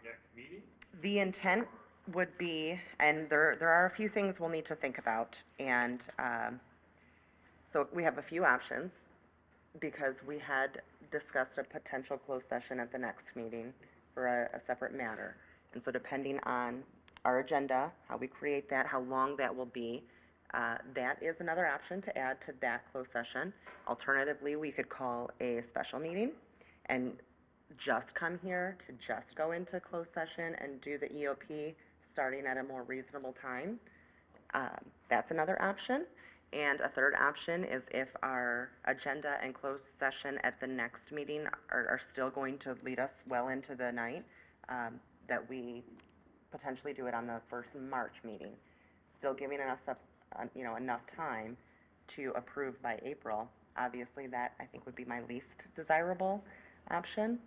next meeting? the intent would be, and there are a few things we'll need to think about, and so we have a few options, because we had discussed a potential closed session at the next meeting for a separate matter. And so depending on our agenda, how we create that, how long that will be, that is another option to add to that closed session. Alternatively, we could call a special meeting and just come here to just go into closed session and do the EOP starting at a more reasonable time. That's another option. And a third option is if our agenda and closed session at the next meeting are still going to lead us well into the night, that we potentially do it on the first March meeting, still giving us enough time to approve by April. Obviously, that I think would be my least desirable option.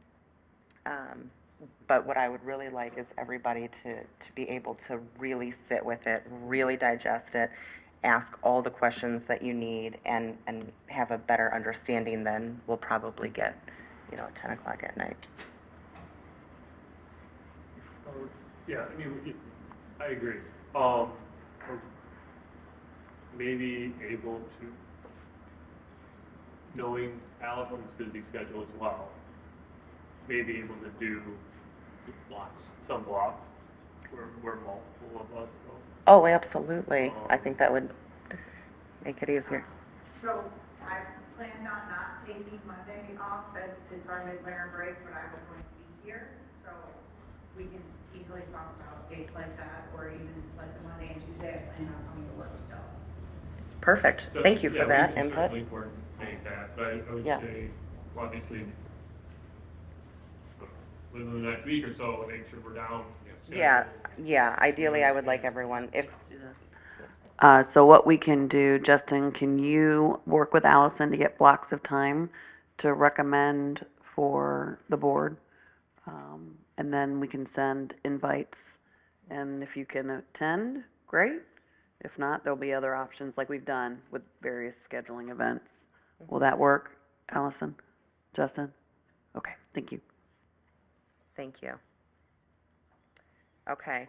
But what I would really like is everybody to be able to really sit with it, really digest it, ask all the questions that you need, and have a better understanding than we'll probably get, at 10 o'clock at night. Yeah, I mean, I agree. Or maybe able to, knowing Allison's busy schedule as well, maybe able to do some blocks where multiple of us go. Oh, absolutely. I think that would make it easier. So I planned on not taking Monday off as it's our midwinter break, but I was going to be here. So we can easily talk about dates like that, or even like the Monday and Tuesday, I plan on coming to work still. Perfect. So, Thank you for that we can input. certainly coordinate that, but I would Yeah. say, well, obviously, within the next week or so, make sure we're down. Yeah, ideally, I would like everyone, if, So what we can do, Justin, can you work with Allison to get blocks of time to recommend for the board? And then we can send invites, and if you can attend, great. If not, there'll be other options like we've done with various scheduling events. Will that work, Allison? Justin? Okay, thank you. thank you. Okay.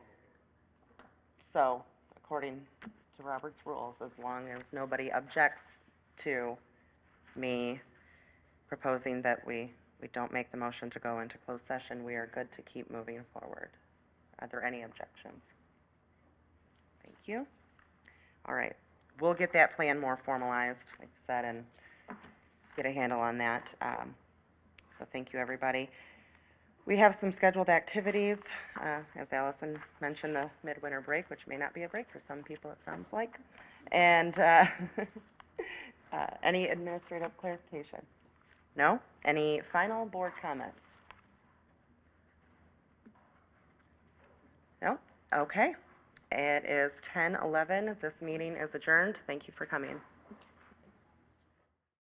So, according to Robert's rules, as long as nobody objects to me proposing that we don't make the motion to go into closed session, we are good to keep moving forward. Are there any objections? Thank you. All right. We'll get that plan more formalized, like I said, and get a handle on that. So thank you, everybody. We have some scheduled activities, as Allison mentioned, the midwinter break, which may not be a break for some people, it sounds like. And any administrative clarification? No? Any final board comments? No? Okay. It is 10:11. This meeting is adjourned. Thank you for coming.